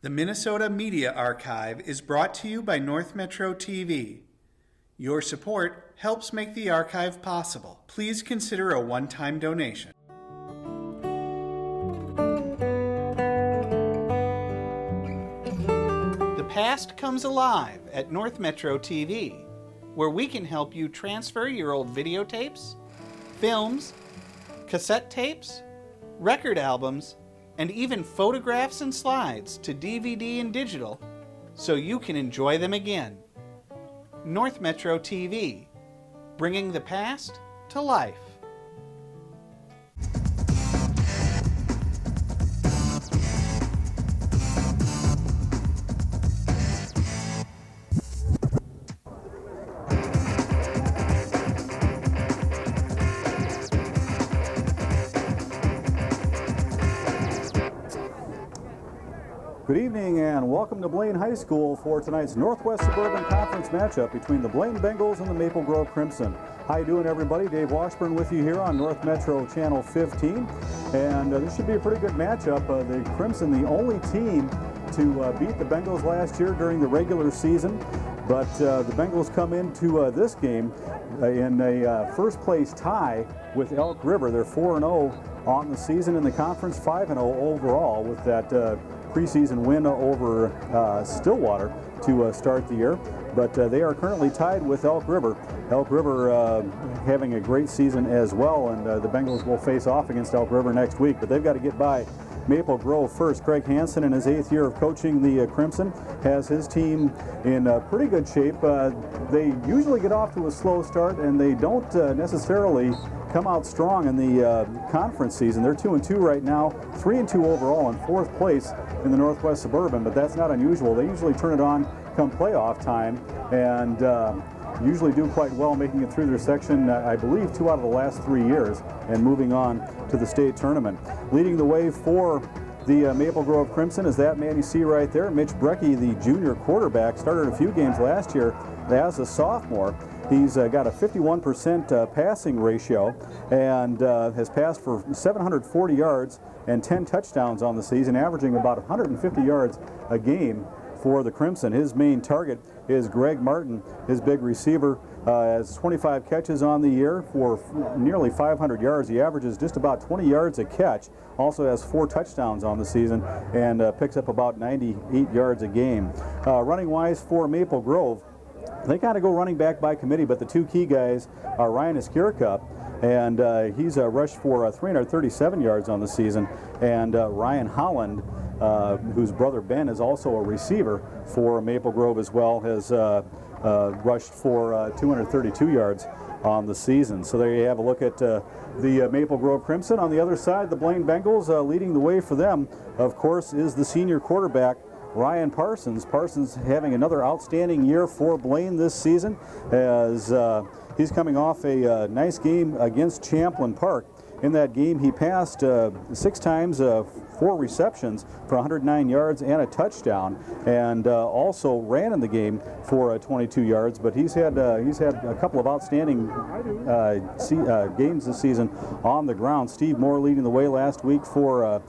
The Minnesota Media Archive is brought to you by North Metro TV. Your support helps make the archive possible. Please consider a one-time donation. The past comes alive at North Metro TV, where we can help you transfer your old videotapes, films, cassette tapes, record albums, and even photographs and slides to DVD and digital so you can enjoy them again. North Metro TV, bringing the past to life. Good evening and welcome to Blaine High School for tonight's Northwest Suburban Conference matchup between the Blaine Bengals and the Maple Grove Crimson. How you doing, everybody? Dave Washburn with you here on North Metro Channel 15. And this should be a pretty good matchup. The Crimson, the only team to beat the Bengals last year during the regular season. But the Bengals come into this game in a first place tie with Elk River. They're 4-0 on the season in the conference, 5-0 overall with that preseason win over Stillwater to start the year. But they are currently tied with Elk River. Elk River having a great season as well, and the Bengals will face off against Elk River next week. But they've got to get by Maple Grove first. Craig Hansen, in his 8th year of coaching the Crimson, has his team in pretty good shape. They usually get off to a slow start, and they don't necessarily come out strong in the conference season. They're 2-2 right now, 3-2 overall, in 4th place in the Northwest Suburban, but that's not unusual. They usually turn it on come playoff time and usually do quite well, making it through their section, I believe, 2 out of the last 3 years, and moving on to the state tournament. Leading the way for the Maple Grove Crimson is that man you see right there, Mitch Brecky, the junior quarterback, started a few games last year as a sophomore. He's got a 51% passing ratio and has passed for 740 yards and 10 touchdowns on the season, averaging about 150 yards a game for the Crimson. His main target is Greg Martin, his big receiver. Has 25 catches on the year for nearly 500 yards. He averages just about 20 yards a catch. Also has 4 touchdowns on the season and picks up about 98 yards a game. Running-wise for Maple Grove, they kind of go running back by committee, but the 2 key guys are Ryan Iskirka, and he's rushed for 337 yards on the season, and Ryan Holland, whose brother Ben is also a receiver for Maple Grove as well, has rushed for 232 yards on the season. So there you have a look at the Maple Grove Crimson. On the other side, the Blaine Bengals, leading the way for them, of course, is the senior quarterback, Ryan Parsons. Parsons having another outstanding year for Blaine this season, as he's coming off a nice game against Champlin Park. In that game, he passed 6 times, 4 receptions for 109 yards and a touchdown, and also ran in the game for 22 yards. But he's had a couple of outstanding games this season on the ground. Steve Moore leading the way last week for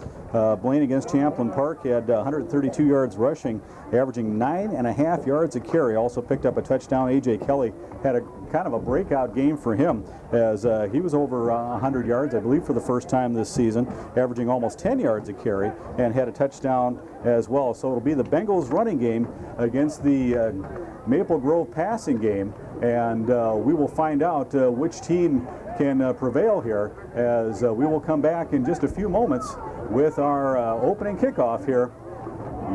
Blaine against Champlin Park. He had 132 yards rushing, averaging 9.5 yards a carry. Also picked up a touchdown. A.J. Kelly had a kind of a breakout game for him, as he was over 100 yards, I believe, for the first time this season, averaging almost 10 yards a carry, and had a touchdown as well. So it'll be the Bengals running game against the Maple Grove passing game, and we will find out which team can prevail here, as we will come back in just a few moments with our opening kickoff here.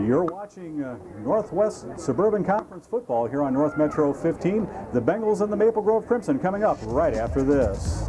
You're watching Northwest Suburban Conference football here on North Metro 15. The Bengals and the Maple Grove Crimson coming up right after this.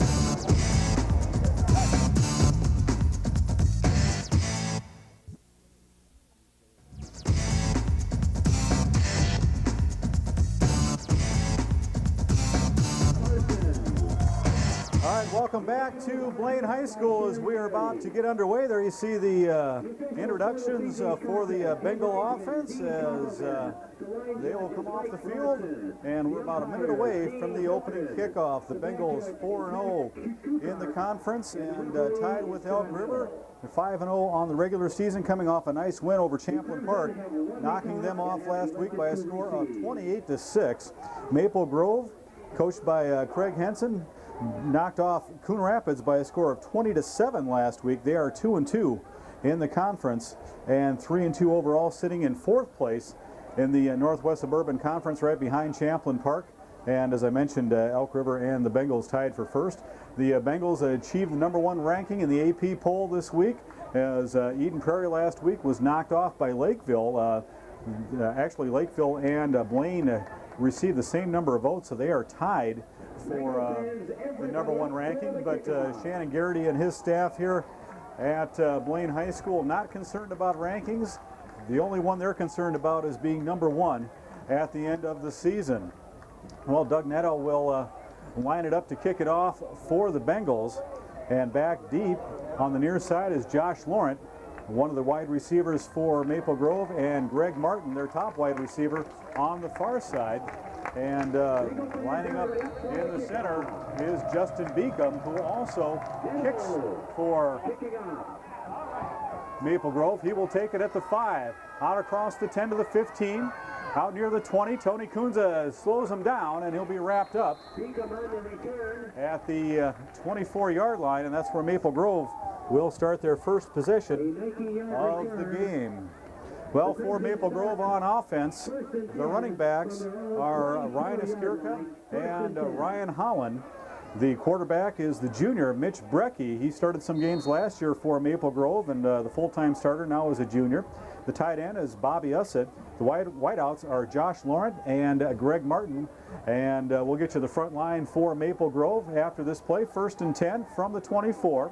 And welcome back to Blaine High School as we are about to get underway. There you see the introductions for the Bengal offense as they will come off the field. And we're about a minute away from the opening kickoff. The Bengals 4-0 in the conference and tied with Elk River. 5-0 on the regular season, coming off a nice win over Champlin Park, knocking them off last week by a score of 28-6. Maple Grove, coached by Craig Henson, knocked off Coon Rapids by a score of 20-7 last week. They are 2-2 in the conference and 3-2 overall, sitting in 4th place in the Northwest Suburban Conference, right behind Champlin Park. And as I mentioned, Elk River and the Bengals tied for first. The Bengals achieved the #1 ranking in the AP poll this week, as Eden Prairie last week was knocked off by Lakeville. Actually, Lakeville and Blaine received the same number of votes, so they are tied for the #1 ranking. But Shannon Garrity and his staff here at Blaine High School not concerned about rankings. The only one they're concerned about is being #1 at the end of the season. Well, Doug Netto will line it up to kick it off for the Bengals. And back deep on the near side is Josh Laurent, one of the wide receivers for Maple Grove, and Greg Martin, their top wide receiver, on the far side. And lining up in the center is Justin Beacom, who also kicks for Maple Grove. He will take it at the 5, out across the 10 to the 15. Out near the 20, Tony Kunza slows him down, and he'll be wrapped up at the 24-yard line, and that's where Maple Grove will start their first possession of the game. Well, for Maple Grove on offense, the running backs are Ryan Iskirka and Ryan Holland. The quarterback is the junior, Mitch Brecky. He started some games last year for Maple Grove, and the full-time starter now is a junior. The tight end is Bobby Ussett. The wideouts are Josh Laurent and Greg Martin. And we'll get to the front line for Maple Grove after this play. 1st and 10 from the 24.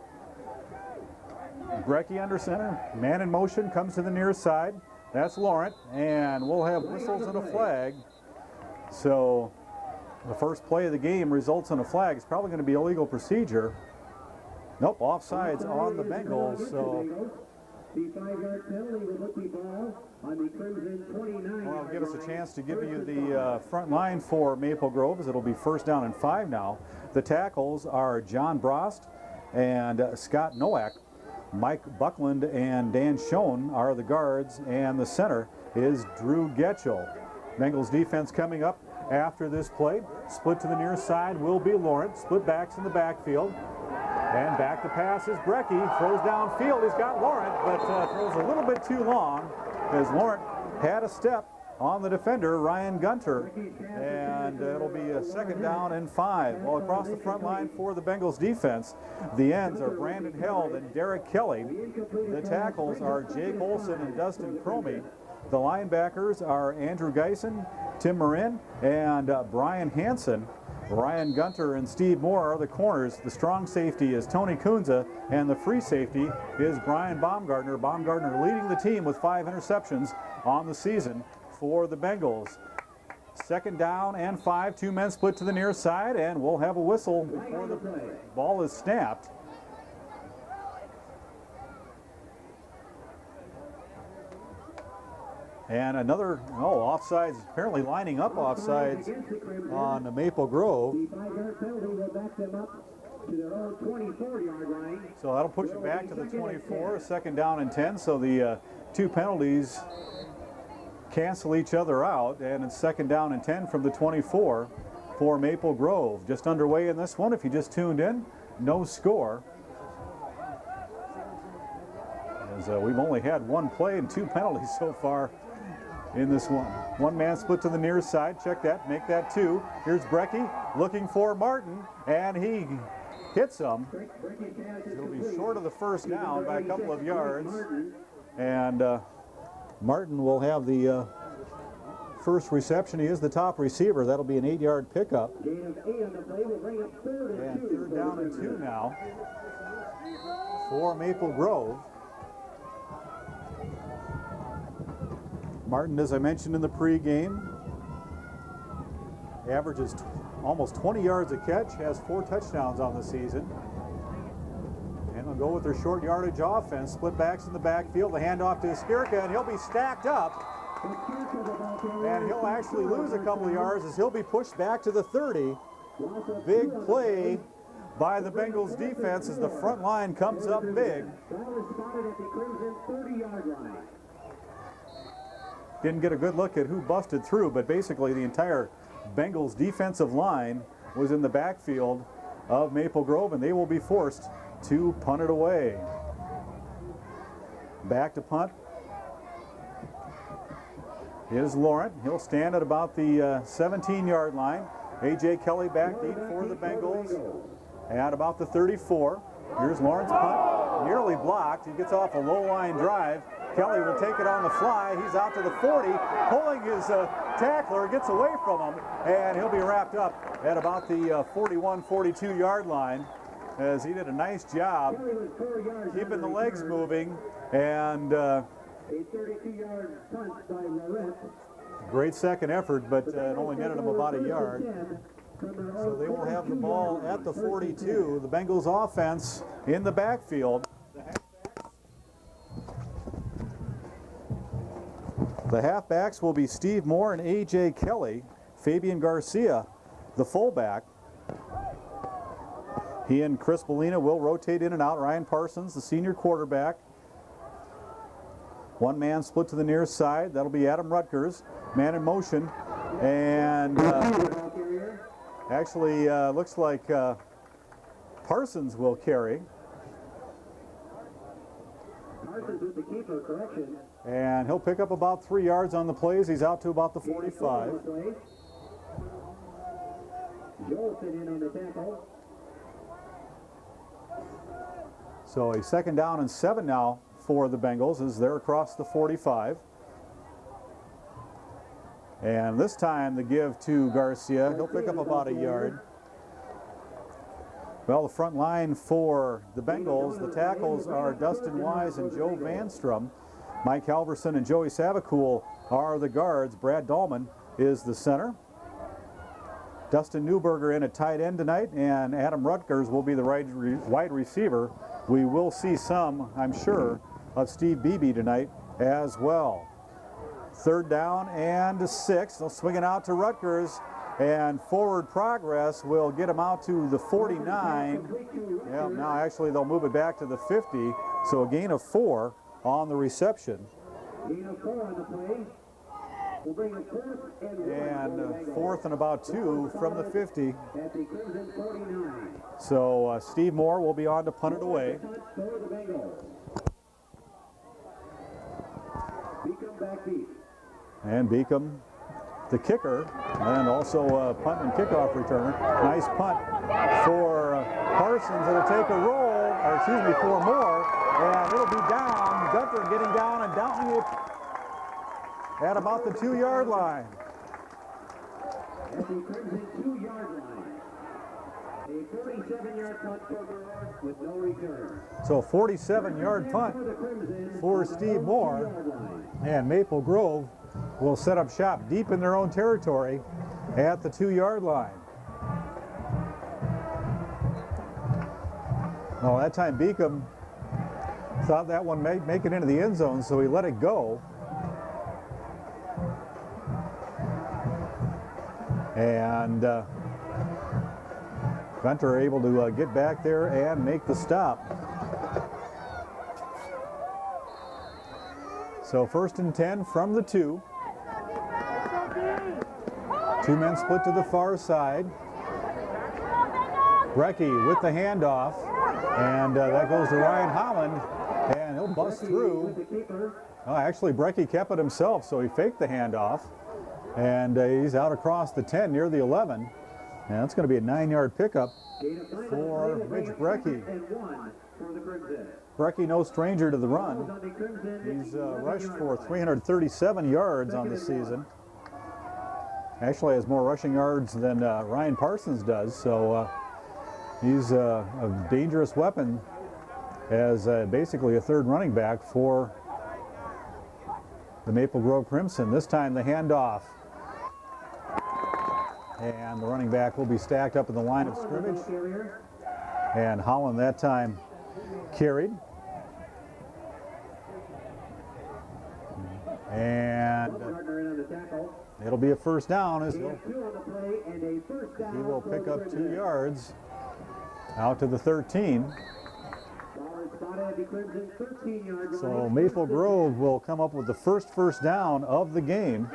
Brecky under center. Man in motion, comes to the near side. That's Laurent. And we'll have whistles and a flag. So the first play of the game results in a flag. It's probably going to be illegal procedure. Nope, offsides on the Bengals. So the 5-yard penalty will be ball on the Crimson 29. Well, give us a chance to give you the front line for Maple Grove, as it'll be 1st down and 5 now. The tackles are John Brost and Scott Nowak. Mike Buckland and Dan Schoen are the guards, and the center is Drew Getchell. Bengals defense coming up after this play. Split to the near side will be Laurent. Split backs in the backfield. And back to pass is Brecky. Throws downfield. He's got Laurent, but throws a little bit too long, as Laurent had a step on the defender, Ryan Gunter. And it'll be a 2nd down and 5. Well, across the front line for the Bengals defense, the ends are Brandon Held and Derek Kelly. The tackles are Jake Olson and Dustin Cromie. The linebackers are Andrew Geisen, Tim Marin, and Brian Hansen. Ryan Gunter and Steve Moore are the corners. The strong safety is Tony Kunza, and the free safety is Brian Baumgartner. Baumgartner leading the team with 5 interceptions on the season for the Bengals. 2nd down and 5. 2 men split to the near side, and we'll have a whistle before the ball is snapped. And another, offsides, apparently lining up offsides on Maple Grove. So that'll push it back to the 24, 2nd down and 10. So the 2 penalties cancel each other out, and it's 2nd down and 10 from the 24 for Maple Grove. Just underway in this one. If you just tuned in, no score. As we've only had 1 play and 2 penalties so far in this one. 1 man split to the near side. Check that, make that 2. Here's Brecky looking for Martin, and he hits him. He'll be short of the 1st down by a couple of yards. And Martin will have the first reception. He is the top receiver. That'll be an 8-yard pickup. And 3rd down and 2 now for Maple Grove. Martin, as I mentioned in the pregame, averages almost 20 yards a catch, has 4 touchdowns on the season. And they'll go with their short yardage offense. Split backs in the backfield. The handoff to Skirka, and he'll be stacked up. And he'll actually lose a couple of yards as he'll be pushed back to the 30. Big play by the Bengals defense as the front line comes up big. Didn't get a good look at who busted through, but basically the entire Bengals defensive line was in the backfield of Maple Grove, and they will be forced to punt it away. Back to punt is Laurent. He'll stand at about the 17-yard line. A.J. Kelly back deep for the Bengals at about the 34. Here's Laurent's punt, nearly blocked. He gets off a low-line drive. Kelly will take it on the fly. He's out to the 40, pulling his tackler, gets away from him, and he'll be wrapped up at about the 41, 42-yard line, as he did a nice job keeping the legs moving, and a 32-yard punt by Laurent. Great second effort, but it only netted him about a yard. So they will have the ball at the 42. The Bengals offense in the backfield. The halfbacks will be Steve Moore and A.J. Kelly. Fabian Garcia, the fullback. He and Chris Bellina will rotate in and out. Ryan Parsons, the senior quarterback. One man split to the near side. That'll be Adam Rutgers. Man in motion. And actually looks like Parsons will carry. Parsons with the keeper, correction. And he'll pick up about 3 yards on the plays. He's out to about the 45. Jolson in on the tackle. So a 2nd down and 7 now for the Bengals as they're across the 45. And this time the give to Garcia. He'll pick up about a yard. Well, the front line for the Bengals, the tackles are Dustin Wise and Joe Vanstrom. Mike Halverson and Joey Savacool are the guards. Brad Dahlman is the center. Dustin Newberger in at tight end tonight, and Adam Rutgers will be the wide receiver. We will see some, I'm sure, of Steve Beebe tonight as well. 3rd down and 6. They'll swing it out to Rutgers, and forward progress will get him out to the 49. Yeah, now actually they'll move it back to the 50, so a gain of 4 on the reception. Gain of 4 on the play. We'll bring a 4th and about 2 from the 50. So Steve Moore will be on to punt it away. And Beacom, the kicker, and also a punt and kickoff returner. Nice punt for Parsons. It'll take a roll, or excuse me, for Moore, and it'll be down. Gunter getting down and downing it at about the 2-yard line. At the Crimson 2-yard line. A 47-yard punt for Moore with no return. So 47-yard punt for Steve Moore, and Maple Grove will set up shop deep in their own territory at the 2-yard line. Well, that time Beacom thought that one might make it into the end zone, so he let it go. And Gunter able to get back there and make the stop. So 1st and 10 from the 2. 2 men split to the far side. Brecky with the handoff, and that goes to Ryan Holland, and he'll bust through. Oh, actually, Brecky kept it himself, so he faked the handoff, and he's out across the 10 near the 11. And that's going to be a 9-yard pickup for Mitch Brecky. Brecky, no stranger to the run. He's rushed for 337 yards on the season. Actually has more rushing yards than Ryan Parsons does, so he's a dangerous weapon as basically a 3rd running back for the Maple Grove Crimson. This time the handoff. And the running back will be stacked up in the line of scrimmage. And Holland that time carried. And it'll be a first down as he will pick up 2 yards out to the 13. So Maple Grove will come up with the first down of the game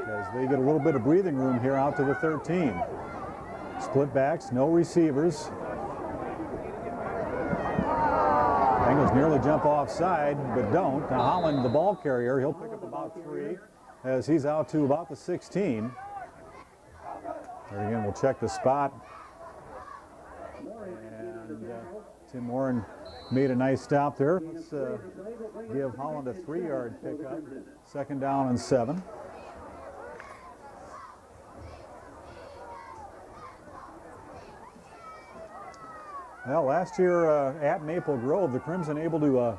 as they get a little bit of breathing room here out to the 13. Split backs, no receivers. Bengals nearly jump offside, but don't. Now Holland, the ball carrier, he'll pick up about 3 as he's out to about the 16. There again, we'll check the spot. And Tim Warren made a nice stop there. Let's give Holland a 3-yard pickup. 2nd down and 7. Well, last year at Maple Grove, the Crimson able to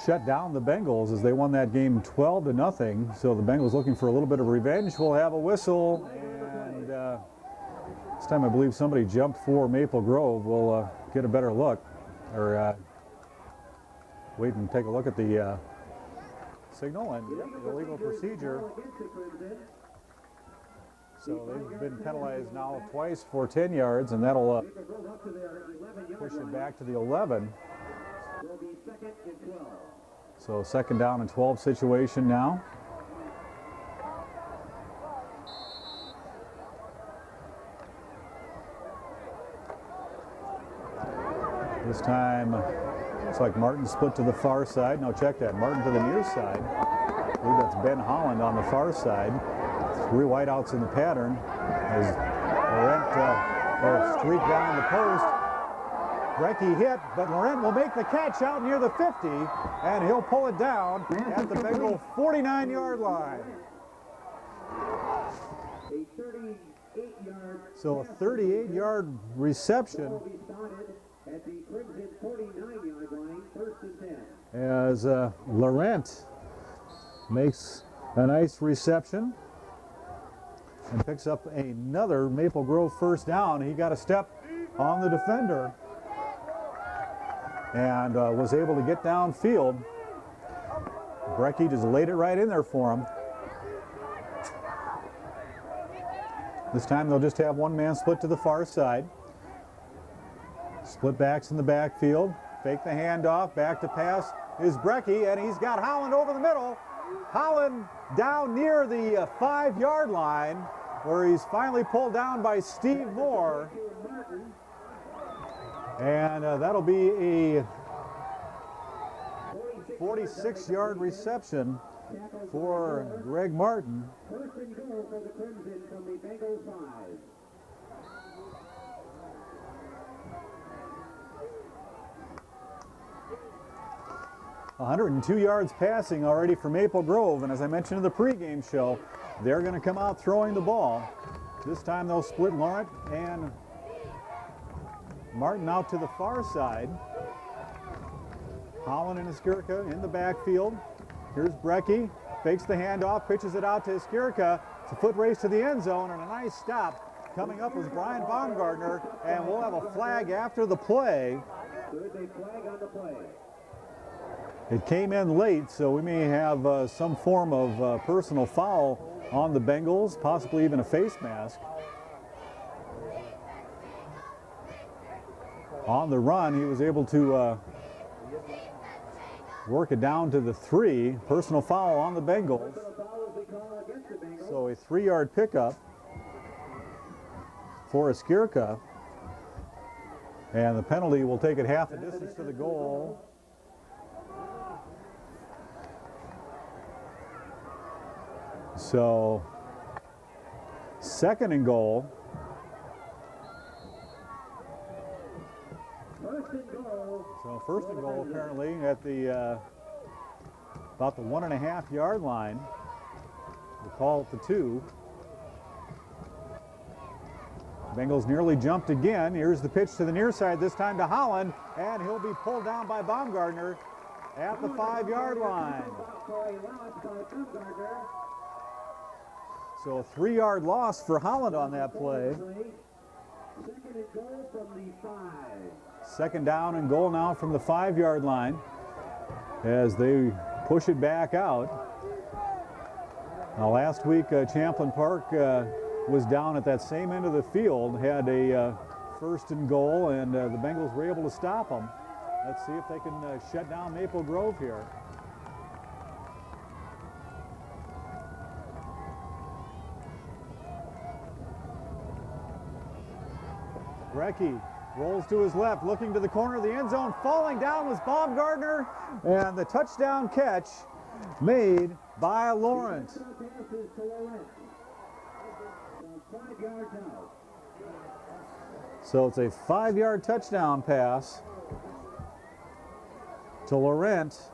shut down the Bengals as they won that game 12-0. So the Bengals looking for a little bit of revenge. We'll have a whistle, and this time I believe somebody jumped for Maple Grove. We'll get a better look, or wait and take a look at the signal, and illegal procedure. So they've been penalized now twice for 10 yards, and that'll push it back to the 11. So 2nd down and 12 situation now. This time, looks like Martin split to the far side. No, check that. Martin to the near side. I believe that's Ben Holland on the far side. 3 wideouts in the pattern as Laurent will streak down the post. Brecky hit, but Laurent will make the catch out near the 50, and he'll pull it down at the Bengal 49-yard line. So a 38-yard reception as Laurent makes a nice reception and picks up another Maple Grove first down. He got a step on the defender and was able to get downfield. Brecky just laid it right in there for him. This time they'll just have one man split to the far side. Split backs in the backfield. Fake the handoff. Back to pass is Brecky, and he's got Holland over the middle. Holland down near the 5-yard line, where he's finally pulled down by Steve Moore. And that'll be a 46-yard reception for Greg Martin. First and goal for the Crimson from the Bengals 5. 102 yards passing already for Maple Grove, and as I mentioned in the pregame show, they're going to come out throwing the ball. This time they'll split Laurent and Martin out to the far side. Holland and Iskirka in the backfield. Here's Brecky, fakes the handoff, pitches it out to Iskirka. It's a foot race to the end zone, and a nice stop. Coming up was Brian Baumgartner, and we'll have a flag after the play. There's a flag on the play. It came in late, so we may have some form of personal foul on the Bengals, possibly even a face mask. On the run, he was able to work it down to the 3. Personal foul on the Bengals. So a 3-yard pickup for Iskirka. And the penalty will take it half the distance to the goal. So, 2nd and goal. So 1st and goal apparently at the about the 1.5-yard line. We'll call it the 2. Bengals nearly jumped again. Here's the pitch to the near side, this time to Holland, and he'll be pulled down by Baumgartner. at the 5-yard line. So a 3-yard loss for Holland on that play. Second and goal from the 5. Second down and goal now from the 5-yard line as they push it back out. Now last week Champlin Park was down at that same end of the field, had a first and goal, and the Bengals were able to stop them. Let's see if they can shut down Maple Grove here. Brecky rolls to his left, looking to the corner of the end zone. Falling down was Baumgartner, and the touchdown catch made by Laurent. So it's a 5-yard touchdown pass to Laurent.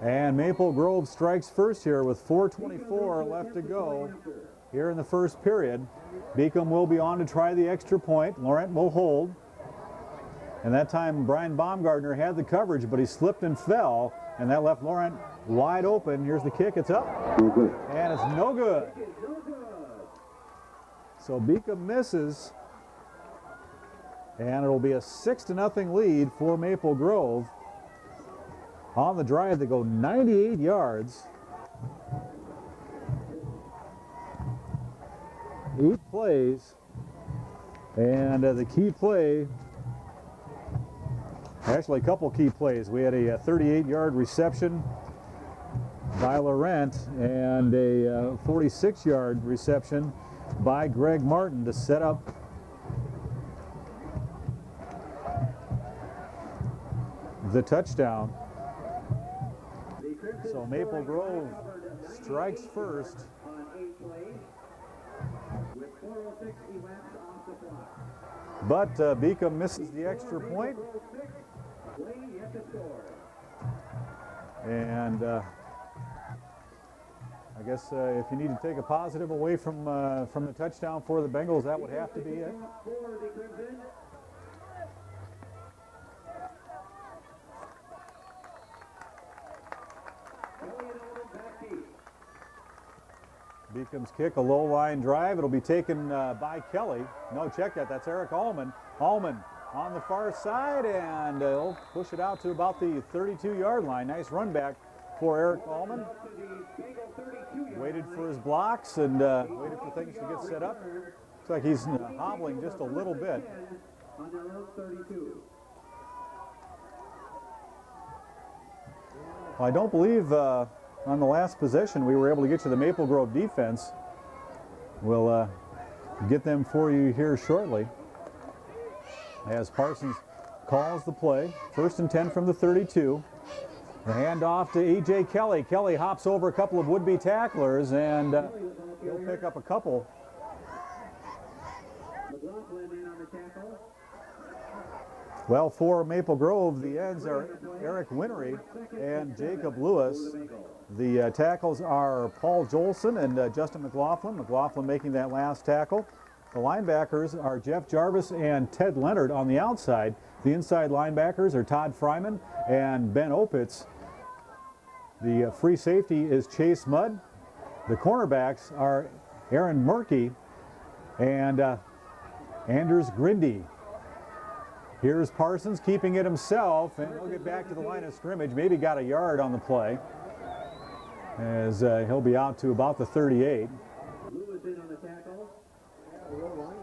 And Maple Grove strikes first here with 4:24 left to go here in the first period. Beacom will be on to try the extra point. Laurent will hold. And that time Brian Baumgartner had the coverage, but he slipped and fell, and that left Laurent wide open. Here's the kick. It's up. No good. And it's no good. So Beacom misses, and it'll be a 6-0 lead for Maple Grove. On the drive, they go 98 yards. 8 plays, and the key play, actually a couple key plays. We had a 38-yard reception by Laurent and a 46-yard reception by Greg Martin to set up the touchdown. So Maple Grove strikes first. But Beacom misses the extra point. And I guess if you need to take a positive away from the touchdown for the Bengals, that would have to be it. Beacom's kick, a low line drive. It'll be taken by Kelly. No, check that. That's Eric Allman. Allman on the far side, and he'll push it out to about the 32-yard line. Nice run back for Eric Allman. Waited for his blocks and waited for things to get set up. Looks like he's hobbling just a little bit. Well, I don't believe on the last possession we were able to get to the Maple Grove defense. We'll get them for you here shortly as Parsons calls the play. 1st and 10 from the 32. The handoff to E.J. Kelly. Kelly hops over a couple of would-be tacklers, and he'll pick up a couple. Well, for Maple Grove, the ends are Eric Winery and Jacob Lewis. The tackles are Paul Jolson and Justin McLaughlin. McLaughlin making that last tackle. The linebackers are Jeff Jarvis and Ted Leonard on the outside. The inside linebackers are Todd Fryman and Ben Opitz. The free safety is Chase Mudd. The cornerbacks are Aaron Murkey and Anders Grindy. Here's Parsons keeping it himself, and he'll get back to the line of scrimmage. Maybe got a yard on the play, as he'll be out to about the 38. Lewis in on the tackle.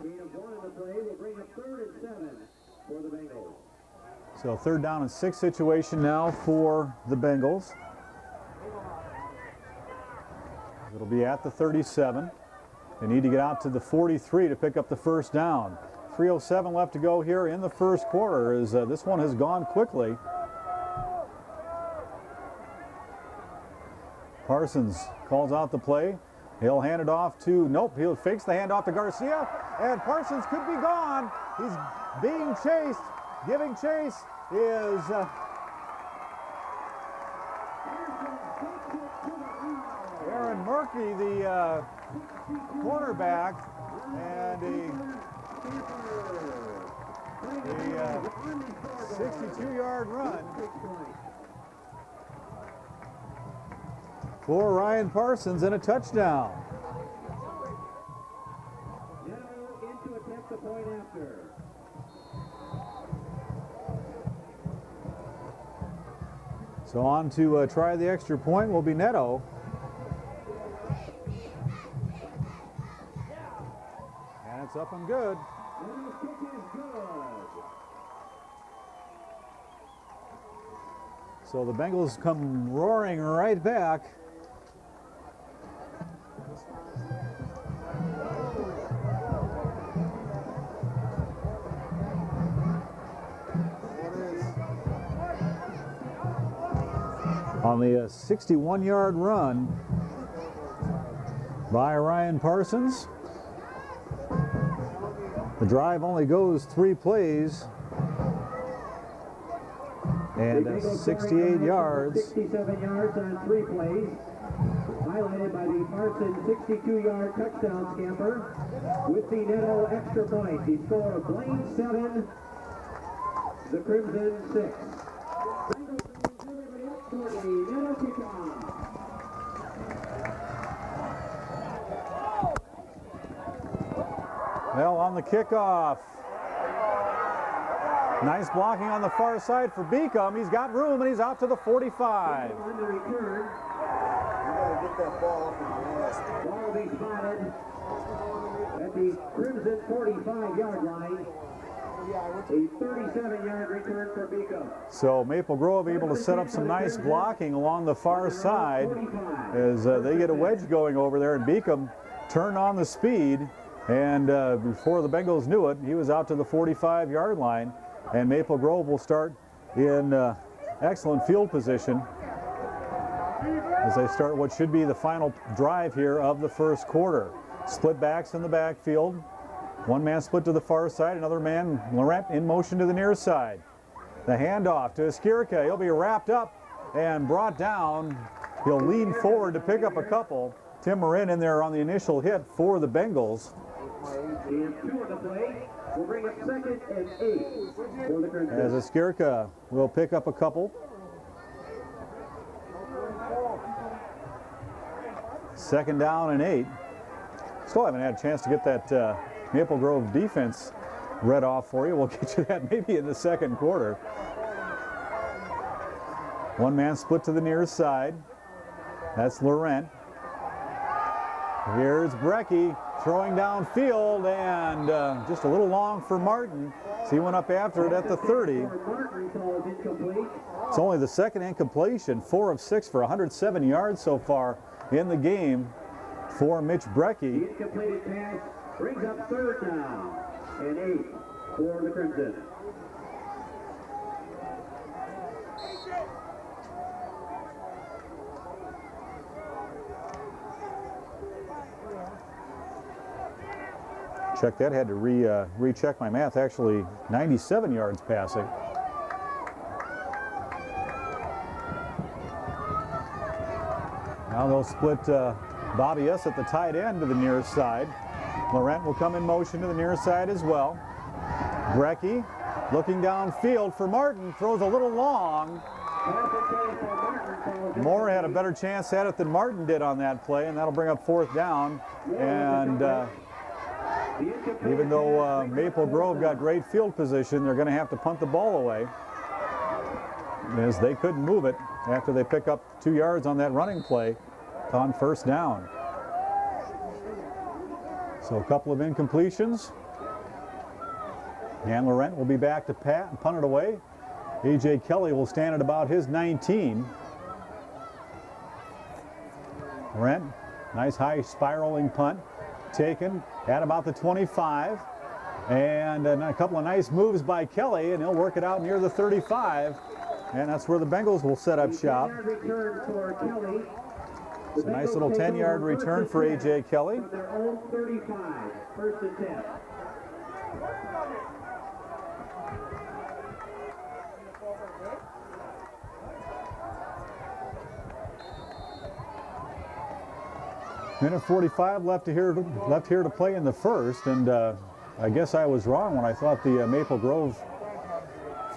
Gain of 1 on the play will bring up 3rd and 7 for the Bengals. So 3rd down and 6 situation now for the Bengals. It'll be at the 37. They need to get out to the 43 to pick up the 1st down. 3:07 left to go here in the first quarter, as this one has gone quickly. Parsons calls out the play. He'll hand it off to, nope, he fakes the handoff to Garcia, and Parsons could be gone. He's being chased. Giving chase is Aaron Murkey, the cornerback, and A 62-yard run for Ryan Parsons and a touchdown. Into attempt the point after. So on to try the extra point will be Neto. And it's up and good. And the kick is good. So the Bengals come roaring right back. On the 61-yard run by Ryan Parsons. The drive only goes 3 plays and 68 yards. 67 yards on 3 plays. Highlighted by the Parsons 62-yard touchdown scamper with the Neto extra point. He scored Blaine 7, the Crimson 6. Neto kickoff. Well, on the kickoff. Nice blocking on the far side for Beacom. He's got room and he's out to the 45. On the return. Get that ball off of your ass. Ball will be spotted at the Crimson 45-yard line. A 37-yard return for Beacom. So Maple Grove able to set up some nice blocking along the far side as they get a wedge going over there, and Beacom turned on the speed, and before the Bengals knew it, he was out to the 45-yard line, and Maple Grove will start in excellent field position as they start what should be the final drive here of the first quarter. Split backs in the backfield. One man split to the far side, another man, Laurent, in motion to the near side. The handoff to Esquirca. He'll be wrapped up and brought down. He'll lean forward to pick up a couple. Tim Marin in there on the initial hit for the Bengals. And 2 on the play will bring up 2nd and 8 for the Crimson. As Esquirca will pick up a couple. 2nd down and 8. Still haven't had a chance to get that Maple Grove defense read off for you. We'll get you that maybe in the second quarter. One man split to the near side. That's Laurent. Here's Brecky throwing downfield, and just a little long for Martin. So he went up after it at the 30. It's only the second incompletion, 4 of 6 for 107 yards so far in the game for Mitch Brecky. The incompleted pass brings up 3rd down and 8 for the Crimson. Check that, had to recheck my math. Actually 97 yards passing. Now they'll split Bobby S at the tight end to the near side. Laurent will come in motion to the near side as well. Brecky looking downfield for Martin, throws a little long. Moore had a better chance at it than Martin did on that play, and that'll bring up 4th down. And even though Maple Grove got great field position, they're going to have to punt the ball away, as they couldn't move it after they pick up 2 yards on that running play on 1st down. So a couple of incompletions. And Laurent will be back to pat and punt it away. A.J. Kelly will stand at about his 19. Laurent, nice high spiraling punt, taken at about the 25. And a couple of nice moves by Kelly, and he'll work it out near the 35. And that's where the Bengals will set up shop. It's a nice little 10-yard return for A.J. Kelly. From their own 35, 1st and 10. Minute 45 left here to play in the first, and I guess I was wrong when I thought the Maple Grove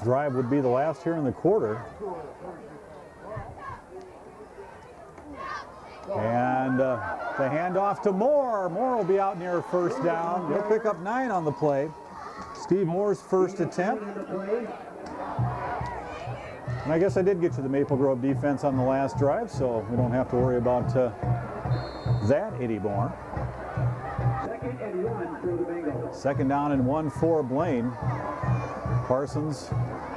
drive would be the last here in the quarter. And the handoff to Moore. Moore will be out near first down. He'll pick up 9 on the play. Steve Moore's first attempt. And I guess I did get you the Maple Grove defense on the last drive, so we don't have to worry about that anymore. 2nd and 1 for the Bengals. 2nd down and 1 for Blaine. Parsons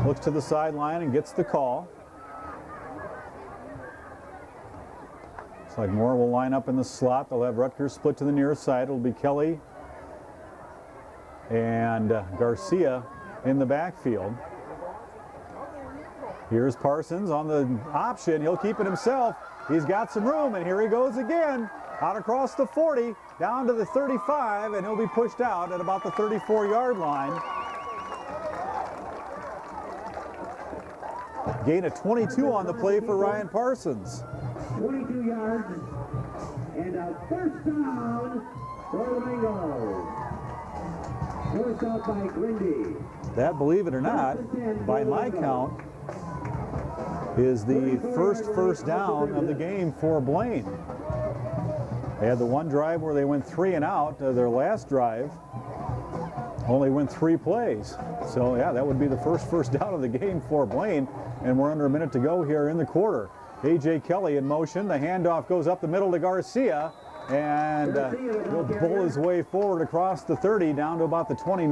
looks to the sideline and gets the call. Looks like Moore will line up in the slot. They'll have Rutgers split to the near side. It'll be Kelly and Garcia in the backfield. Here's Parsons on the option. He'll keep it himself. He's got some room, and here he goes again. Out across the 40, down to the 35, and he'll be pushed out at about the 34-yard line. Gain of 22 on the play for Ryan Parsons. 22 yards and a first down for the Bengals. Forced out by Grindy. That, believe it or not, by my count, is the first down of the game for Blaine. They had the one drive where they went 3 and out. Their last drive only went 3 plays. So yeah, that would be the first down of the game for Blaine. And we're under a minute to go here in the quarter. A.J. Kelly in motion. The handoff goes up the middle to Garcia. And he'll bull his way forward across the 30 down to about the 29.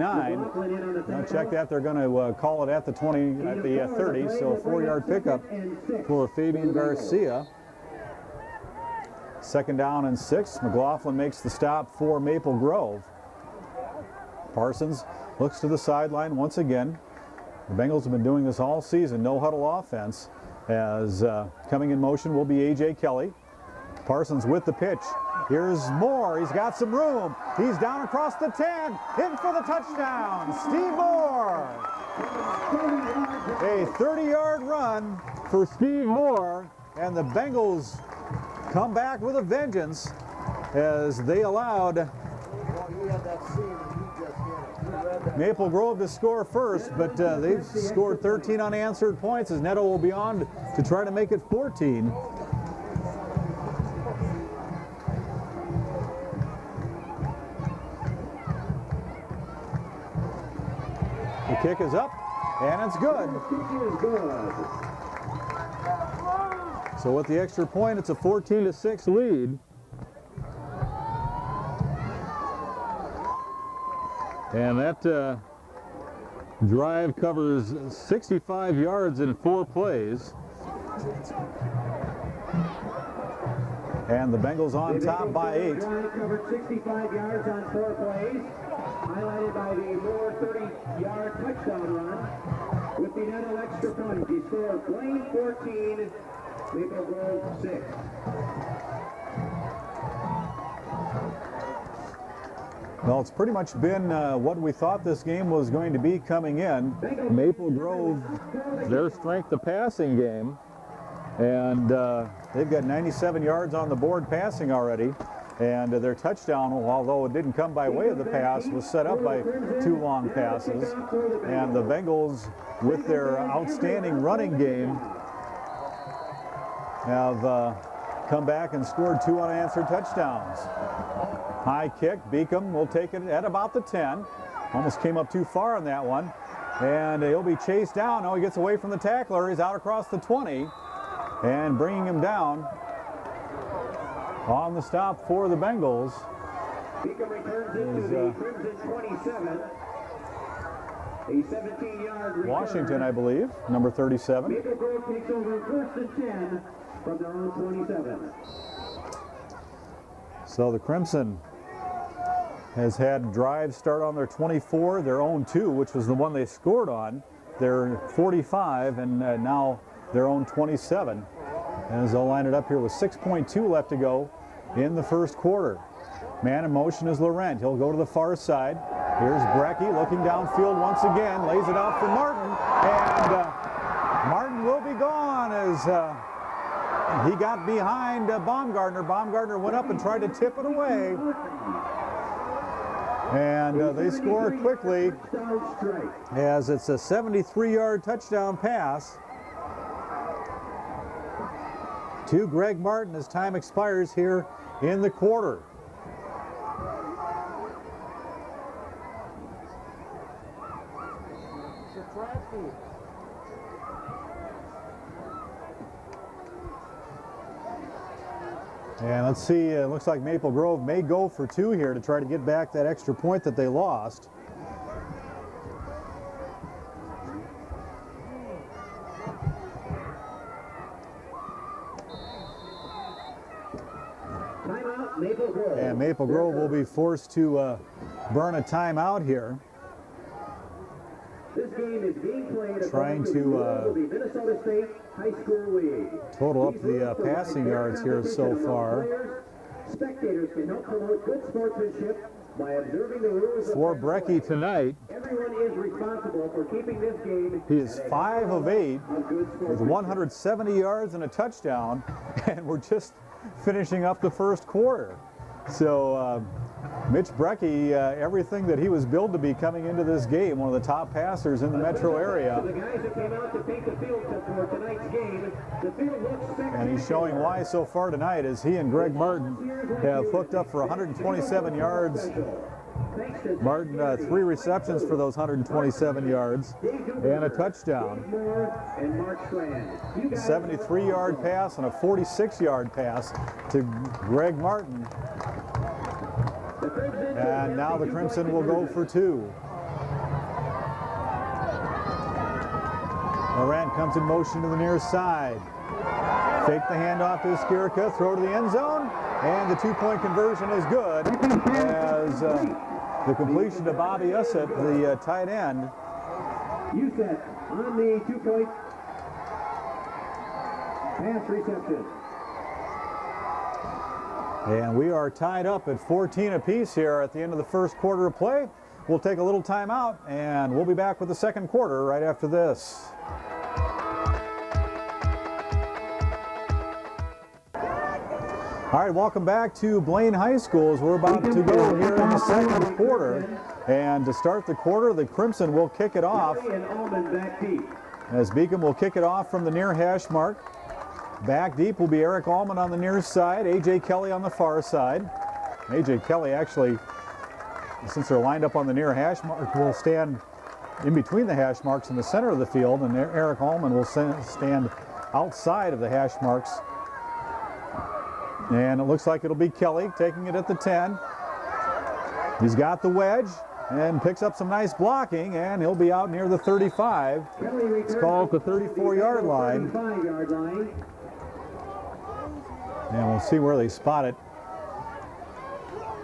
Now check that. They're going to call it at the 20, at the 30. So a 4-yard pickup for Fabian Garcia. 2nd down and 6. McLaughlin makes the stop for Maple Grove. Parsons looks to the sideline once again. The Bengals have been doing this all season. No huddle offense. As coming in motion will be A.J. Kelly. Parsons with the pitch. Here's Moore. He's got some room. He's down across the 10. In for the touchdown. Steve Moore. A 30-yard run for Steve Moore. And the Bengals come back with a vengeance as they allowed Maple Grove to score first, but they've scored 13 unanswered points as Neto will be on to try to make it 14. The kick is up, and it's good. So with the extra point, it's a 14-6 lead. And that drive covers 65 yards in 4 plays. And the Bengals on top by 8. Drive covered 65 yards on 4 plays, highlighted by the Moore 30-yard touchdown run. With the Neto extra point, he scored Blaine 14, Maple Grove 6. Well, it's pretty much been what we thought this game was going to be coming in. Maple Grove, their strength, the passing game. And they've got 97 yards on the board passing already. And their touchdown, although it didn't come by way of the pass, was set up by 2 long passes. And the Bengals, with their outstanding running game, have come back and scored 2 unanswered touchdowns. High kick, Beacom will take it at about the 10. Almost came up too far on that one. And he'll be chased down. Now he gets away from the tackler. He's out across the 20. And bringing him down on the stop for the Bengals Beacom returns into the Crimson 27. A 17-yard return. Washington, I believe, number 37. Maple Grove takes over 1st and 10 from their own 27. So the Crimson has had drives start on their 24, their own 2, which was the one they scored on, their 45, and now their own 27. As they'll line it up here with 6.2 left to go in the first quarter. Man in motion is Laurent. He'll go to the far side. Here's Brecky looking downfield once again, lays it out for Martin, and Martin will be gone as he got behind Baumgartner. Baumgartner went up and tried to tip it away. And they score quickly as it's a 73-yard touchdown pass to Greg Martin as time expires here in the quarter. And let's see, it looks like Maple Grove may go for 2 here to try to get back that extra point that they lost. Timeout, Maple Grove. And Maple Grove will be forced to burn a timeout here. This game is being played Trying according to, the rules of the Minnesota State High School League. Total up These the rules provide passing fair yards here so competition among far. players. Spectators can help promote good sportsmanship by observing the rules For of fair play. Brecky tonight, Everyone is responsible for keeping this game. he is 5 of 8 of good with sportsmanship. 170 yards and a touchdown, and we're just finishing up the first quarter. So Mitch Brecky, everything that he was billed to be coming into this game, one of the top passers in the metro area. The guys that came out to paint the field for tonight's game, the field looks spectacular. And he's showing why so far tonight as he and Greg Martin have hooked up for 127 yards. Martin, 3 receptions for those 127 yards and a touchdown. 73-yard pass and a 46-yard pass to Greg Martin. And now the Crimson will go for 2. Laurent comes in motion to the near side. Fake the handoff to Skirka, throw to the end zone, and the 2-point conversion is good as the completion to Bobby Ussett, the tight end. Ussett on the 2-point pass reception. And we are tied up at 14 apiece here at the end of the first quarter of play. We'll take a little time out, and we'll be back with the second quarter right after this. All right, welcome back to Blaine High School as we're about to go here in the second quarter. And to start the quarter, the Crimson will kick it off as Beacom will kick it off from the near hash mark. Back deep will be Eric Allman on the near side, A.J. Kelly on the far side. A.J. Kelly actually, since they're lined up on the near hash mark, will stand in between the hash marks in the center of the field, and Eric Allman will stand outside of the hash marks. And it looks like it'll be Kelly taking it at the 10. He's got the wedge and picks up some nice blocking, and he'll be out near the 35. It's called the 34-yard line. And we'll see where they spot it.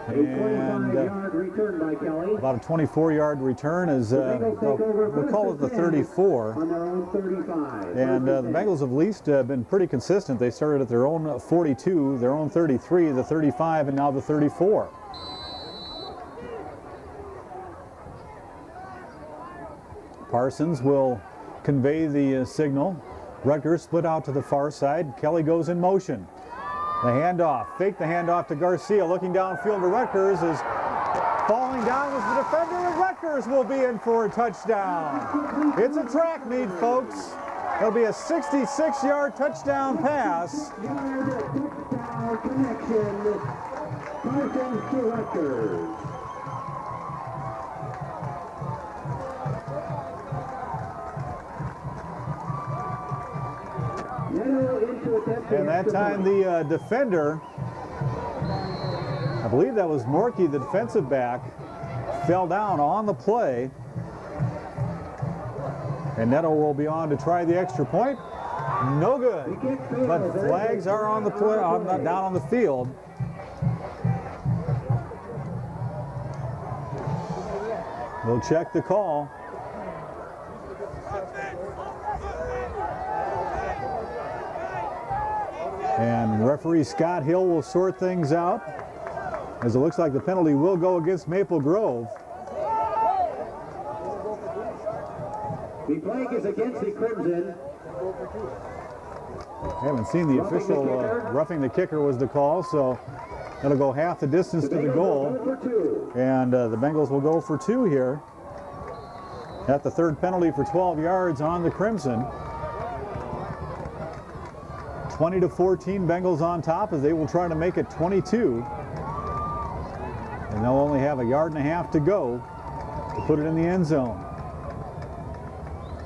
And about a 24-yard return is, we'll call it the 34. And the Bengals have at least been pretty consistent. They started at their own 42, their own 33, the 35, and now the 34. Parsons will convey the signal. Rutgers split out to the far side. Kelly goes in motion. The handoff, fake the handoff to Garcia, looking downfield to Rutgers, is falling down with the defender, and Rutgers will be in for a touchdown. It's a track meet, folks. It'll be a 66-yard touchdown pass. And that time the defender, I believe that was Morkey, the defensive back, fell down on the play. And Neto will be on to try the extra point. No good. But flags are on the play, down on the field. We'll check the call. And referee Scott Hill will sort things out, as it looks like the penalty will go against Maple Grove. The flag is against the Crimson. I haven't seen the official roughing the kicker was the call, so That'll go half the distance to the goal. And the Bengals will go for 2 here. At the third penalty for 12 yards on the Crimson. 20-14 Bengals on top as they will try to make it 22. And they'll only have a yard and a half to go to put it in the end zone.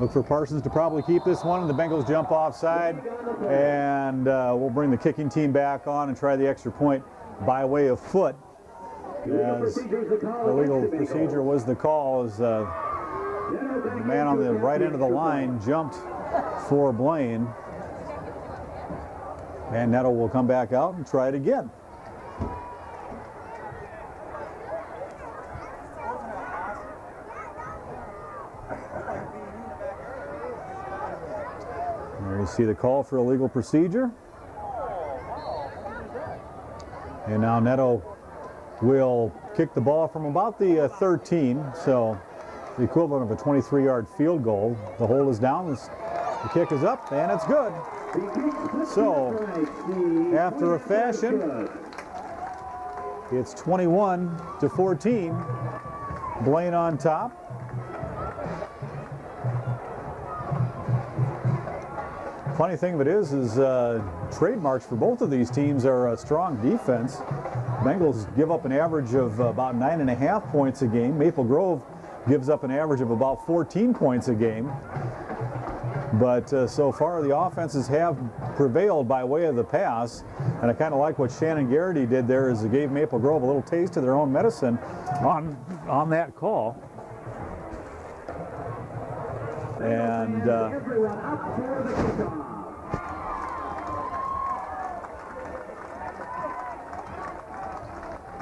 Look for Parsons to probably keep this one, and the Bengals jump offside. And we'll bring the kicking team back on and try the extra point by way of foot. As the legal procedure was the call as the man on the right end of the line jumped for Blaine. And Netto will come back out and try it again. There you see the call for illegal procedure. And now Netto will kick the ball from about the 13, so the equivalent of a 23-yard field goal. The hold is down, the kick is up, and it's good. So, after a fashion, it's 21-14. Blaine on top. Funny thing of it is trademarks for both of these teams are a strong defense. Bengals give up an average of about 9.5 points a game. Maple Grove gives up an average of about 14 points a game. But so far the offenses have prevailed by way of the pass, and I kind of like what Shannon Garrity did there is it gave Maple Grove a little taste of their own medicine on that call. And everyone up for the kickoff.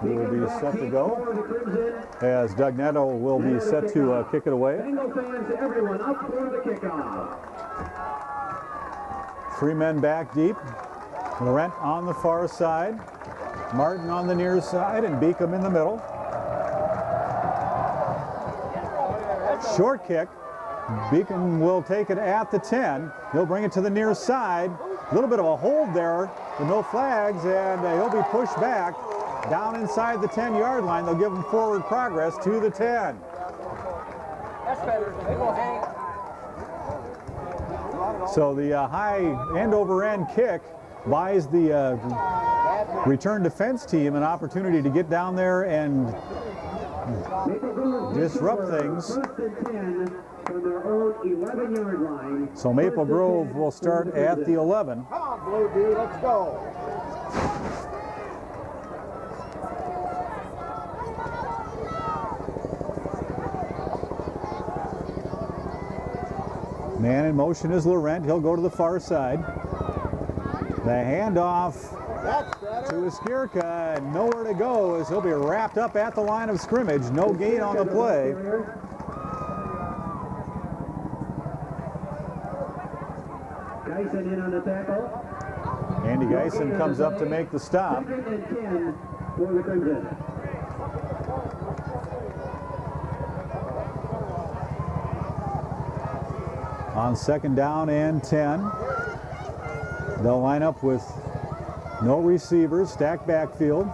we will be set to go as Doug Netto will be set to kick it away. Bengal fans, everyone up for the kickoff. 3 men back deep. Laurent on the far side. Martin on the near side and Beacom in the middle. Short kick. Beacom will take it at the 10. He'll bring it to the near side. A little bit of a hold there, but no flags, and he'll be pushed back down inside the 10-yard line. They'll give him forward progress to the 10. That's better. They will hang. So the high end-over-end kick buys the return defense team an opportunity to get down there and disrupt things. First and 10 from their own 11-yard line. So Maple Grove will start at the 11. Come on, Blue D, let's go. Man in motion is Laurent. He'll go to the far side. The handoff to Iskirka, nowhere to go as he'll be wrapped up at the line of scrimmage. No gain on the play. Geisen in on the tackle. Andy Geisen comes up to make the stop. 2nd and 10 for the Crimson. On 2nd down and 10. They'll line up with no receivers, stacked backfield.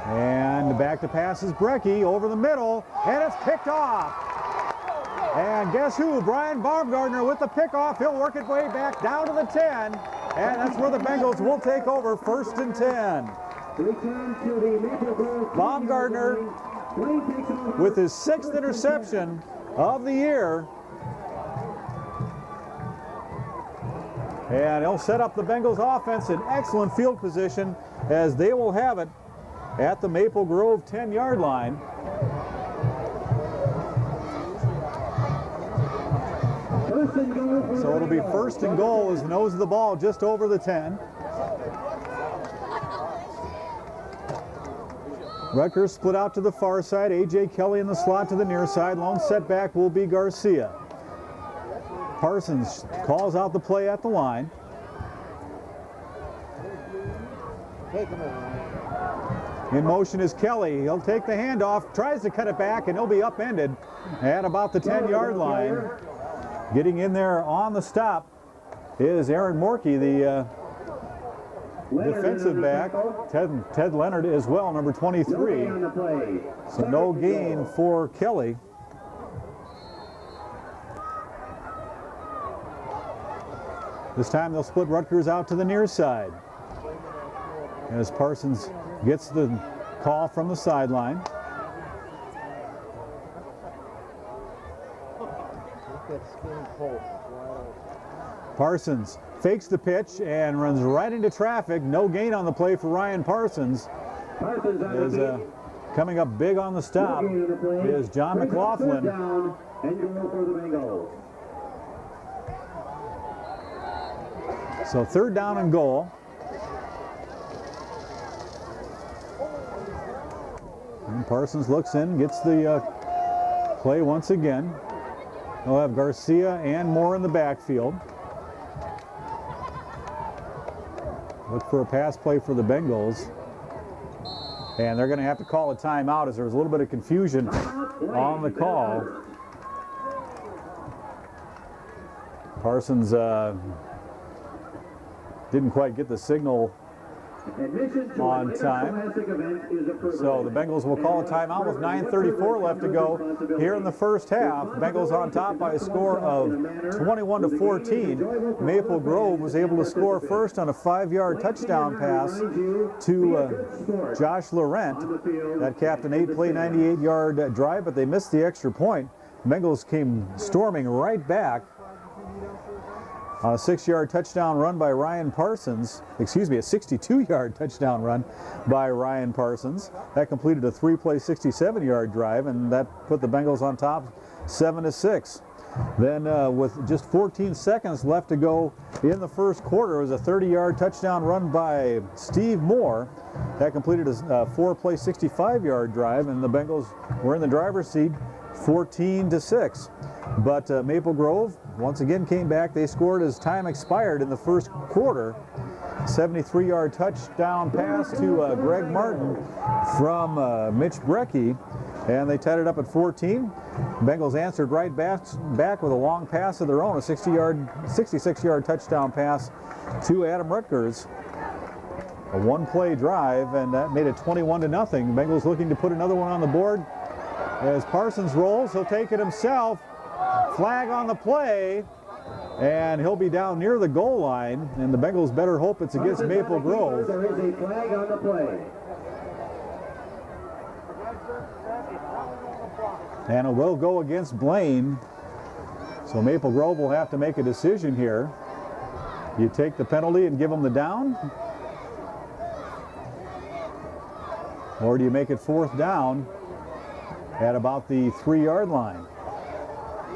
And back to pass is Brecky over the middle, and it's picked off. And guess who? Brian Baumgartner with the pickoff. He'll work his way back down to the 10. And that's where the Bengals will take over, 1st and 10. Return to the Maple Grove. Baumgartner with his 6th interception of the year. And he'll set up the Bengals offense in excellent field position as they will have it at the Maple Grove 10-yard line. So it'll be 1st and goal as the nose of the ball just over the 10. Rutgers split out to the far side. A.J. Kelly in the slot to the near side. Lone setback will be Garcia. Parsons calls out the play at the line. In motion is Kelly. He'll take the handoff, tries to cut it back, and he'll be upended at about the 10-yard line. Getting in there on the stop is Aaron Morkey, the defensive back, Ted Leonard as well, number 23. So no gain for Kelly. This time they'll split Rutgers out to the near side as Parsons gets the call from the sideline. Parsons fakes the pitch and runs right into traffic. No gain on the play for Ryan Parsons. Coming up big on the stop is John McLaughlin. So third down and goal. And Parsons looks in, gets the play once again. They'll have Garcia and Moore in the backfield. Look for a pass play for the Bengals. And they're going to have to call a timeout as there was a little bit of confusion on the call. Parsons didn't quite get the signal on time. So the Bengals will call a timeout with 9:34 left to go here in the first half. Bengals on top by a score of 21-14. Maple Grove was able to score first on a 5-yard touchdown pass to Josh Laurent. That capped an 8-play, 98-yard drive, but they missed the extra point. Bengals came storming right back. On a 6-yard touchdown run by Ryan Parsons, a 62-yard touchdown run by Ryan Parsons. That completed a 3-play, 67-yard drive, and that put the Bengals on top 7-6. Then with just 14 seconds left to go in the first quarter, it was a 30-yard touchdown run by Steve Moore. That completed a 4-play, 65-yard drive, and the Bengals were in the driver's seat 14-6. But Maple Grove once again came back. They scored as time expired in the first quarter. 73-yard touchdown pass to Greg Martin from Mitch Brecky, and they tied it up at 14. Bengals answered right back with a long pass of their own, a 66-yard touchdown pass to Adam Rutgers. A one-play drive, and that made it 21-0. Bengals looking to put another one on the board. As Parsons rolls, he'll take it himself. Flag on the play, and he'll be down near the goal line, and the Bengals better hope it's against Maple Grove. There is a flag on the play. And it will go against Blaine. So Maple Grove will have to make a decision here. You take the penalty and give them the down? Or do you make it fourth down at about the 3-yard line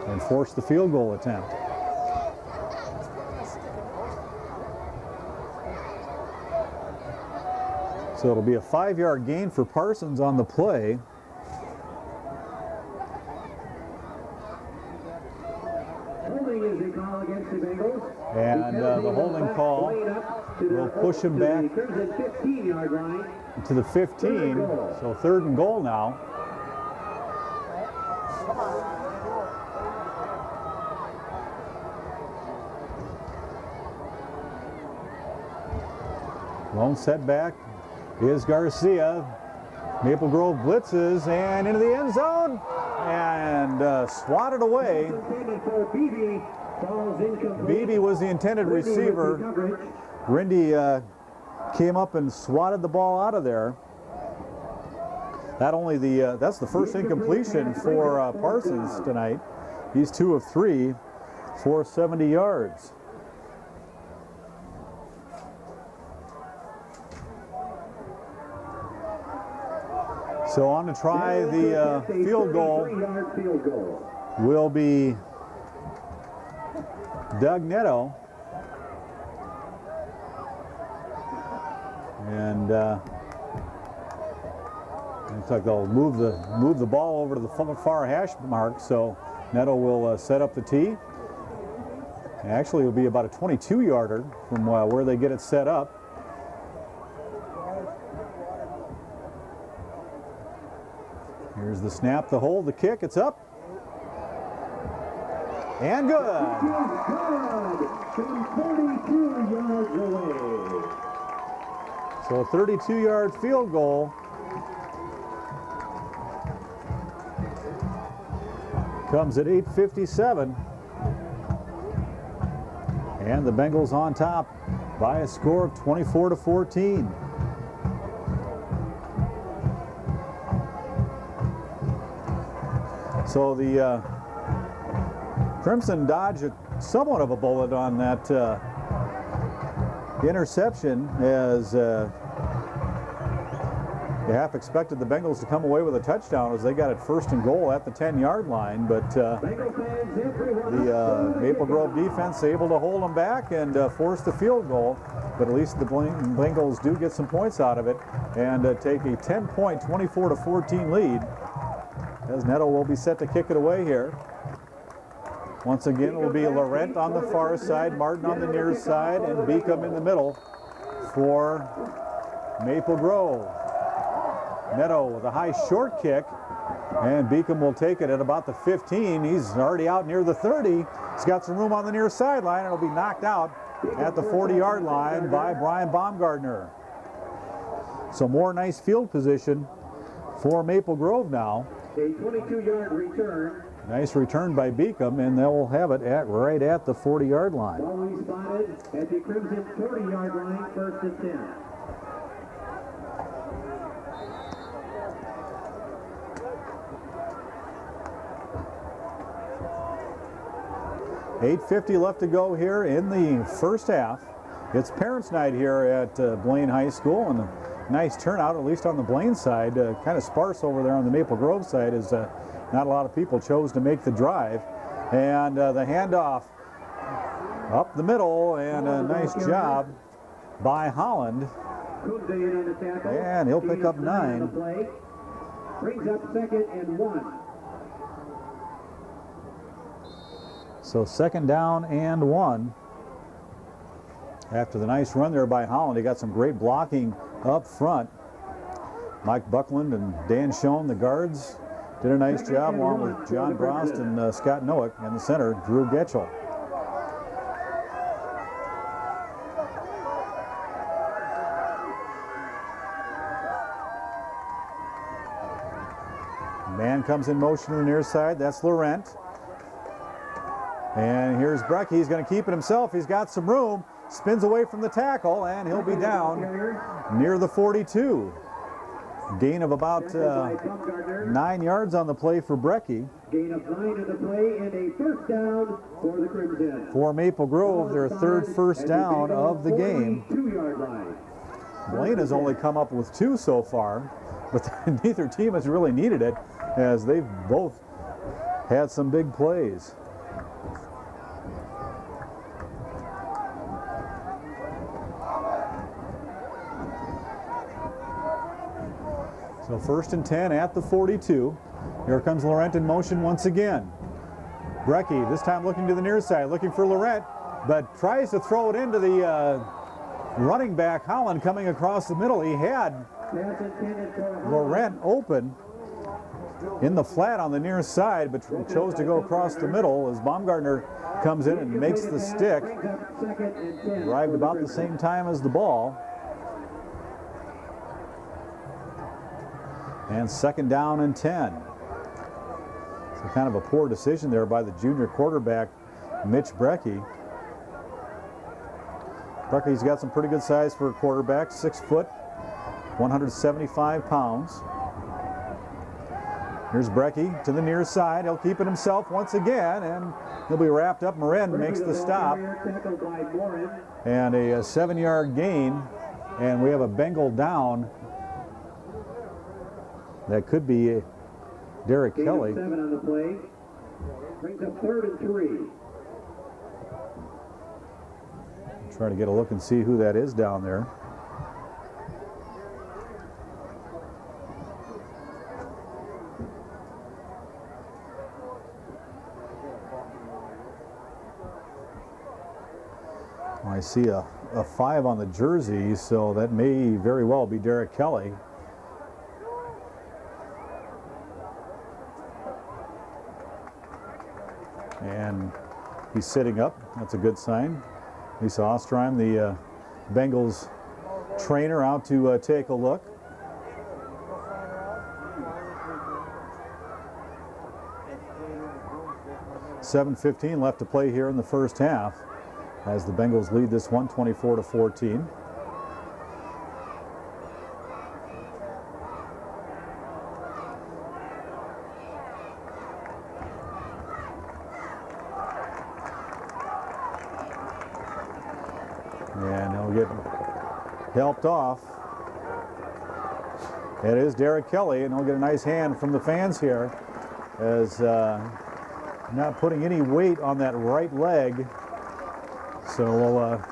and force the field goal attempt? So it'll be a 5-yard gain for Parsons on the play. Holding is the call against the Bengals. And the holding call will push him back to the 15-yard line. to the 15. So third and goal now. Lone setback is Garcia. Maple Grove blitzes and into the end zone and swatted away. Beebe was the intended receiver. Rindy came up and swatted the ball out of there. That's the first incompletion for Parsons tonight. He's 2 of 3 for 70 yards. So on to try the field goal will be Doug Netto. And looks like they'll move the ball over to the far hash mark. So Netto will set up the tee. Actually, it'll be about a 22-yarder from where they get it set up. Here's the snap, the hold, the kick. It's up. And good. From 42 yards away. So a 32-yard field goal comes at 8:57. And the Bengals on top by a score of 24-14. So the Crimson dodged somewhat of a bullet on that interception, as you half expected the Bengals to come away with a touchdown as they got it 1st and goal at the 10-yard line, but the Maple Grove defense able to hold them back and force the field goal. But at least the Bengals do get some points out of it and take a 10-point 24-14 lead, as Neto will be set to kick it away here. Once again, it will be Laurent on the far side, Martin on the near side, and Beacom in the middle for Maple Grove. Neto with a high short kick, and Beacom will take it at about the 15. He's already out near the 30. He's got some room on the near sideline, and it'll be knocked out at the 40-yard line by Brian Baumgartner. So more nice field position for Maple Grove now. A 22-yard return. Nice return by Beacom, and they'll have it right at the 40-yard line. Ball spotted at the Crimson 40-yard line, 1st and 10. $8:50 left to go here in the first half. It's Parents' Night here at Blaine High School, and a nice turnout, at least on the Blaine side. Kind of sparse over there on the Maple Grove side, as not a lot of people chose to make the drive. And the handoff up the middle, and a nice job by Holland. And he'll pick up 9. Brings up 2nd and 1. So 2nd down and 1. After the nice run there by Holland, he got some great blocking up front. Mike Buckland and Dan Schoen, the guards, did a nice job, along with John Brost and Scott Noack, in the center, Drew Getchell. Man comes in motion on the near side. That's Laurent. And here's Brecky. He's going to keep it himself. He's got some room. Spins away from the tackle, and he'll be down near the 42. Gain of about 9 yards on the play for Brecky. Gain of 9 on the play, and a 1st down for the Crimson. For Maple Grove, their 3rd first down of the game. 42-yard line. Blaine has only come up with 2 so far, but neither team has really needed it, as they've both had some big plays. So 1st and 10 at the 42. Here comes Laurent in motion once again. Brecky, this time looking to the near side, looking for Laurent, but tries to throw it into the running back, Holland, coming across the middle. He had Laurent open in the flat on the near side, but chose to go across the middle as Baumgartner comes in and makes the stick. Arrived about the same time as the ball. And 2nd down and 10. So kind of a poor decision there by the junior quarterback, Mitch Brecky. Brecky's got some pretty good size for a quarterback, 6 foot, 175 pounds. Here's Brecky to the near side. He'll keep it himself once again, and he'll be wrapped up. Morin makes the stop. And a 7-yard gain, and we have a Bengal down. That could be Derek Kelly. 7 on the play. Brings up 3rd and 3. Try to get a look and see who that is down there. I see a 5 on the jersey, so that may very well be Derek Kelly. And he's sitting up. That's a good sign. Lisa Ostrom, the Bengals trainer out to take a look. .7:15 left to play here in the first half as the Bengals lead this one 24-14. And he'll get helped off. It is Derek Kelly, and he'll get a nice hand from the fans here as not putting any weight on that right leg. So we'll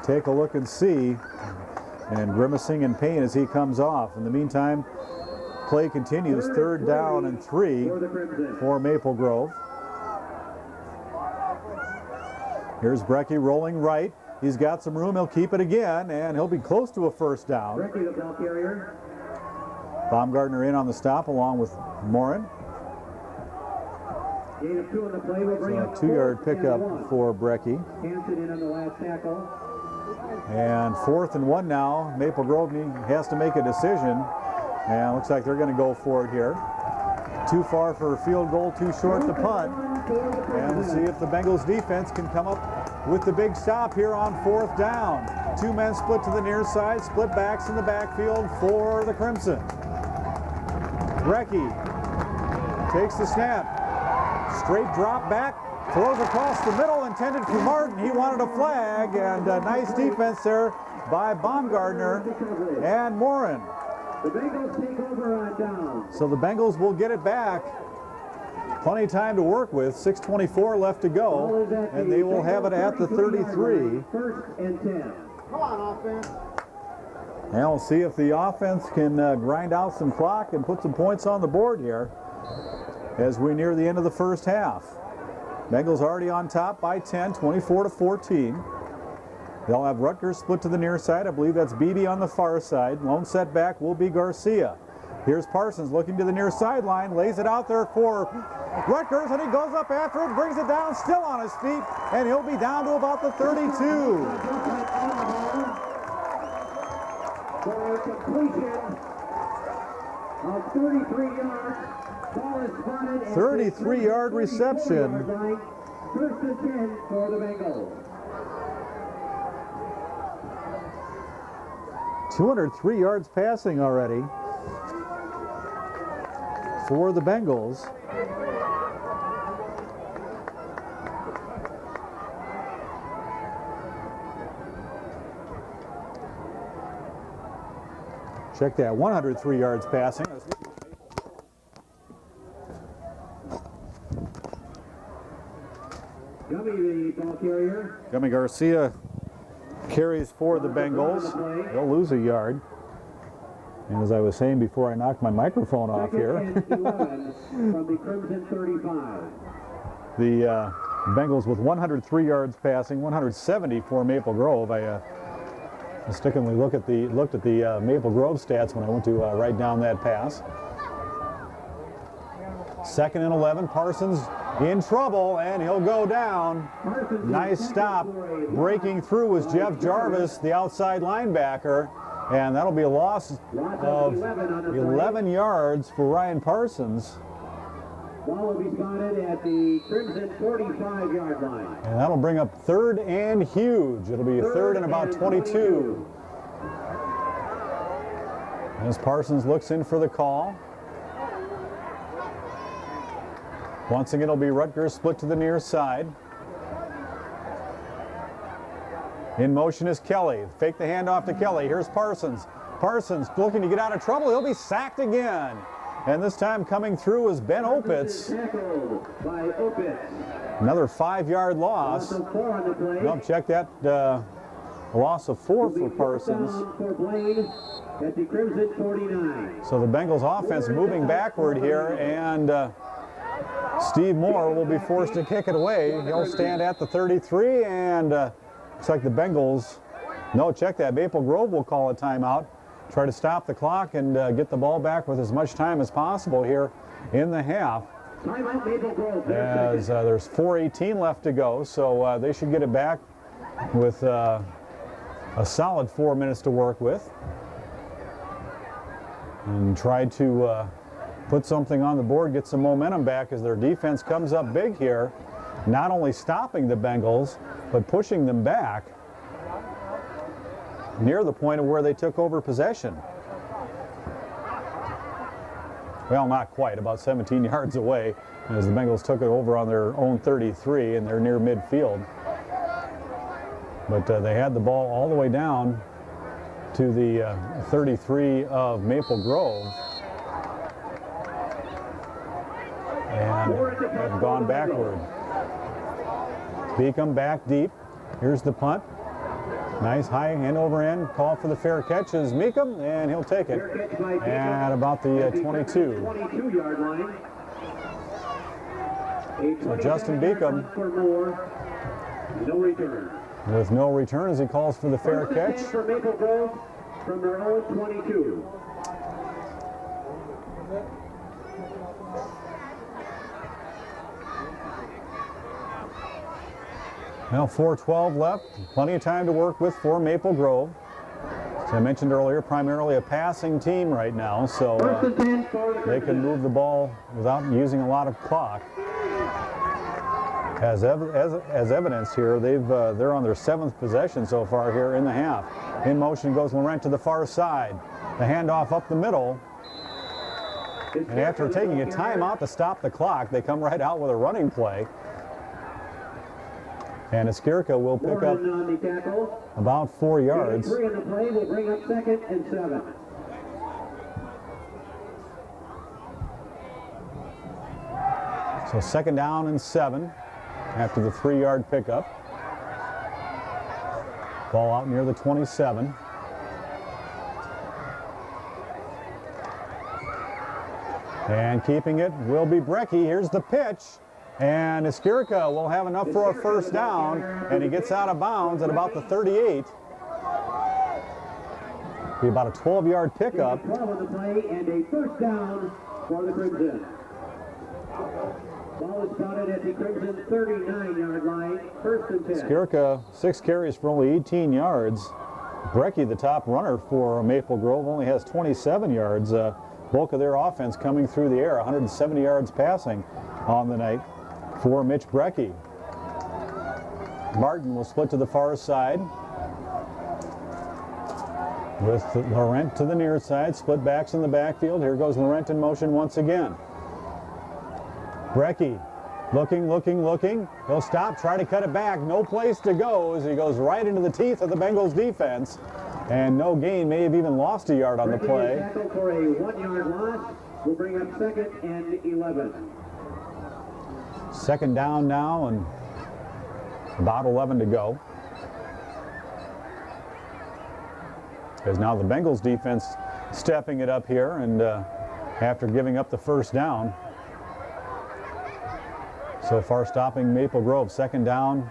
take a look and see. And grimacing in pain as he comes off. In the meantime, play continues. 3rd down and 3 for Maple Grove. Here's Brecky rolling right. He's got some room. He'll keep it again, and he'll be close to a first down. Brecky, the ball carrier. Baumgartner in on the stop along with Morin. Gain of 2 on the play will bring up So a 2-yard pickup 1. for Brecky. Hanson in on the last tackle. And 4th and 1 now. Maple Grove has to make a decision. And it looks like they're going to go for it here. Too far for a field goal, too short to punt. And we'll see if the Bengals defense can come up with the big stop here on 4th down. 2 men split to the near side, split backs in the backfield for the Crimson. Brecky takes the snap. Straight drop back, throws across the middle, intended for Martin. He wanted a flag, and a nice defense there by Baumgartner and Morin. The Bengals take over on down. So the Bengals will get it back. Plenty of time to work with. 6:24 left to go, and they will have it at the 33. 1st and 10. Come on, offense. And we'll see if the offense can grind out some clock and put some points on the board here as we near the end of the first half. Bengals already on top by 10, 24-14. They'll have Rutgers split to the near side. I believe that's Beebe on the far side. Lone setback will be Garcia. Here's Parsons looking to the near sideline, lays it out there for Rutgers, and he goes up after it, brings it down, still on his feet, and he'll be down to about the 32. For completion of 33 yards. Ball is spotted. 33-yard reception. 1st and 10 for the Bengals. 203 yards passing already for the Bengals. Check that, 103 yards passing. Gummy, the ball carrier. Gummy Garcia carries for the Bengals. They'll lose a yard. And as I was saying before I knocked my microphone off here, 2nd and 11 from the Crimson 35. the Bengals with 103 yards passing, 170 for Maple Grove. I mistakenly looked at the Maple Grove stats when I went to write down that pass. 2nd and 11, Parsons in trouble, and he'll go down. Nice stop. Breaking through was Jeff Jarvis, the outside linebacker, and that'll be a loss of 11 yards for Ryan Parsons. Ball will be spotted at the Crimson 45-yard line. And that'll bring up 3rd and huge. It'll be 3rd and about 22. As Parsons looks in for the call. Once again, it'll be Rutgers split to the near side. In motion is Kelly. Fake the handoff to Kelly. Here's Parsons. Parsons looking to get out of trouble. He'll be sacked again. And this time coming through is Ben Opitz. Tackled by Opitz. Another 5-yard loss. Loss of 4 on the play. Nope, check that. A loss of 4 Will be for Parsons. down for Blaine at the Crimson 49. So the Bengals offense moving backward here, and Steve Moore will be forced to kick it away. He'll stand at the 33, and looks like the Bengals, no, check that, Maple Grove will call a timeout, try to stop the clock and get the ball back with as much time as possible here in the half. Timeout Maple Grove. As there's 4:18 left to go, so they should get it back with a solid 4 minutes to work with and tried to put something on the board, get some momentum back as their defense comes up big here, not only stopping the Bengals, but pushing them back near the point of where they took over possession. Well, not quite, about 17 yards away, as the Bengals took it over on their own 33, and they're near midfield. But they had the ball all the way down to the 33 of Maple Grove, and have gone backward. Beacom back deep. Here's the punt. Nice high end over end. Call for the fair catch is Meekum, and he'll take it at about the 22. 22-yard line. So Justin Beacom No return. with no return as he calls for the fair catch. For Maple Grove from their own 22. Now 4:12 left, plenty of time to work with for Maple Grove. As I mentioned earlier, primarily a passing team right now, so they can move the ball without using a lot of clock. As evidenced here, they're on their 7th possession so far here in the half. In motion goes Laurent to the far side. The handoff up the middle. And after taking a timeout to stop the clock, they come right out with a running play. And Iskirka will pick up about 4 yards. 3 in the play will bring up 2nd and 7. So 2nd down and 7 after the 3-yard pickup. Ball out near the 27. And keeping it will be Brecky. Here's the pitch. And Iskirka will have enough for a first down, and he gets out of bounds at about the 38. Be about a 12-yard pickup. 12 on the play and a first down for the Crimson. Ball is spotted at the Crimson 39-yard line, 1st and 10. Iskirka, 6 carries for only 18 yards. Brecky, the top runner for Maple Grove, only has 27 yards. Bulk of their offense coming through the air, 170 yards passing on the night for Mitch Brecky. Martin will split to the far side with Laurent to the near side. Split backs in the backfield. Here goes Laurent in motion once again. Brecky looking. He'll stop, try to cut it back. No place to go as he goes right into the teeth of the Bengals defense. And no gain, may have even lost a yard on the play. Tackle for a 1-yard loss will bring up 2nd and 11. 2nd down now and about 11 to go. As now the Bengals defense stepping it up here, and after giving up the first down. So far stopping Maple Grove. 2nd down.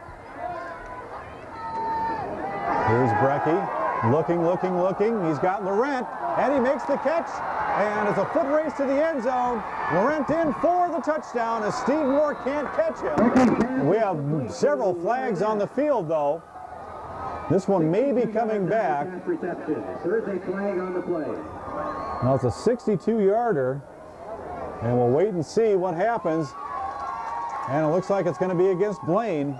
Here's Brecky. Looking. He's got Laurent, and he makes the catch. And it's a foot race to the end zone. Laurent in for the touchdown as Steve Moore can't catch him. We have several flags on the field, though. This one may be coming back. There's a flag on the play. Now it's a 62-yarder, and we'll wait and see what happens. And it looks like it's going to be against Blaine.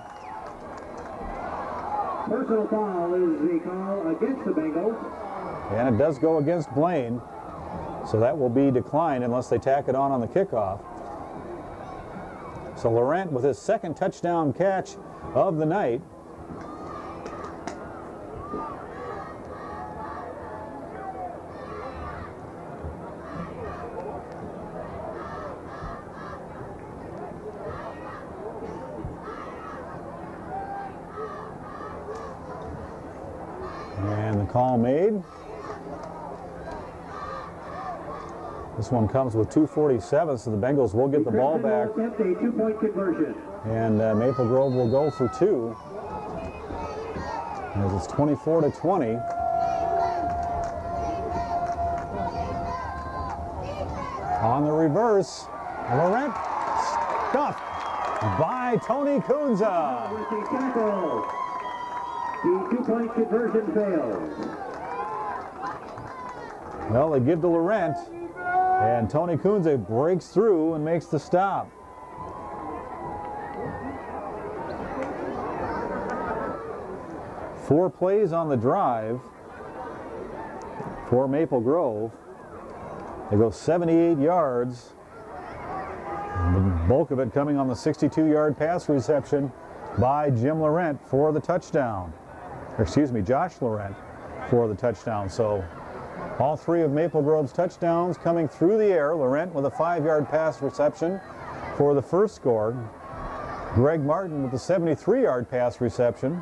Personal foul is the call against the Bengals. And it does go against Blaine. So that will be declined unless they tack it on the kickoff. So Laurent with his 2nd touchdown catch of the night. And the call made. This one comes with 2:47, so the Bengals will get the ball back. A 2-point conversion. And Maple Grove will go for 2. As it's 24-20. On the reverse, Laurent stuffed by Tony Kunza. With the tackle. The two-point conversion fails. Well, they give to Laurent, and Tony Kunze breaks through and makes the stop. Four plays on the drive for Maple Grove. They go 78 yards. The bulk of it coming on the 62-yard pass reception by Jim Laurent for the touchdown. Or excuse me, Josh Laurent for the touchdown. So all three of Maple Grove's touchdowns coming through the air. Laurent with a 5-yard pass reception for the first score. Greg Martin with the 73-yard pass reception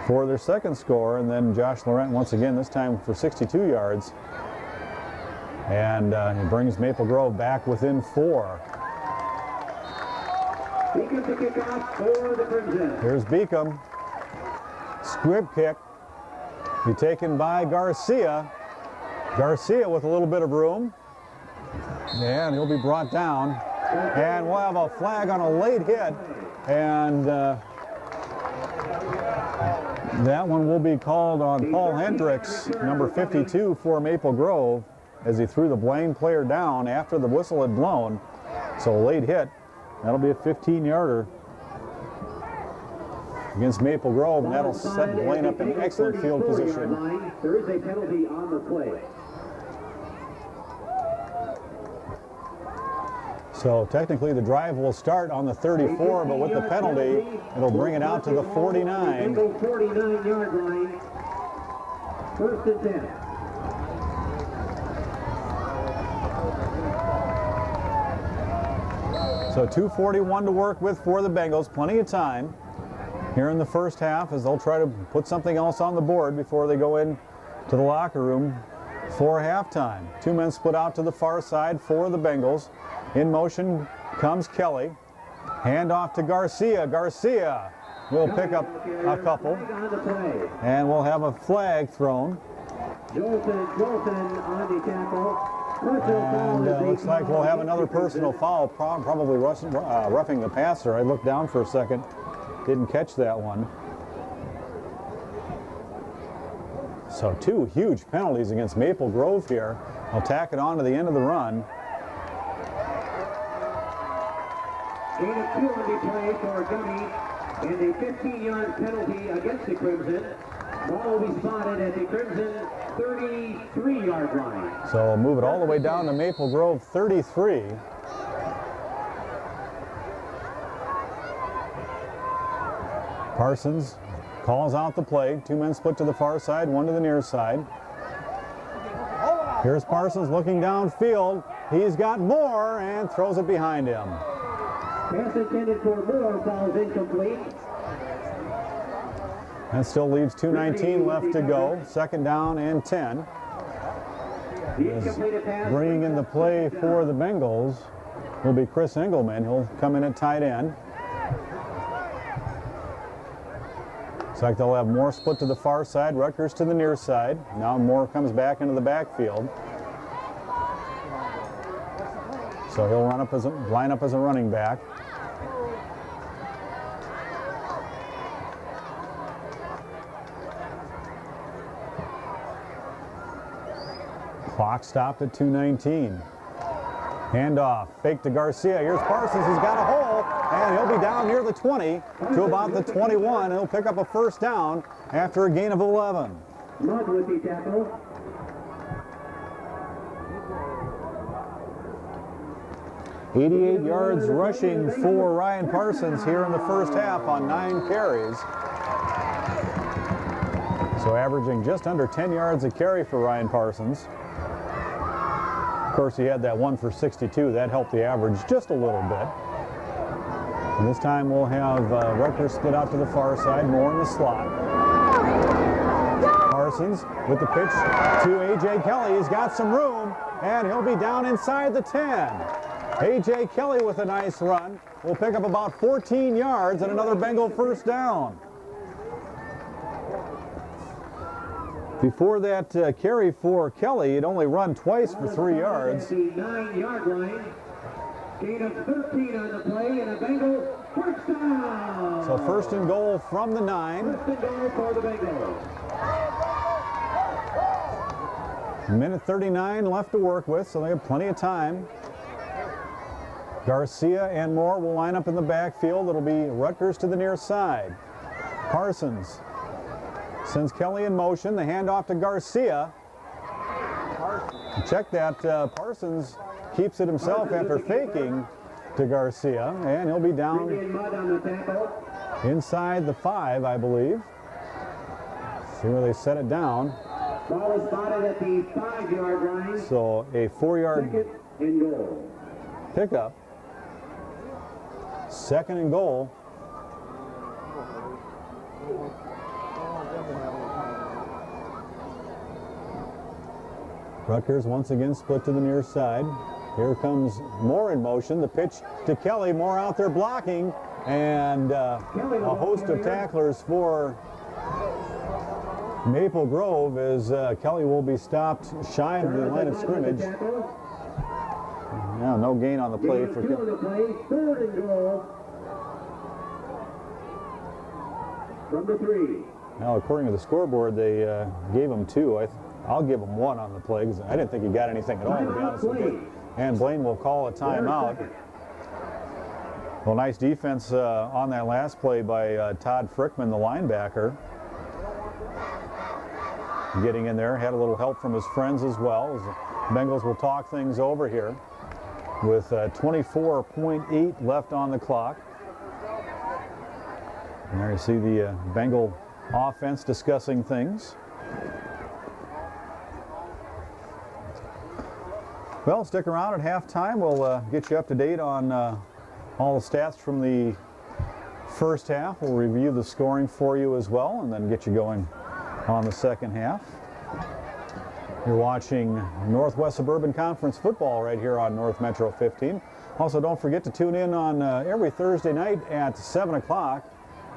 for their second score. And then Josh Laurent once again, this time for 62 yards. And he brings Maple Grove back within 4. Beacom to kick off for the Crimson. Here's Beacom. Squib kick. Be taken by Garcia. Garcia with a little bit of room. And he'll be brought down. And we'll have a flag on a late hit. And that one will be called on Paul Hendricks, number 52 for Maple Grove, as he threw the Blaine player down after the whistle had blown. So a late hit. That'll be a 15-yarder against Maple Grove, and that'll set Blaine up in excellent field position. There is a penalty on the play. So technically the drive will start on the 34, but with the penalty, it'll bring it out to the 49. 49-yard line. First and 10. So 2:41 to work with for the Bengals. Plenty of time here in the first half as they'll try to put something else on the board before they go in to the locker room for halftime. Two men split out to the far side for the Bengals. In motion comes Kelly. Hand off to Garcia. Garcia will pick up a couple. And we'll have a flag thrown. Jolson on the tackle. And looks like we'll have another personal foul, probably roughing the passer. I looked down for a second, didn't catch that one. So two huge penalties against Maple Grove here. They'll tack it on to the end of the run. Gain of 2 on the play for Gummy, and a 15-yard penalty against the Crimson. Ball will be spotted at the Crimson 33-yard line. So we'll move it all the way down to Maple Grove 33. Parsons calls out the play. Two men split to the far side, one to the near side. Here's Parsons looking downfield. He's got more and throws it behind him. Pass intended for Moore falls incomplete. That still leaves 2:19 left to go. Second down and 10. Bringing in the play for the Bengals will be Chris Engelman. He'll come in at tight end. Looks like they'll have Moore split to the far side, Rutgers to the near side. Now Moore comes back into the backfield. So he'll line up as a running back. Clock stopped at 2:19. Handoff, fake to Garcia. Here's Parsons, he's got a hole, and he'll be down near the 20 to about the 21. He'll pick up a first down after a gain of 11. Mudd with the tackle. 88 yards rushing for Ryan Parsons here in the first half on 9 carries. So averaging just under 10 yards a carry for Ryan Parsons. Of course, he had that one for 62. That helped the average just a little bit. And this time we'll have Rutgers split out to the far side, more in the slot. Parsons with the pitch to A.J. Kelly. He's got some room, and he'll be down inside the 10. A.J. Kelly with a nice run will pick up about 14 yards and another Bengal first down. Before that carry for Kelly, he'd only run twice for 3 yards. The 9-yard line. Gain of 13 on the play, and a Bengal First down. So first and goal from the 9. First and goal for the Bengals. Minute 39 left to work with, so they have plenty of time. Garcia and Moore will line up in the backfield. It'll be Rutgers to the near side. Parsons sends Kelly in motion. The handoff to Garcia. Check that. Parsons keeps it himself after faking to Garcia, and he'll be down inside the 5, I believe. See where they set it down. Ball is spotted at the 5-yard line. So a 4-yard Second and goal. pickup. Second and goal. Rutgers once again split to the near side. Here comes Moore in motion. The pitch to Kelly. Moore out there blocking. And a host of tacklers for Maple Grove as Kelly will be stopped shy of the line of scrimmage. Now no gain on the play for Kelly. Third and goal from the 3. Now, according to the scoreboard, they gave him 2. I'll give him 1 on the play because I didn't think he got anything at all, to be honest with you. And Blaine will call a timeout. Well, nice defense on that last play by Todd Frickman, the linebacker. Getting in there, had a little help from his friends as well. As the Bengals will talk things over here with 24.8 left on the clock. And there you see the Bengal offense discussing things. Well, stick around at halftime. We'll get you up to date on all the stats from the first half. We'll review the scoring for you as well and then get you going on the second half. You're watching Northwest Suburban Conference football right here on North Metro 15. Also, don't forget to tune in on every Thursday night at 7 o'clock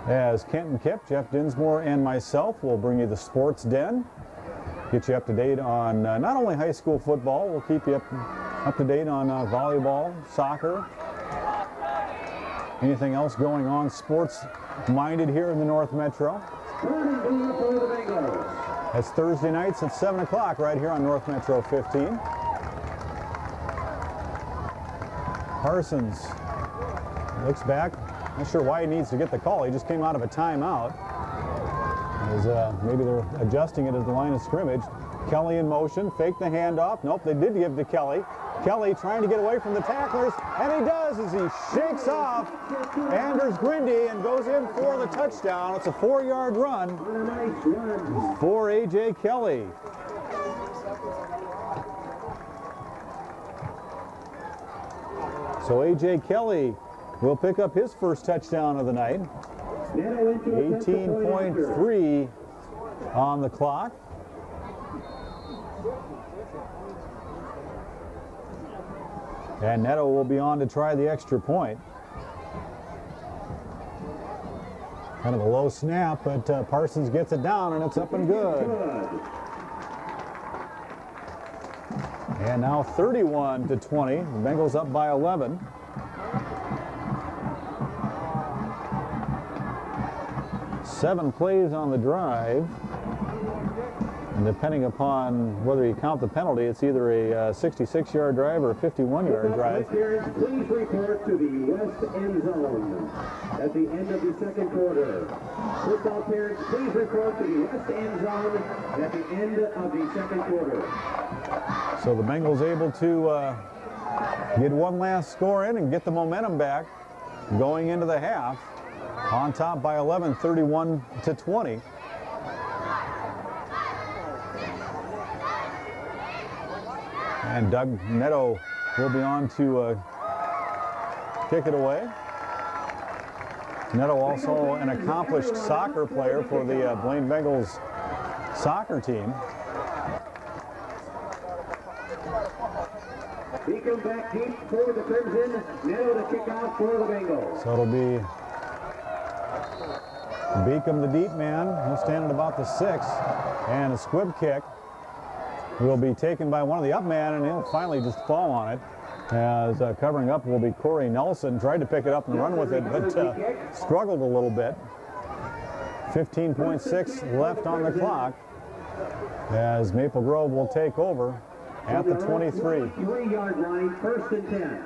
as Kenton Kipp, Jeff Dinsmore, and myself will bring you the Sports Den. Get you up to date on not only high school football, we'll keep you up to date on volleyball, soccer, anything else going on sports-minded here in the North Metro. That's Thursday nights at 7 o'clock right here on North Metro 15. Parsons looks back. Not sure why he needs to get the call. He just came out of a timeout. As, maybe they're adjusting it at the line of scrimmage. Kelly in motion, fake the handoff. Nope, they did give to Kelly. Kelly trying to get away from the tacklers, and he does as he shakes off Anders Grindy and goes in for the touchdown. It's a 4-yard run for A.J. Kelly. So A.J. Kelly will pick up his first touchdown of the night. 18.3 on the clock. And Neto will be on to try the extra point. Kind of a low snap, but Parsons gets it down and it's up and good. And now 31-20. The Bengals up by 11. Seven plays on the drive. And depending upon whether you count the penalty, it's either a 66-yard drive or a 51-yard drive. Please report to the west end zone at the end of the second quarter. Football parents, please report to the west end zone at the end of the second quarter. So the Bengals able to get one last score in and get the momentum back going into the half. On top by 11, 31-20. And Doug Neto will be on to kick it away. Neto also an accomplished soccer player for the Blaine Bengals soccer team. Beacom back deep for the Crimson. Neto to kick off for the Bengals. So it'll be Beacom, the deep man. He'll stand at about the 6. And a squib kick will be taken by one of the up men, and he'll finally just fall on it. As covering up will be Corey Nelson. Tried to pick it up and run with it, but struggled a little bit. 15.6 left on the clock as Maple Grove will take over at the 23. 3-yard line, 1st and 10.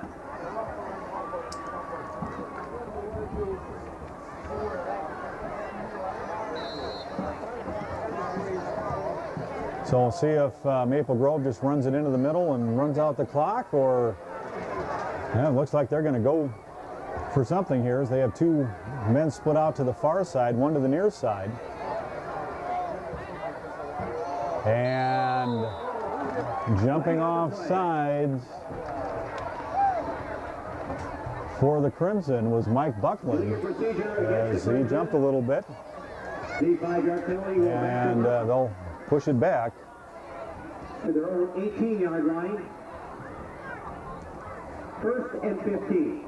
So we'll see if Maple Grove just runs it into the middle and runs out the clock, or yeah, it looks like they're going to go for something here as they have two men split out to the far side, one to the near side. And jumping off sides for the Crimson was Mike Buckland as he jumped a little bit. And they'll push it back. To their own 18-yard line. 1st and 15.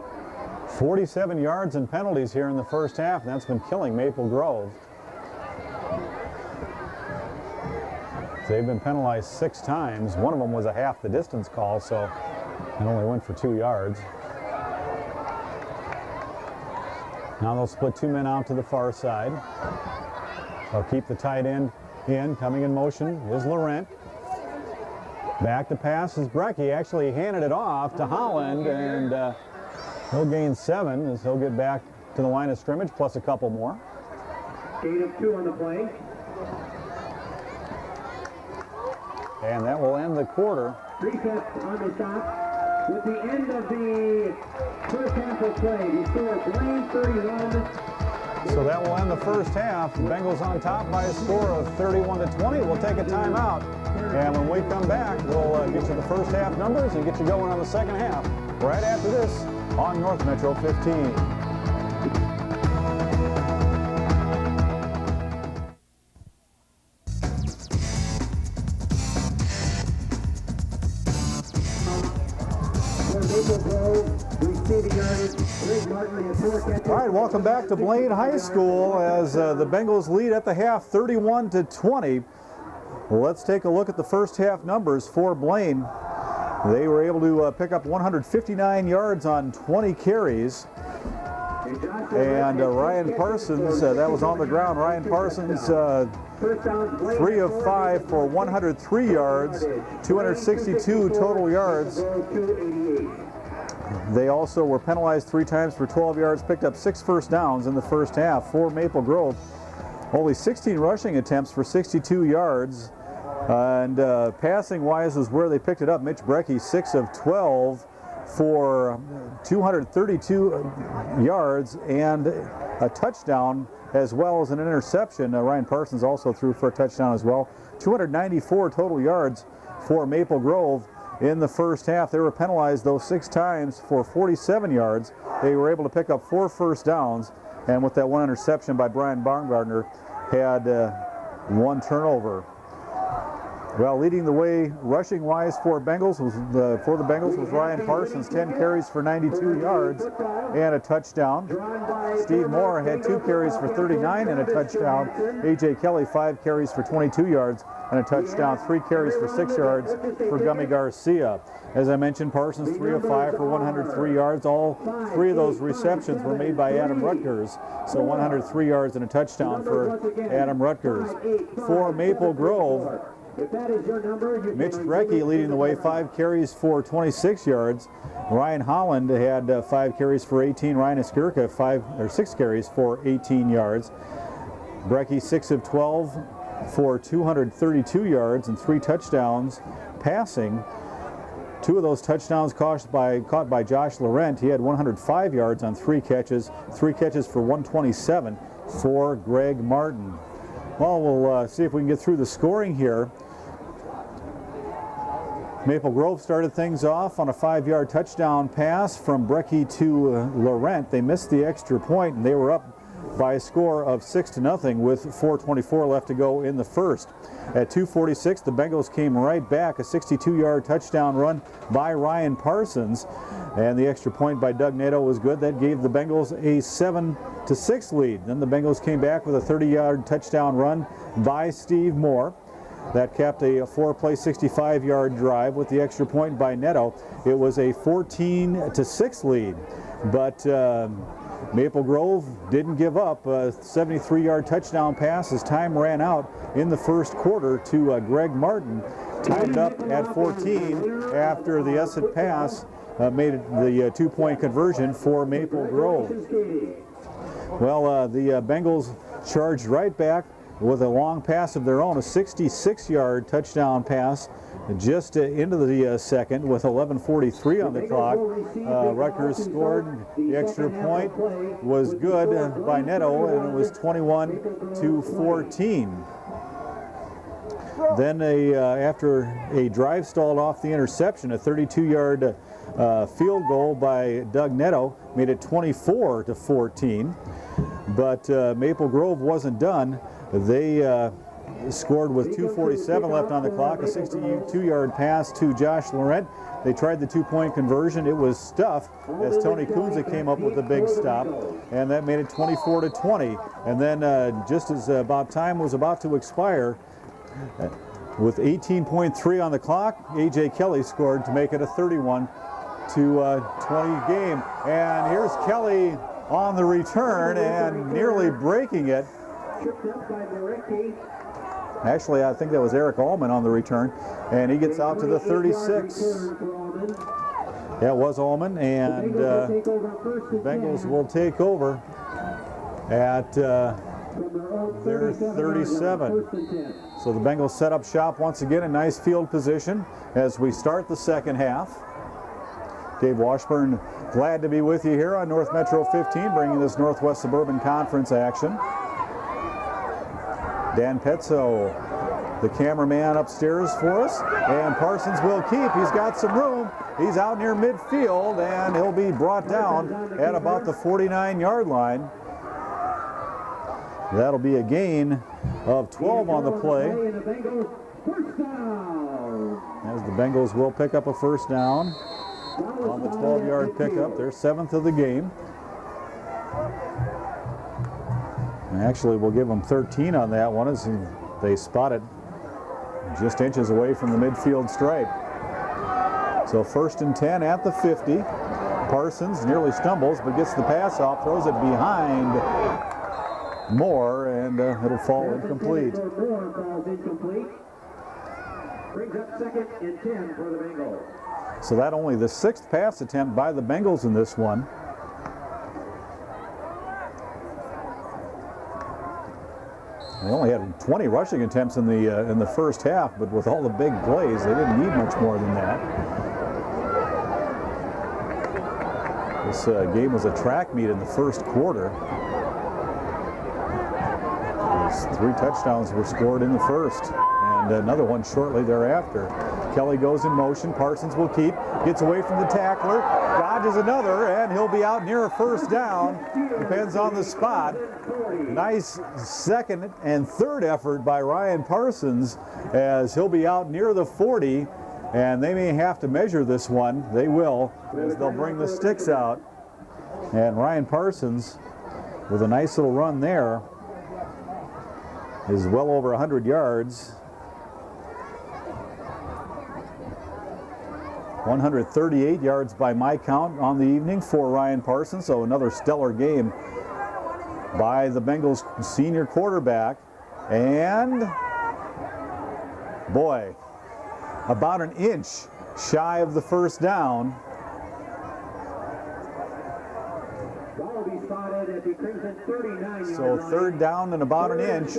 47 yards and penalties here in the first half, and that's been killing Maple Grove. They've been penalized 6 times. One of them was a half the distance call, so it only went for 2 yards. Now they'll split 2 men out to the far side. They'll keep the tight end in. Coming in motion is Laurent. Back to pass is Brecky. Actually handed it off to Holland, and he'll gain 7 as he'll get back to the line of scrimmage, plus a couple more. Gain of 2 on the play. And that will end the quarter. Reset on the shot. With the end of the first half of play, the score Blaine 31. So that will end the first half. Bengals on top by a score of 31-20. We'll take a timeout. And when we come back, we'll get you the first half numbers and get you going on the second half right after this on North Metro 15. All right, welcome back to Blaine High School as the Bengals lead at the half 31-20. Well, let's take a look at the first half numbers for Blaine. They were able to pick up 159 yards on 20 carries. And Ryan Parsons, that was on the ground. Ryan Parsons, 3 of 5 for 103 yards, 262 total yards. They also were penalized 3 times for 12 yards, picked up 6 first downs in the first half for Maple Grove. Only 16 rushing attempts for 62 yards. And passing-wise is where they picked it up. Mitch Brecky, 6 of 12 for 232 yards and a touchdown, as well as an interception. Ryan Parsons also threw for a touchdown as well. 294 total yards for Maple Grove in the first half. They were penalized, though, 6 times for 47 yards. They were able to pick up 4 first downs, and with that 1 interception by Brian Baumgartner, had 1 turnover. Well, leading the way rushing-wise for the Bengals was Ryan Parsons, 10 carries for 92 yards and a touchdown. Steve Moore had 2 carries for 39 and a touchdown. A.J. Kelly, 5 carries for 22 yards and a touchdown. 3 carries for 6 yards for Gummy Garcia. As I mentioned, Parsons 3 of 5 for 103 yards. All 3 of those receptions were made by Adam Rutgers. So 103 yards and a touchdown for Adam Rutgers. For Maple Grove, Mitch Brecky leading the way, 5 carries for 26 yards. Ryan Holland had 5 carries for 18. Ryan Iskirka 6 carries for 18 yards. Brecky 6 of 12 for 232 yards and 3 touchdowns passing. 2 of those touchdowns caught by Josh Laurent. He had 105 yards on 3 catches for 127 for Greg Martin. Well, we'll see if we can get through the scoring here. Maple Grove started things off on a 5-yard touchdown pass from Brecky to Laurent. They missed the extra point, and they were up by a score of 6-0 with 4:24 left to go in the first. At 2:46, the Bengals came right back, a 62-yard touchdown run by Ryan Parsons, and the extra point by Doug Nato was good. That gave the Bengals a 7-6 lead. Then the Bengals came back with a 30-yard touchdown run by Steve Moore. That kept a 4-play 65-yard drive with the extra point by Neto. It was a 14-6 lead, but Maple Grove didn't give up. A 73-yard touchdown pass as time ran out in the first quarter to Greg Martin. Tied up at 14 after the Essett pass made it the 2-point conversion for Maple Grove. Well, the Bengals charged right back with a long pass of their own, a 66-yard touchdown pass just into the second with 11:43 on the clock. Rutgers scored. The extra point was good by Neto, and it was 21-14. Then after a drive stalled off the interception, a 32-yard field goal by Doug Neto made it 24-14. But Maple Grove wasn't done. They scored with 2:47 left on the clock, a 62-yard pass to Josh Laurent. They tried the 2-point conversion. It was stuffed as Tony Kunze came up with a big stop, and that made it 24-20. And then just as about time was about to expire, with 18.3 on the clock, A.J. Kelly scored to make it a 31-20 game. And here's Kelly on the return and nearly breaking it. Actually, I think that was Eric Allman on the return, and he gets out to the 36. Yeah, it was Allman, and Bengals will take over at their 37. So the Bengals set up shop once again in nice field position as we start the second half. Dave Washburn, glad to be with you here on North Metro 15, bringing this Northwest Suburban Conference action. Dan Petzo, the cameraman upstairs for us, and Parsons will keep. He's got some room. He's out near midfield, and he'll be brought down at about the 49-yard line. That'll be a gain of 12 on the play, as the Bengals will pick up a first down on the 12-yard pickup. Their 7th of the game. And actually, we'll give them 13 on that one as they spot it just inches away from the midfield stripe. So 1st and 10 at the 50. Parsons nearly stumbles but gets the pass off, throws it behind Moore, and it'll fall incomplete. Brings up 2nd and 10 for the Bengals. So that only the 6th pass attempt by the Bengals in this one. They only had 20 rushing attempts in the first half, but with all the big plays, they didn't need much more than that. This game was a track meet in the first quarter. 3 touchdowns were scored in the first, and another one shortly thereafter. Kelly goes in motion. Parsons will keep, gets away from the tackler, dodges another, and he'll be out near a first down. Depends on the spot. Nice 2nd and 3rd effort by Ryan Parsons, as he'll be out near the 40, and they may have to measure this one. They will, as they'll bring the sticks out. And Ryan Parsons, with a nice little run there, is well over 100 yards. 138 yards by my count on the evening for Ryan Parsons, so another stellar game by the Bengals senior quarterback. And boy, about an inch shy of the first down. So 3rd down and about an inch.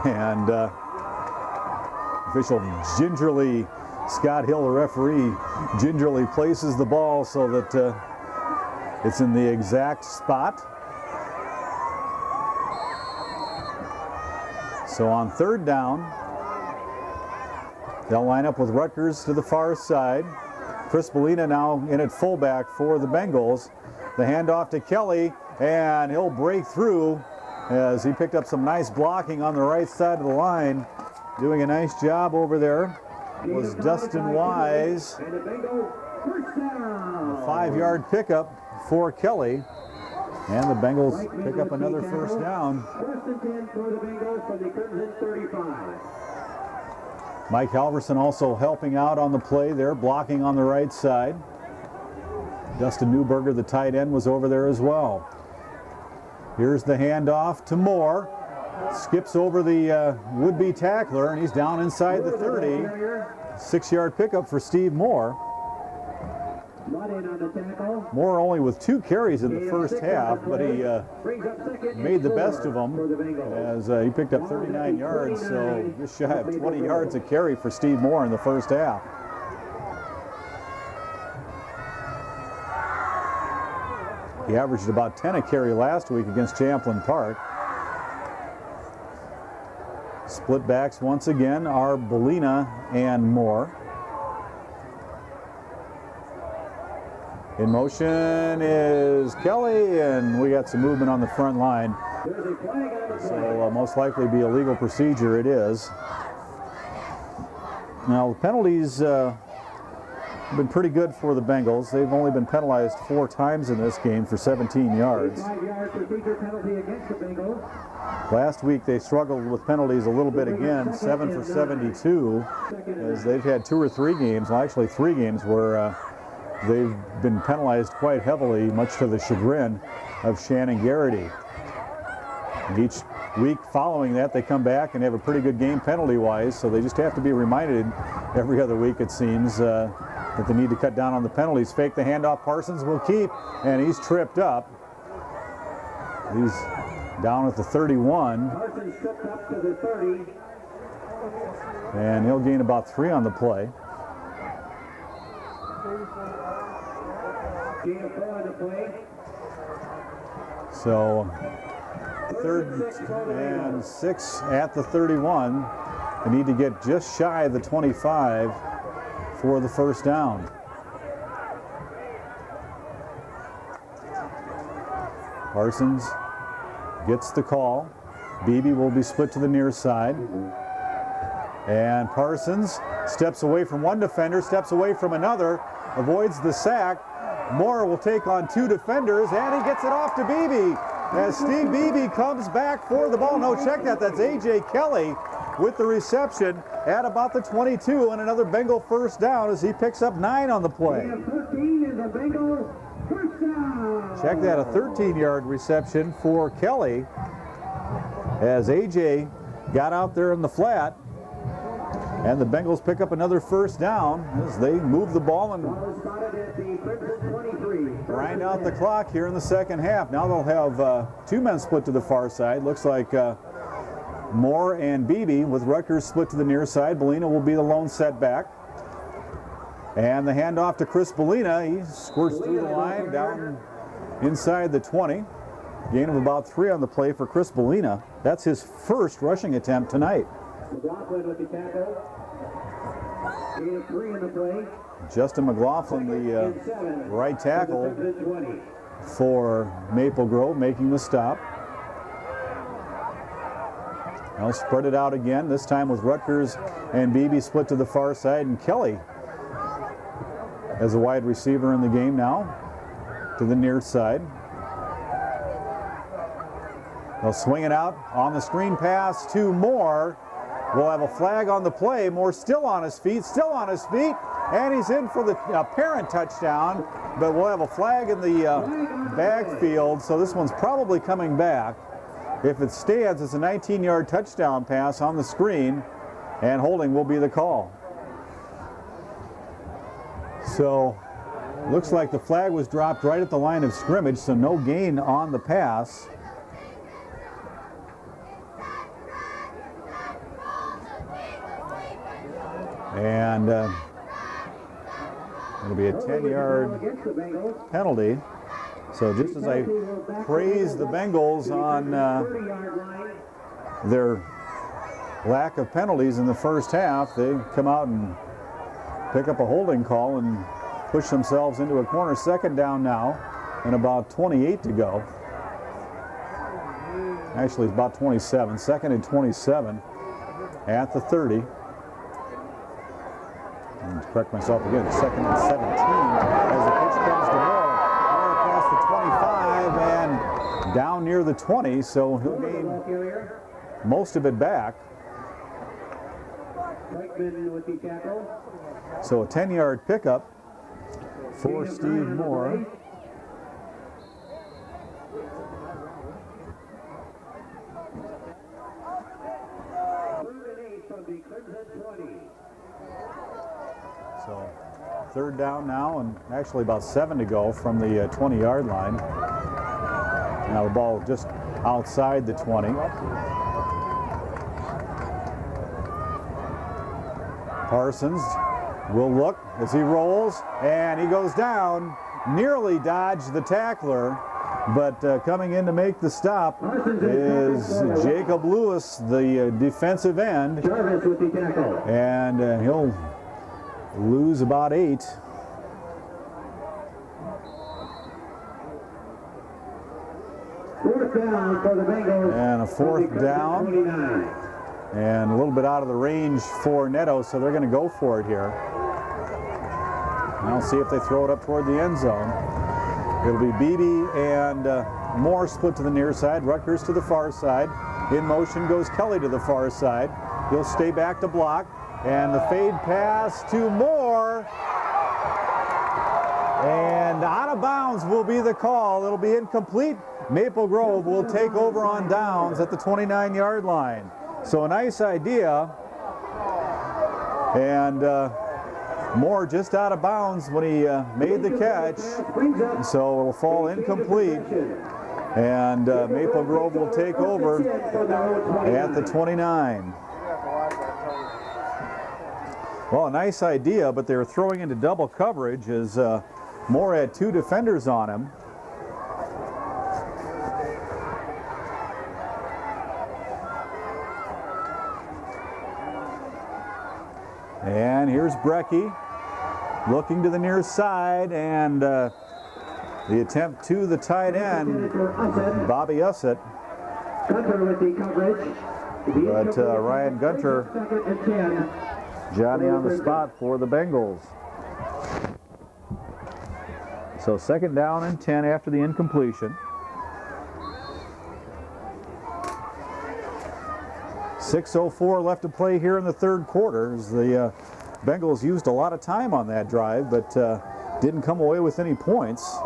And official gingerly, Scott Hill, the referee, gingerly places the ball so that it's in the exact spot. So on 3rd down, they'll line up with Rutgers to the far side. Chris Bellina now in at fullback for the Bengals. The handoff to Kelly, and he'll break through as he picked up some nice blocking on the right side of the line. Doing a nice job over there was Dustin Wise. A 5-yard pickup for Kelly. And the Bengals pick up another first down. First and 10 for the Bengals from the Crimson 35. Mike Halverson also helping out on the play there, blocking on the right side. Dustin Newberger, the tight end, was over there as well. Here's the handoff to Moore. Skips over the would-be tackler, and he's down inside the 30. 6-yard pickup for Steve Moore. Moore only with 2 carries in the first half, but he made the best of them as he picked up 39 yards, so just shy of 20 yards a carry for Steve Moore in the first half. He averaged about 10 a carry last week against Champlin Park. Split backs once again are Belina and Moore. In motion is Kelly, and we got some movement on the front line. So most likely be a legal procedure. It is. Now the penalties have been pretty good for the Bengals. They've only been penalized 4 times in this game for 17 yards. 5-yard procedure penalty against the Bengals. Last week they struggled with penalties a little bit again, 7 for 72, as they've had 2 or 3 games, well actually 3 games where they've been penalized quite heavily, much to the chagrin of Shannon Garrity. And each week following that, they come back and have a pretty good game penalty-wise, so they just have to be reminded every other week, it seems, that they need to cut down on the penalties. Fake the handoff, Parsons will keep, and he's tripped up. He's down at the 31. Parsons tripped up to the 30. And he'll gain about 3 on the play. Gain of 4 on the play. So 3rd and 6 at the 31. They need to get just shy of the 25 for the first down. Parsons gets the call. Beebe will be split to the near side. And Parsons steps away from one defender, steps away from another, avoids the sack. Moore will take on 2 defenders, and he gets it off to Beebe as Steve Beebe comes back for the ball. No, check that. That's A.J. Kelly with the reception at about the 22, and another Bengal first down as he picks up 9 on the play. 13 is a Bengal first down. Check that, a 13-yard reception for Kelly as A.J. got out there in the flat. And the Bengals pick up another first down as they move the ball and grind out the clock here in the second half. Now they'll have 2 men split to the far side. Looks like Moore and Beebe with Rutgers split to the near side. Belina will be the lone setback. And the handoff to Chris Belina. He squirts through the line down inside the 20. Gain of about 3 on the play for Chris Belina. That's his first rushing attempt tonight. McLaughlin with the tackle. Gain of 3 in the play. Justin McLaughlin, the right tackle for Maple Grove, making the stop. Now spread it out again, this time with Rutgers and Beebe split to the far side, and Kelly as a wide receiver in the game now to the near side. They'll swing it out on the screen pass to Moore. We'll have a flag on the play. Moore still on his feet, and he's in for the apparent touchdown, but we'll have a flag in the backfield, so this one's probably coming back. If it stands, it's a 19-yard touchdown pass on the screen, and holding will be the call. So, looks like the flag was dropped right at the line of scrimmage, so no gain on the pass. And it'll be a 10-yard penalty. So just as I praise the Bengals on their lack of penalties in the first half, they come out and pick up a holding call and push themselves into a corner. Second down now and about 28 to go. Actually, it's about 27. 2nd and 27 at the 30. And to correct myself again, 2nd and 17 as the pitch comes to Moore. Moore across the 25, and down near the 20, so he'll gain most of it back. With the tackle. So a 10-yard pickup for Steve Moore. So third down now, and actually about 7 to go from the 20-yard line. Now the ball just outside the 20. Parsons will look as he rolls, and he goes down, nearly dodged the tackler, but coming in to make the stop is Jacob Lewis, the defensive end, and he'll lose about 8. Fourth down for the Bengals. And a fourth down. And a little bit out of the range for Neto, so they're going to go for it here. I'll see if they throw it up toward the end zone. It'll be Beebe and Moore split to the near side, Rutgers to the far side. In motion goes Kelly to the far side. He'll stay back to block, and the fade pass to Moore. And out of bounds will be the call. It'll be incomplete. Maple Grove will take over on downs at the 29-yard line. So a nice idea, and Moore just out of bounds when he made the catch, so it'll fall incomplete, and Maple Grove will take over at the 29. Well, a nice idea, but they were throwing into double coverage as Moore had 2 defenders on him. And here's Brecky looking to the near side, and the attempt to the tight end, Bobby Ussett. Gunter with the coverage. But Ryan Gunter, Johnny on the spot for the Bengals. So second down and 10 after the incompletion. 6:04 left to play here in the third quarter. As the Bengals used a lot of time on that drive, but didn't come away with any points.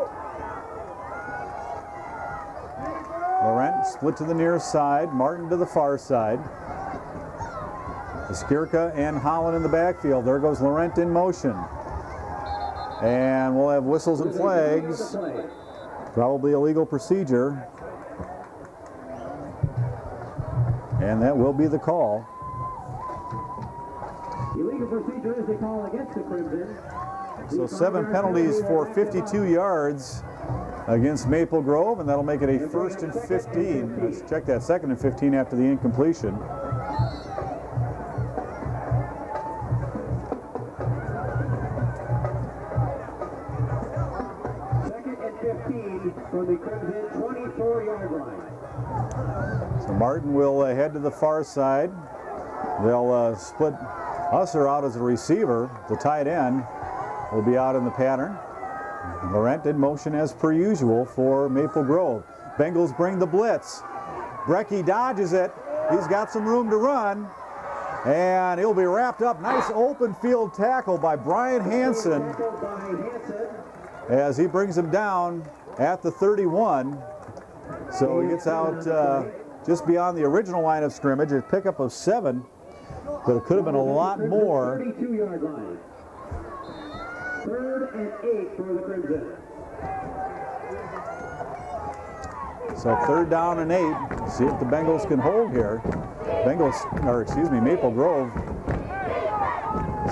Laurent split to the near side, Martin to the far side. Skirka and Holland in the backfield. There goes Laurent in motion. And we'll have whistles and flags. Probably illegal procedure. And that will be the call. Illegal procedure is the call against the Crimson. So 7 penalties for 52 yards against Maple Grove, and that'll make it a 1st and 15. Let's check that, 2nd and 15 after the incompletion. From the Crimson 24-yard line. So Martin will head to the far side. They'll split Usser out as a receiver. The tight end will be out in the pattern. Laurent in motion as per usual for Maple Grove. Bengals bring the blitz. Brecky dodges it. He's got some room to run. And he'll be wrapped up. Nice open field tackle by Brian Hansen as he brings him down at the 31. So he gets out just beyond the original line of scrimmage. A pickup of 7, but it could have been a lot more. 32-yard line. 3rd and 8 for the Crimson. So 3rd down and 8. See if the Bengals can hold here. Maple Grove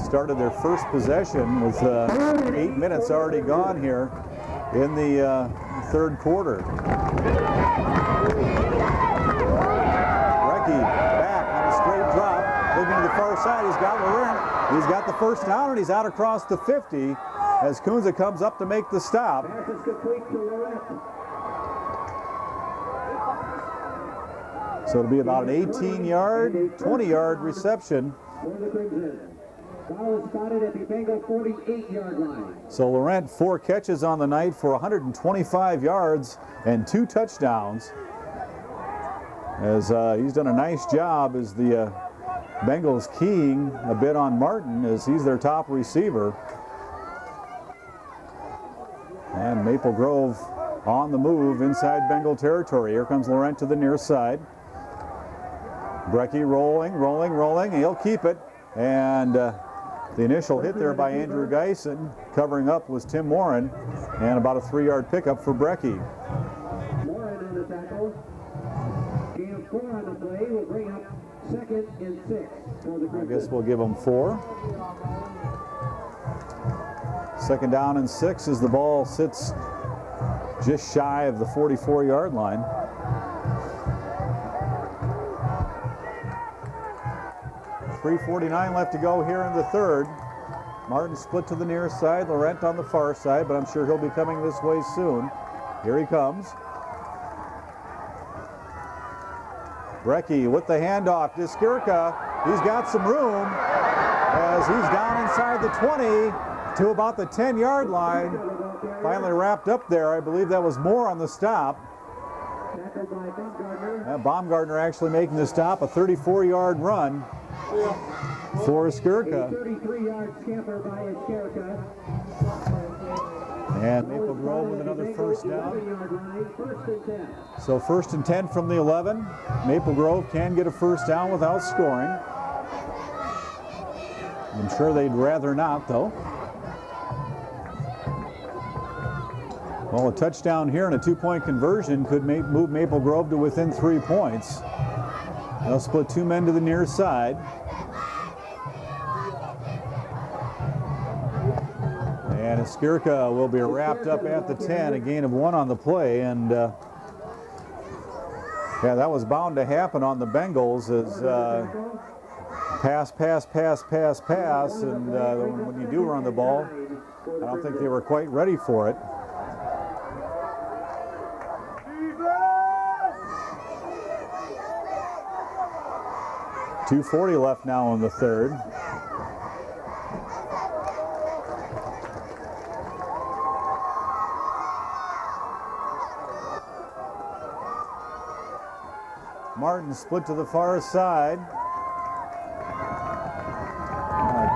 started their first possession with 8 minutes already gone here in the third quarter. Brecky back on a straight drop, looking to the far side. He's got Laurent. He's got the first down, and he's out across the 50 as Kunza comes up to make the stop. Pass is complete to Laurent. So it'll be about an 18-yard, 20-yard reception. For the Crimson. Foul is spotted at the Bengal 48-yard line. So Laurent, 4 catches on the night for 125 yards and 2 touchdowns. As he's done a nice job as the Bengals keying a bit on Martin as he's their top receiver. And Maple Grove on the move inside Bengal territory. Here comes Laurent to the near side. Brecky rolling. He'll keep it. And the initial hit there by Andrew Geisen, covering up was Tim Morin, and about a 3-yard pickup for Brecky. Morin on the tackle. Gain of 4 on the play will bring up 2nd and 6 for the Crimson. I guess we'll give them 4. 2nd down and 6 as the ball sits just shy of the 44-yard line. .349 left to go here in the third. Martin split to the near side, Laurent on the far side, but I'm sure he'll be coming this way soon. Here he comes. Brecky with the handoff to Skirka. He's got some room as he's down inside the 20 to about the 10-yard line. Finally wrapped up there. I believe that was more on the stop. Baumgartner actually making the stop, a 34-yard run for Skirka. 33-yard scamper by Skirka. And Maple Grove with another 1st down. So 1st and 10 from the 11. Maple Grove can get a 1st down without scoring. I'm sure they'd rather not, though. Well, a touchdown here and a 2-point conversion could move Maple Grove to within 3 points. They'll split 2 men to the near side. And Skirka will be wrapped up at the 10, a gain of 1 on the play. And yeah, that was bound to happen on the Bengals as pass. And when you do run the ball, I don't think they were quite ready for it. .240 left now in the third. Martin split to the far side. It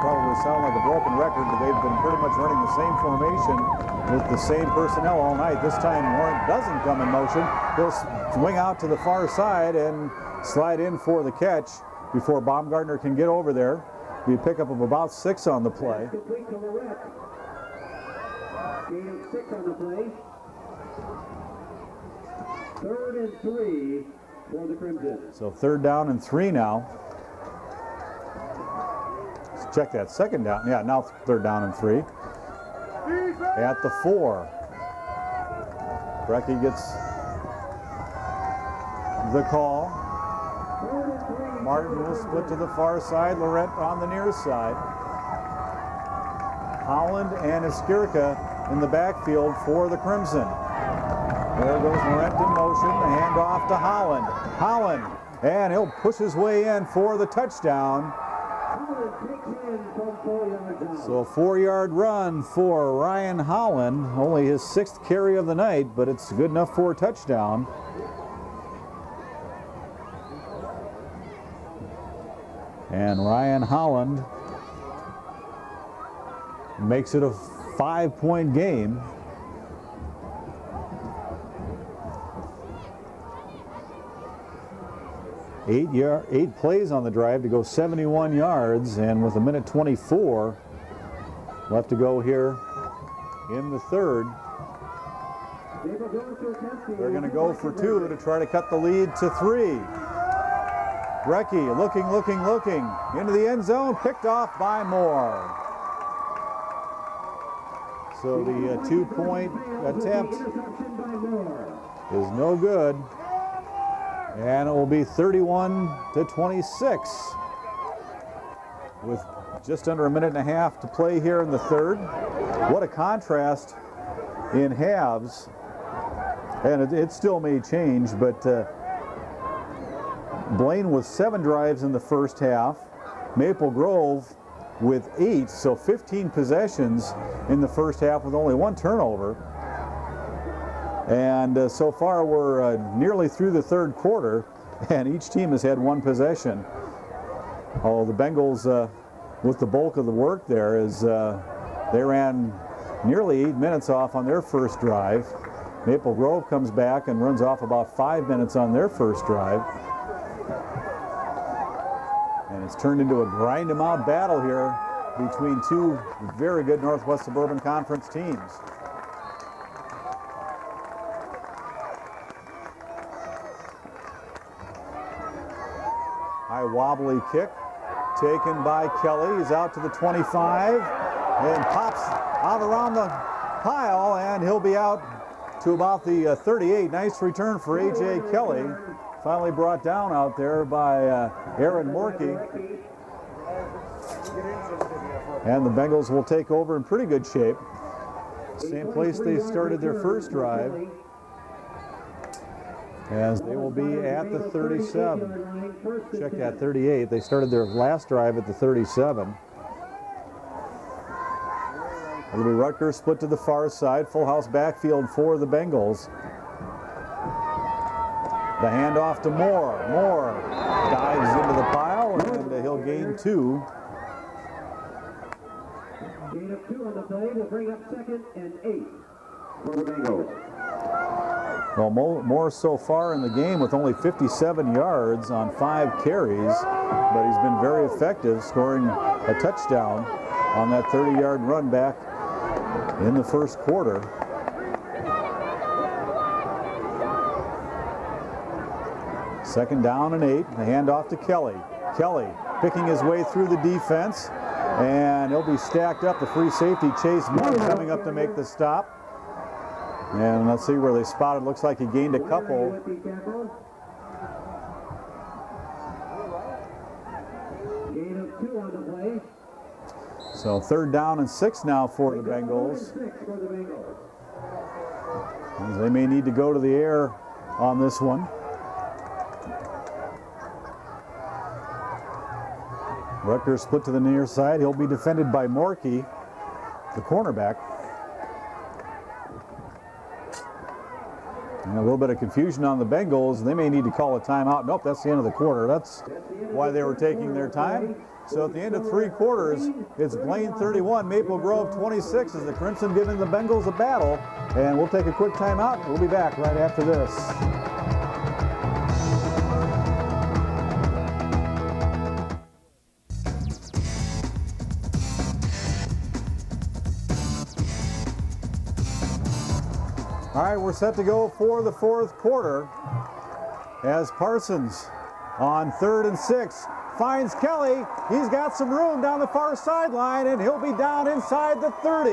probably sound like a broken record, but they've been pretty much running the same formation with the same personnel all night. This time Warren doesn't come in motion. He'll swing out to the far side and slide in for the catch before Baumgartner can get over there. Be a pickup of about 6 on the play. Complete to Lorette. Gain of 6 on the play. 3rd and 3 for the Crimson. So 3rd down and 3 now. Let's check that 2nd down. Yeah, now 3rd down and 3. At the 4. Brecky gets the call. Martin will split to the far side. Laurent on the near side. Holland and Skirka in the backfield for the Crimson. There goes Laurent in motion. The handoff to Holland. Holland, and he'll push his way in for the touchdown. So a 4-yard run for Ryan Holland. Only his 6th carry of the night, but it's good enough for a touchdown. And Ryan Holland makes it a 5-point game. Eight plays on the drive to go 71 yards, and with 1:24 left to go here in the third. They're going to go for 2 to try to cut the lead to 3. Brecky looking into the end zone, picked off by Moore. So the 2-point attempt is no good. And it will be 31-26 with just under 1.5 minutes to play here in the third. What a contrast in halves. And it still may change, but Blaine with 7 drives in the first half. Maple Grove with 8, so 15 possessions in the first half with only 1 turnover. And so far we're nearly through the third quarter, and each team has had 1 possession. Oh, the Bengals with the bulk of the work there is they ran nearly 8 minutes off on their first drive. Maple Grove comes back and runs off about 5 minutes on their first drive. And it's turned into a grind-em-out battle here between 2 very good Northwest Suburban Conference teams. High wobbly kick taken by Kelly. He's out to the 25 and pops out around the pile, and he'll be out to about the 38. Nice return for A.J. Kelly. Finally brought down out there by Aaron Morkey. And the Bengals will take over in pretty good shape. Same place they started their first drive, as they will be at the 37. Check that, 38. They started their last drive at the 37. It'll be Rutgers split to the far side. Full house backfield for the Bengals. The handoff to Moore. Moore dives into the pile, and he'll gain 2. Gain of 2 on the play will bring up 2nd and 8 for the Bengals. Well, Moore so far in the game with only 57 yards on 5 carries, but he's been very effective, scoring a touchdown on that 30-yard run back in the first quarter. Second down and 8. The handoff to Kelly. Kelly picking his way through the defense, and he'll be stacked up. The free safety, Chase Moore, coming up to make the stop. And let's see where they spotted. Looks like he gained a couple. Gain of 2 on the play. So third down and 6 now for the Bengals. As they may need to go to the air on this one. Rutgers split to the near side. He'll be defended by Morkey, the cornerback. And a little bit of confusion on the Bengals. They may need to call a timeout. Nope, that's the end of the quarter. That's why they were taking their time. So at the end of 3 quarters, it's Blaine 31, Maple Grove 26 as the Crimson giving the Bengals a battle. And we'll take a quick timeout. We'll be back right after this. All right, we're set to go for the 4th quarter as Parsons on 3rd and 6 finds Kelly. He's got some room down the far sideline, and he'll be down inside the 30.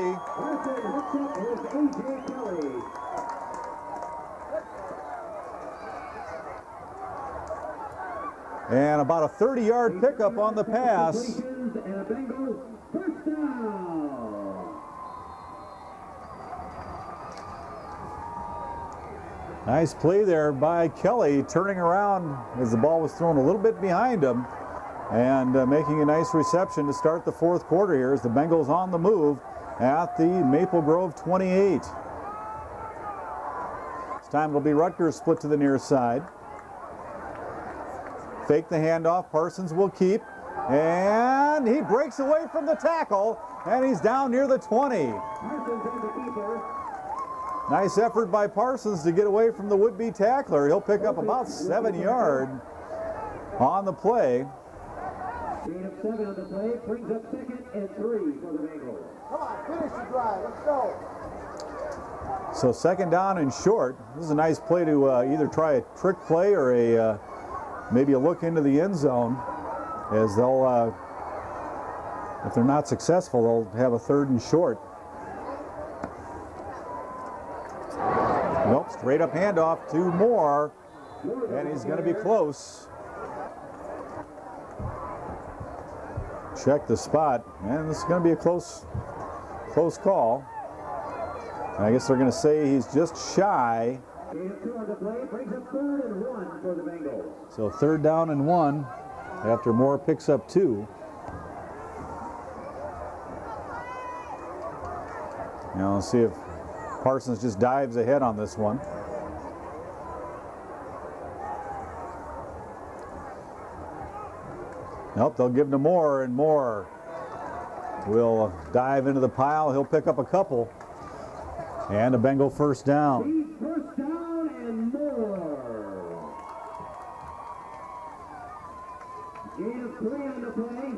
And about a 30-yard pickup on the pass. Nice play there by Kelly, turning around as the ball was thrown a little bit behind him and making a nice reception to start the 4th quarter here as the Bengals on the move at the Maple Grove 28. This time it'll be Rutgers split to the near side. Fake the handoff, Parsons will keep, and he breaks away from the tackle, and he's down near the 20. Nice effort by Parsons to get away from the would-be tackler. He'll pick up about 7 yards on the play. Gain of 7 on the play brings up 2nd and 3 for the Bengals. Come on, finish the drive. Let's go. So 2nd down and short. This is a nice play to either try a trick play or a maybe a look into the end zone, as they'll, if they're not successful, they'll have a 3rd and short. Nope, straight up handoff to Moore, and he's going to be close. Check the spot, and this is going to be a close call. And I guess they're going to say he's just shy. So 3rd down and 1 after Moore picks up 2. Let's see if Parsons just dives ahead on this one. Nope, they'll give him more, and Moore will dive into the pile. He'll pick up a couple. And a Bengal first down. First down and more. Gain of 3 on the play.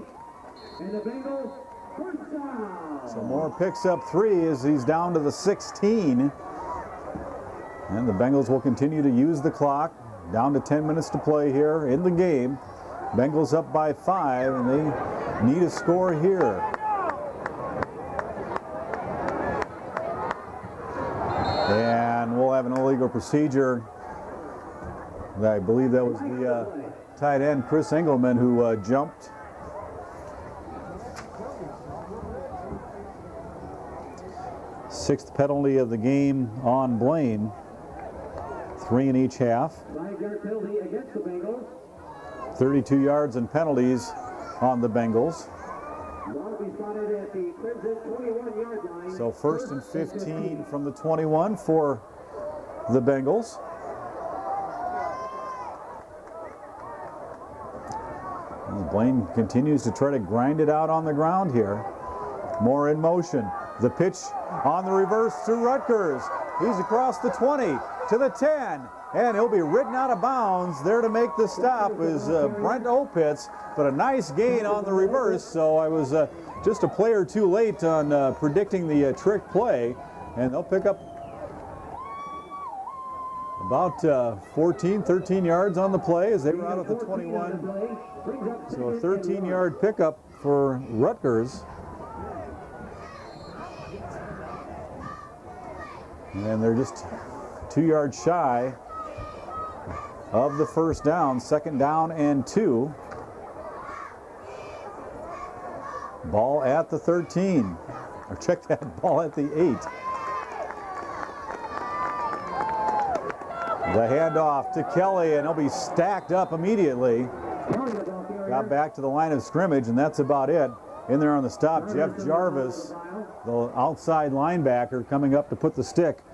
And the Bengals first down. So Moore picks up 3 as he's down to the 16. And the Bengals will continue to use the clock. Down to 10 minutes to play here in the game. Bengals up by 5, and they need a score here. And we'll have an illegal procedure. I believe that was the tight end, Chris Engelman, who jumped. Sixth penalty of the game on Blaine. 3 in each half. 5-yard penalty against the Bengals. 32 yards and penalties on the Bengals. Ball will be spotted at the Crimson 21-yard line. So first and 15 from the 21 for the Bengals. As Blaine continues to try to grind it out on the ground here. Moore in motion. The pitch on the reverse to Rutgers. He's across the 20 to the 10. And he'll be ridden out of bounds. There to make the stop is Brent Opitz, but a nice gain on the reverse. So I was just a play or two late on predicting the trick play. And they'll pick up about 14, 13 yards on the play as they were out at the 21. So a 13-yard pickup for Rutgers. And they're just 2 yards shy of the first down. Second down and 2. Ball at the 13. Or check that, ball at the 8. The handoff to Kelly, and he'll be stacked up immediately. Got back to the line of scrimmage, and that's about it. In there on the stop, Jeff Jarvis, the outside linebacker, coming up to put the stick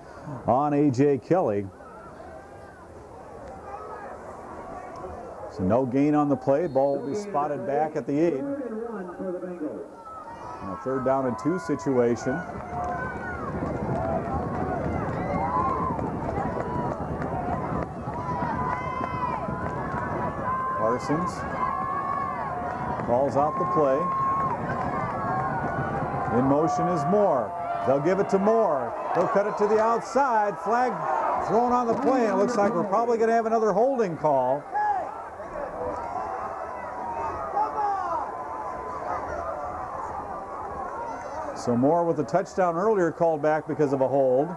on A.J. Kelly. So no gain on the play. Ball will be spotted back at the 8. In a 3rd down and 2 situation. Parsons calls out the play. In motion is Moore. They'll give it to Moore. He'll cut it to the outside. Flag thrown on the play. It looks like we're probably going to have another holding call. So Moore with a touchdown earlier called back because of a hold.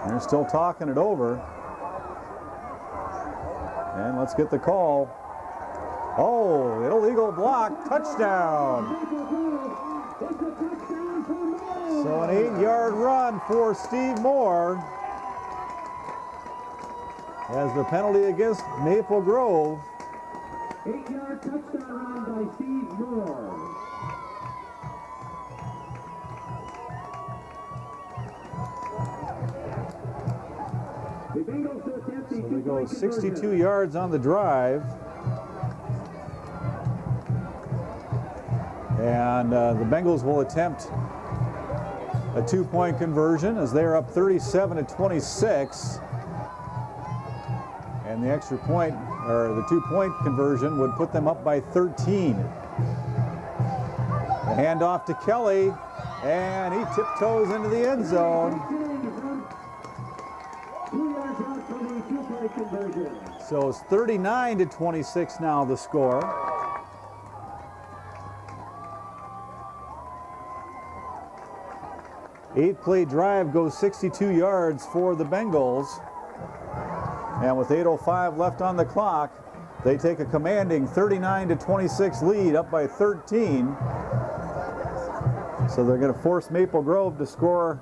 They're still talking it over. And let's get the call. Oh, illegal block, touchdown. So an 8-yard run for Steve Moore. As the penalty against Maple Grove. 8-yard touchdown run by Steve Moore. The Bengals to attempt the So they go 62 yards on the drive. And the Bengals will attempt a 2-point conversion as they're up 37-26. And the extra point, or the 2-point conversion, would put them up by 13. The handoff to Kelly, and he tiptoes into the end zone. 2 yards out for the 2-point conversion. So it's 39-26 now the score. Eight-play drive goes 62 yards for the Bengals. And with 8:05 left on the clock, they take a commanding 39-26 lead, up by 13. So they're going to force Maple Grove to score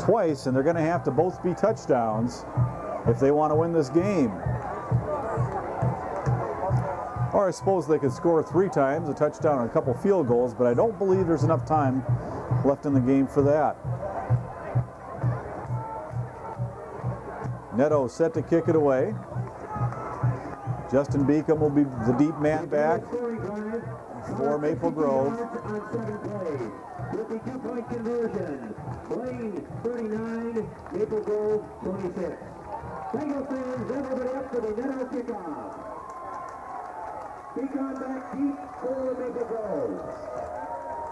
twice, and they're going to have to both be touchdowns if they want to win this game. Or I suppose they could score 3 times, a touchdown and a couple field goals, but I don't believe there's enough time left in the game for that. Neto set to kick it away. Justin Beacom will be the deep man back for Maple Grove. With the 2-point conversion, Blaine 39, Maple Grove 26. Bengal fans, everybody up for the Neto kickoff. Beacon back deep for Maple Grove.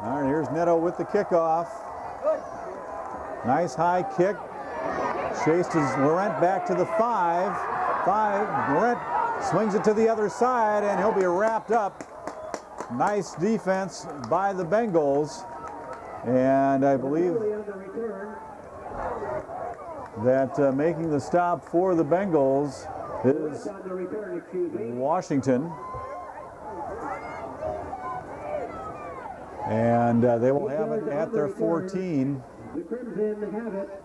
All right, here's Neto with the kickoff. Nice high kick. Chased as Laurent back to the 5. Laurent swings it to the other side, and he'll be wrapped up. Nice defense by the Bengals. And I believe that making the stop for the Bengals is Washington. And they will have it at their 14. The Crimson have it.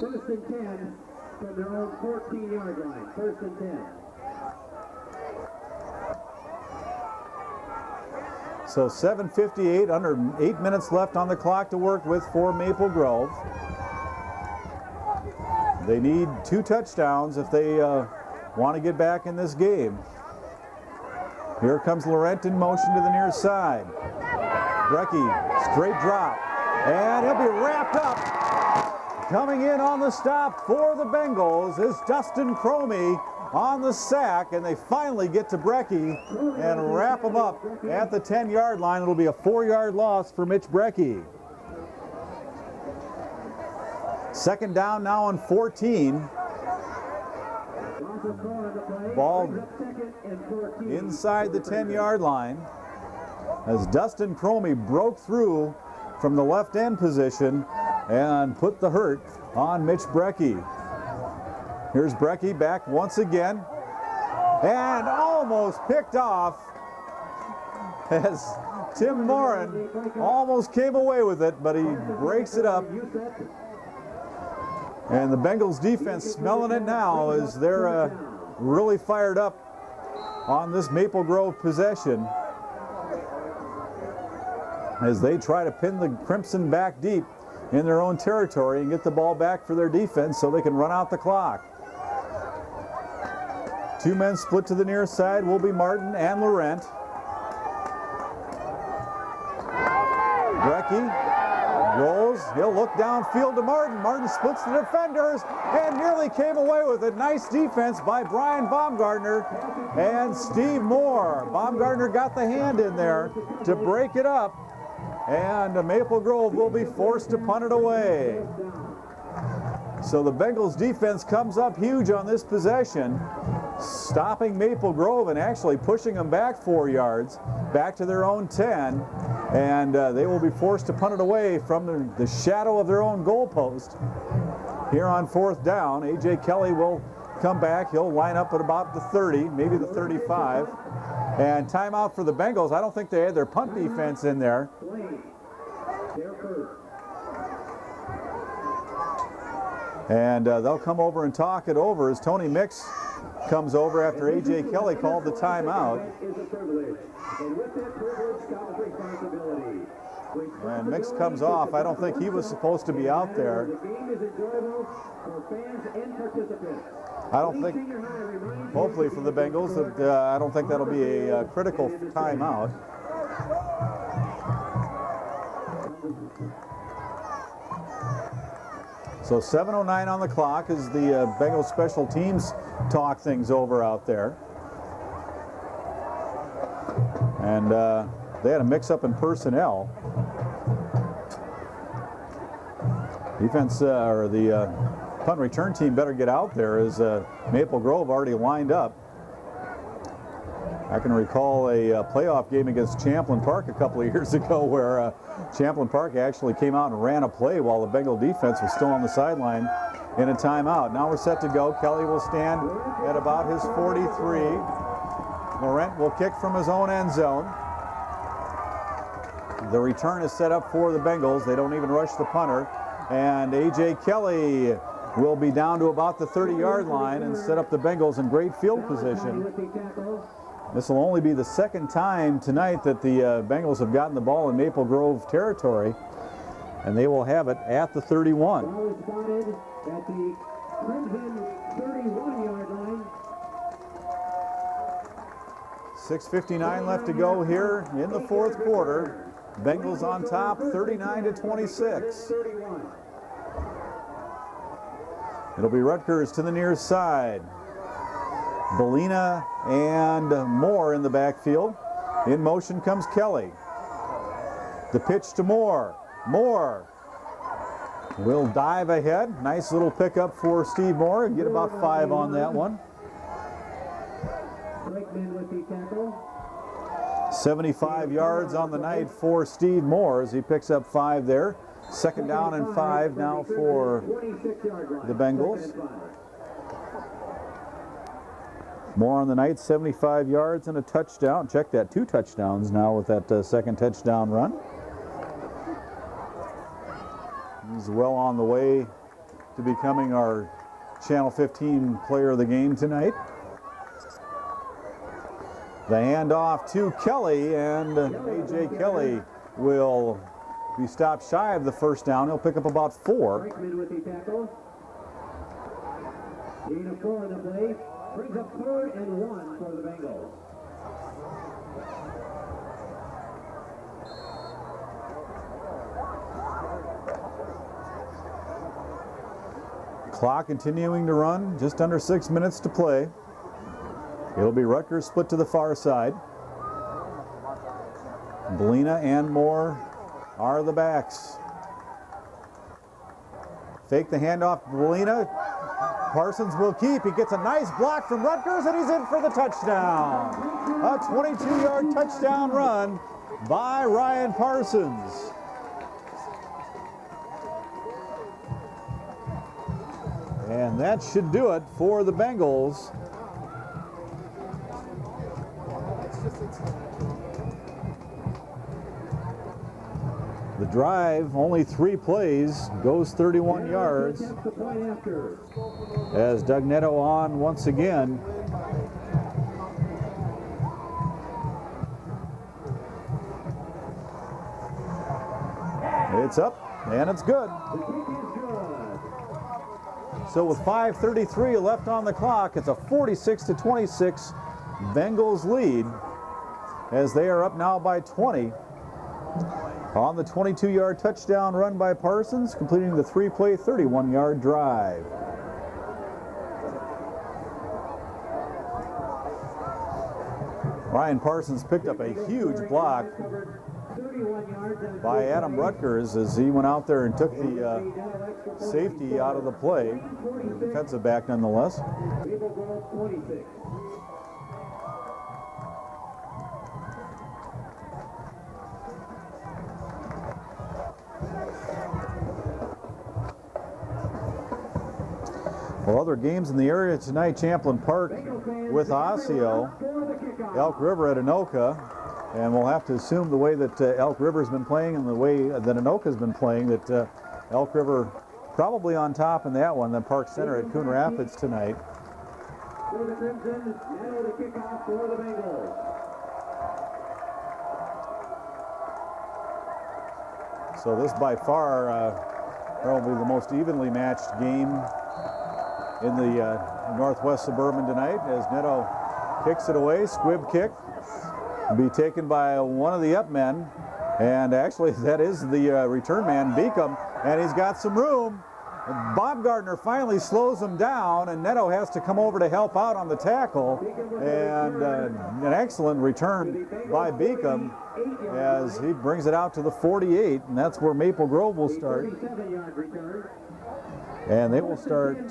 1st and 10 from their own 14-yard line. 1st and 10. So 7:58, under 8 minutes left on the clock to work with for Maple Grove. They need 2 touchdowns if they want to get back in this game. Here comes Laurent in motion to the near side. Brecky, straight drop, and he'll be wrapped up. Coming in on the stop for the Bengals is Dustin Cromie on the sack, and they finally get to Brecky and wrap him up at the 10-yard line. It'll be a 4-yard loss for Mitch Brecky. 2nd down now on 14. Ball inside the 10-yard line as Dustin Cromie broke through from the left end position and put the hurt on Mitch Brecky. Here's Brecky back once again and almost picked off as Tim Morin almost came away with it, but he breaks it up. And the Bengals defense smelling it now as they're really fired up on this Maple Grove possession as they try to pin the Crimson back deep in their own territory and get the ball back for their defense so they can run out the clock. 2 men split to the near side will be Martin and Laurent. Brecky rolls, he'll look downfield to Martin. Martin splits the defenders and nearly came away with it. Nice defense by Brian Baumgartner and Steve Moore. Baumgartner got the hand in there to break it up, and Maple Grove will be forced to punt it away. So the Bengals defense comes up huge on this possession, stopping Maple Grove and actually pushing them back 4 yards, back to their own 10, and they will be forced to punt it away from the shadow of their own goalpost. Here on 4th down, A.J. Kelly will come back. He'll line up at about the 30, maybe the 35. And timeout for the Bengals. I don't think they had their punt defense in there. And they'll come over and talk it over as Tony Mix comes over after A.J. Kelly called the timeout. And Mix comes off. I don't think he was supposed to be out there. I don't think, hopefully for the Bengals, I don't think that'll be a critical timeout. So 7:09 on the clock as the Bengals special teams talk things over out there. And they had a mix-up in personnel. Defense, or the punt return team better get out there as Maple Grove already lined up. I can recall a playoff game against Champlin Park a couple of years ago where Champlin Park actually came out and ran a play while the Bengal defense was still on the sideline in a timeout. Now we're set to go. Kelly will stand at about his 43. Laurent will kick from his own end zone. The return is set up for the Bengals. They don't even rush the punter. And A.J. Kelly will be down to about the 30-yard line and set up the Bengals in great field position This will only be the second time tonight that the Bengals have gotten the ball in Maple Grove territory, and they will have it at the 31. Ball is spotted at the Crimson 31-yard line. 6:59 left to go here in the fourth quarter. Bengals on top, 39-26. It'll be Rutgers to the near side. Belina and Moore in the backfield. In motion comes Kelly. The pitch to Moore. Moore will dive ahead. Nice little pickup for Steve Moore. Get about 5 on that one. Brakeman with the tackle. 75 yards on the night for Steve Moore as he picks up 5 there. Second down and 5 now for the Bengals. Moore on the night, 75 yards and a touchdown. Check that, 2 touchdowns now with that second touchdown run. He's well on the way to becoming our Channel 15 player of the game tonight. The handoff to Kelly, and A.J. Kelly will be stopped shy of the first down. He'll pick up about 4. Brakeman with the tackle. Gain of 4 in the play. Brings up 3rd and 1 for the Bengals. Clock continuing to run, just under 6 minutes to play. It'll be Rutgers split to the far side. Belina and Moore are the backs. Fake the handoff to Belina. Parsons will keep. He gets a nice block from Rutgers, and he's in for the touchdown. A 22-yard touchdown run by Ryan Parsons. And that should do it for the Bengals. The drive, only 3 plays, goes 31 yards. As Doug Netto on once again. It's up, and it's good. So with 5:33 left on the clock, it's a 46-26 Bengals lead as they are up now by 20. On the 22-yard touchdown run by Parsons, completing the 3-play, 31-yard drive. Ryan Parsons picked up a huge block by Adam Rutgers as he went out there and took the safety out of the play. Defensive back nonetheless. Well, other games in the area tonight, Champlin Park with Osseo, Elk River at Anoka, and we'll have to assume the way that Elk River's been playing and the way that Anoka's been playing that Elk River probably on top in that one, then Park Center at Coon Rapids tonight. For the Crimson, now the kickoff for the Bengals. So this by far probably the most evenly matched game in the Northwest Suburban tonight as Netto kicks it away. Squib kick be taken by one of the up men, and actually that is the return man, Beacom, and he's got some room. Bob Gardner finally slows him down, and Netto has to come over to help out on the tackle, and an excellent return by Beacom as he brings it out to the 48, and that's where Maple Grove will start. And they will start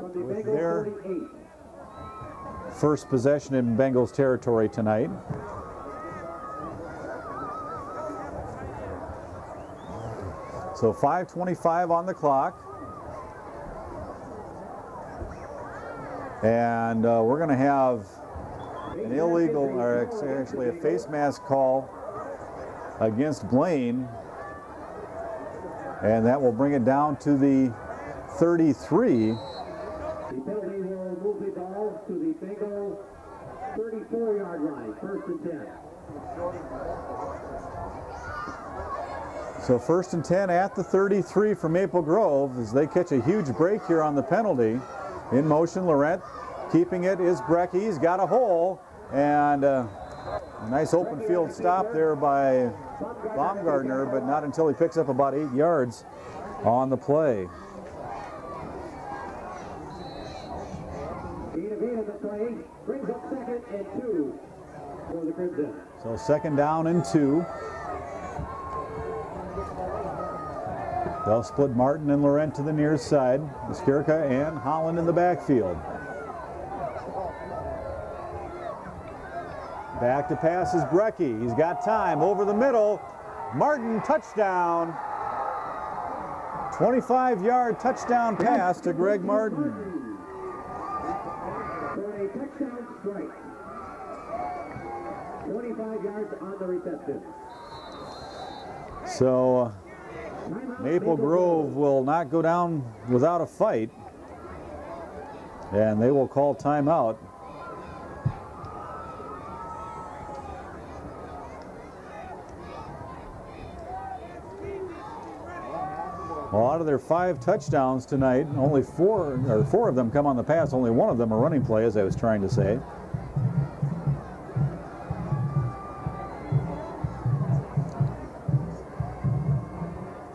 with their first possession in Bengals territory tonight. So 5:25 on the clock. And we're going to have an illegal, or actually a face mask call against Blaine. And that will bring it down to the 33. The penalty will move the ball to the Bengals 34-yard line, 1st and 10. So 1st and 10 at the 33 for Maple Grove as they catch a huge break here on the penalty. In motion, Laurent. Keeping it is Brecky. He's got a hole, and a nice open field stop there by Baumgartner, but not until he picks up about 8 yards on the play. Gain of 8 on the play, brings up 2nd and 2 for the Crimson. So 2nd down and 2. They'll split Martin and Laurent to the near side. Skirka and Holland in the backfield. Back to pass is Brecky. He's got time over the middle. Martin, touchdown. 25-yard touchdown pass to Greg Martin. For a touchdown strike. 25 yards on the reception. So Maple Grove will not go down without a fight, and they will call timeout. Well, out of their 5 touchdowns tonight, only 4 of them come on the pass. Only one of them a running play, as I was trying to say.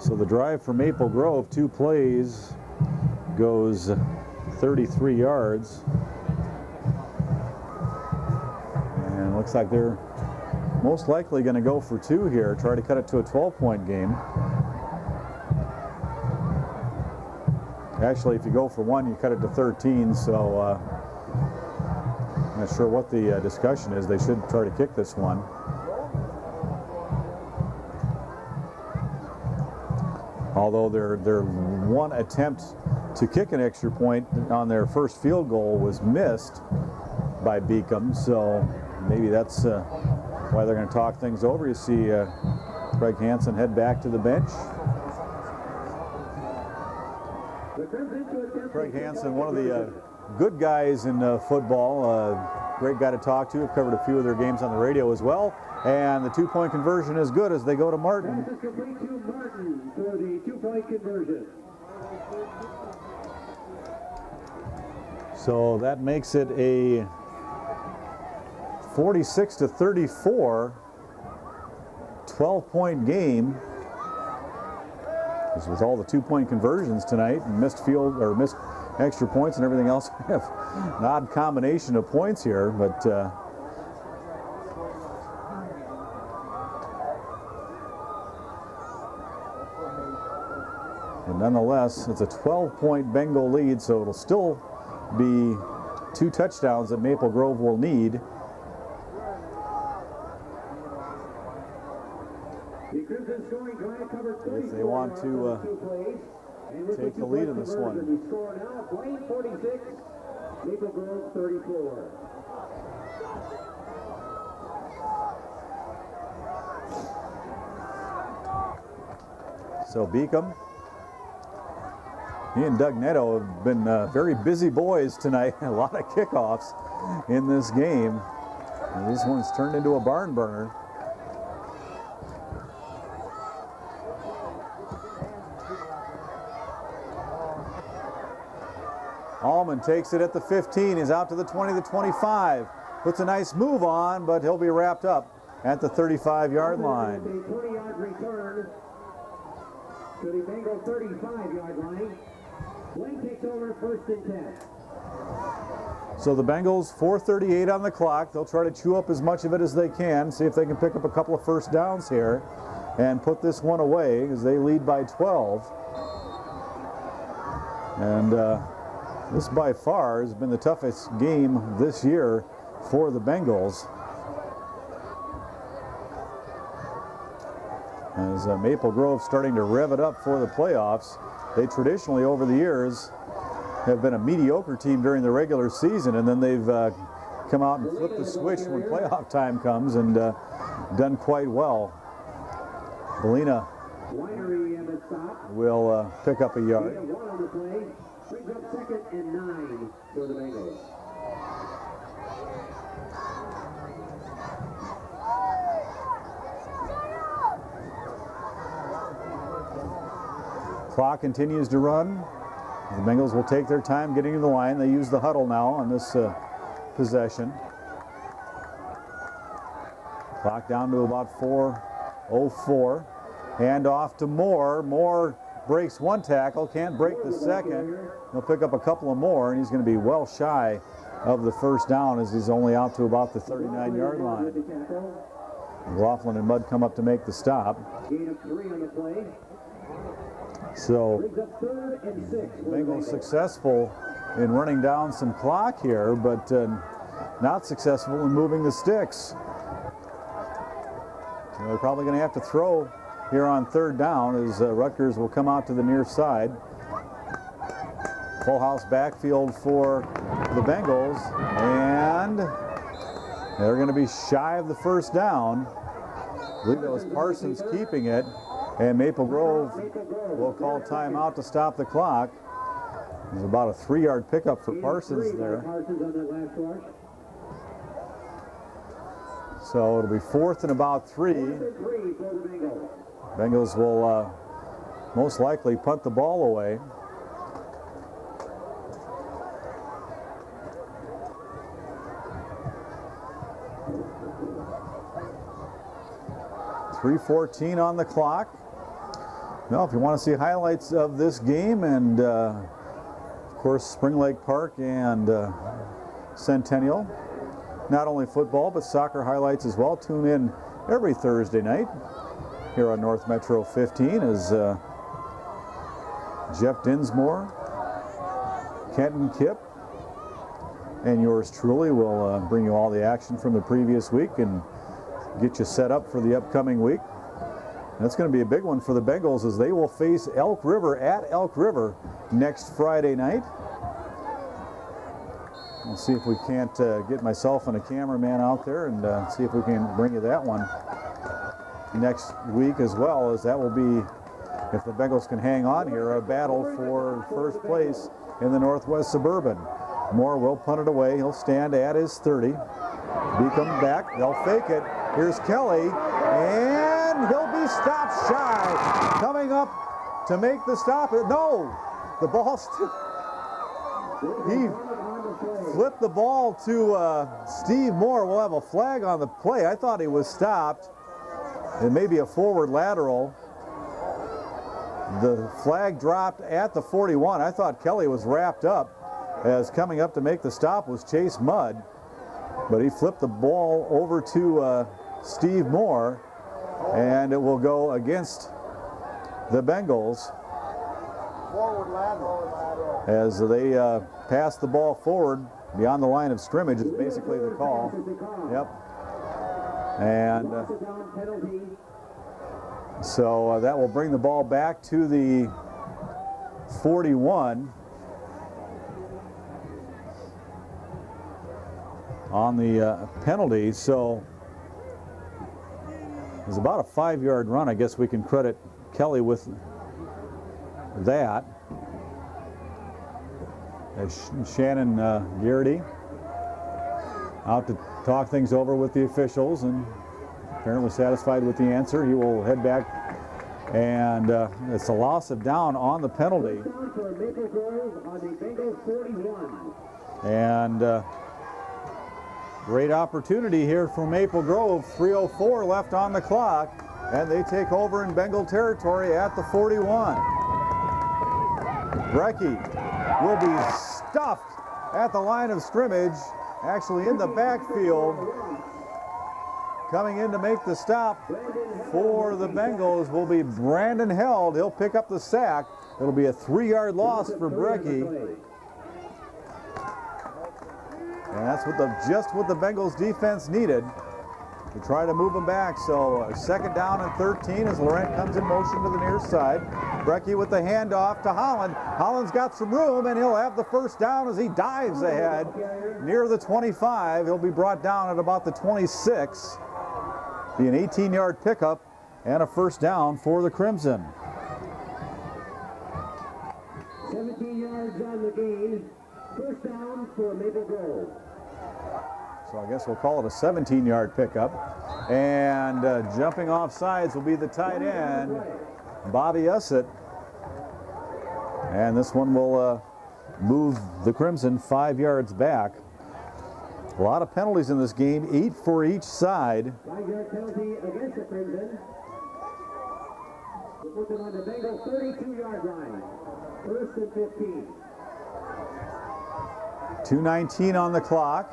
So the drive for Maple Grove, 2 plays, goes 33 yards. And it looks like they're most likely going to go for 2 here, try to cut it to a 12-point game. Actually, if you go for 1, you cut it to 13, so I'm not sure what the discussion is. They should try to kick this one. Although their one attempt to kick an extra point on their first field goal was missed by Beacom, so maybe that's why they're going to talk things over. You see Craig Hansen head back to the bench. Craig Hansen, one of the good guys in football, great guy to talk to. I've covered a few of their games on the radio as well. And the 2-point conversion is good as they go to Martin. Pass is complete to Martin for the 2-point conversion. So that makes it a 46-34 12-point game. Because with all the 2-point conversions tonight and missed extra points and everything else, we have an odd combination of points here, but nonetheless, it's a 12-point Bengal lead, so it'll still be 2 touchdowns that Maple Grove will need. If they want to take the lead in this one. We score now, Blaine 46, Maple Grove 34. So Beacom, he and Doug Netto have been very busy boys tonight. A lot of kickoffs in this game. And this one's turned into a barn burner. Allman takes it at the 15. He's out to the 20, the 25. Puts a nice move on, but he'll be wrapped up at the 35-yard line. A 20-yard return to the Bengal 35-yard line. Blaine takes over, 1st and 10. So the Bengals, 4:38 on the clock. They'll try to chew up as much of it as they can, see if they can pick up a couple of first downs here and put this one away as they lead by 12. And this by far has been the toughest game this year for the Bengals. As Maple Grove starting to rev it up for the playoffs. They traditionally over the years have been a mediocre team during the regular season, and then they've come out and flipped the switch when playoff time comes and done quite well. Belina will pick up a yard. One on the play, brings up 2nd and 9 for the Bengals. clock continues to run. The Bengals will take their time getting to the line. They use the huddle now on this possession. Clock down to about 4:04. Hand off to Moore. Moore breaks one tackle, can't break the second. He'll pick up a couple of more, and he's going to be well shy of the first down as he's only out to about the 39-yard line. McLaughlin and Mudd come up to make the stop. Gain of 3 on the play. So Brings up 3rd and 6. Bengals successful in running down some clock here, but not successful in moving the sticks. So they're probably going to have to throw here on 3rd down as Rutgers will come out to the near side. Full house backfield for the Bengals, and they're going to be shy of the first down. I believe that was Parsons keeping it, and Maple Grove will call timeout to stop the clock. There's about a 3-yard pickup for Parsons there. So it'll be 4th and about 3. Bengals will most likely punt the ball away. .3:14 on the clock. Now, if you want to see highlights of this game and, of course, Spring Lake Park and Centennial, not only football but soccer highlights as well, tune in every Thursday night here on North Metro 15 as Jeff Dinsmore, Kenton Kipp, and yours truly will bring you all the action from the previous week and get you set up for the upcoming week. That's going to be a big one for the Bengals as they will face Elk River at Elk River next Friday night. We'll see if we can't get myself and a cameraman out there and see if we can bring you that one next week as well, as that will be, if the Bengals can hang on here, a battle for first place in the Northwest Suburban. Moore will punt it away. He'll stand at his 30. Beacom back. They'll fake it. Here's Kelly, and he'll be stopped shy. Coming up to make the stop. No, the ball still. He flipped the ball to Steve Moore. We'll have a flag on the play. I thought he was stopped. It may be a forward lateral. The flag dropped at the 41. I thought Kelly was wrapped up, as coming up to make the stop was Chase Mudd. But he flipped the ball over to Steve Moore, and it will go against the Bengals Forward lateral. as they pass the ball forward beyond the line of scrimmage is basically the call. Yep. And so that will bring the ball back to the 41 on the penalty. So it was about a 5-yard run. I guess we can credit Kelly with that. As Shannon Garrity out to talk things over with the officials, and apparently satisfied with the answer. He will head back, and it's a loss of down on the penalty. And great opportunity here for Maple Grove. 3:04 left on the clock, and they take over in Bengal territory at the 41. Brecky will be stuffed at the line of scrimmage, actually in the backfield. Coming in to make the stop for the Bengals will be Brandon Held. He'll pick up the sack. It'll be a 3-yard loss for Brecky. And that's just what the Bengals defense needed to try to move them back. So a 2nd down and 13 as Laurent comes in motion to the near side. Brecky with the handoff to Holland. Holland's got some room, and he'll have the first down as he dives ahead near the 25. He'll be brought down at about the 26. Be an 18-yard pickup and a first down for the Crimson. 17 yards on the gain. First down for Maple Grove. So I guess we'll call it a 17-yard pickup. And jumping off sides will be the tight end, Bobby Ussett. And this one will move the Crimson 5 yards back. A lot of penalties in this game, 8 for each side. 5-yard penalty against the Crimson. We'll put them on the Bengals 32-yard line. First and 15. 2:19 on the clock.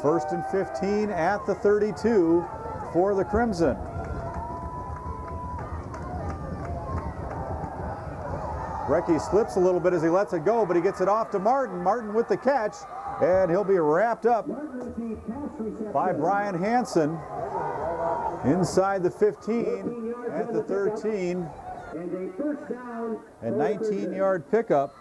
First and 15 at the 32 for the Crimson. Brecky slips a little bit as he lets it go, but he gets it off to Martin. Martin with the catch, and he'll be wrapped up by Brian Hansen inside the 15 at the 13. And a first down. And 19-yard pickup.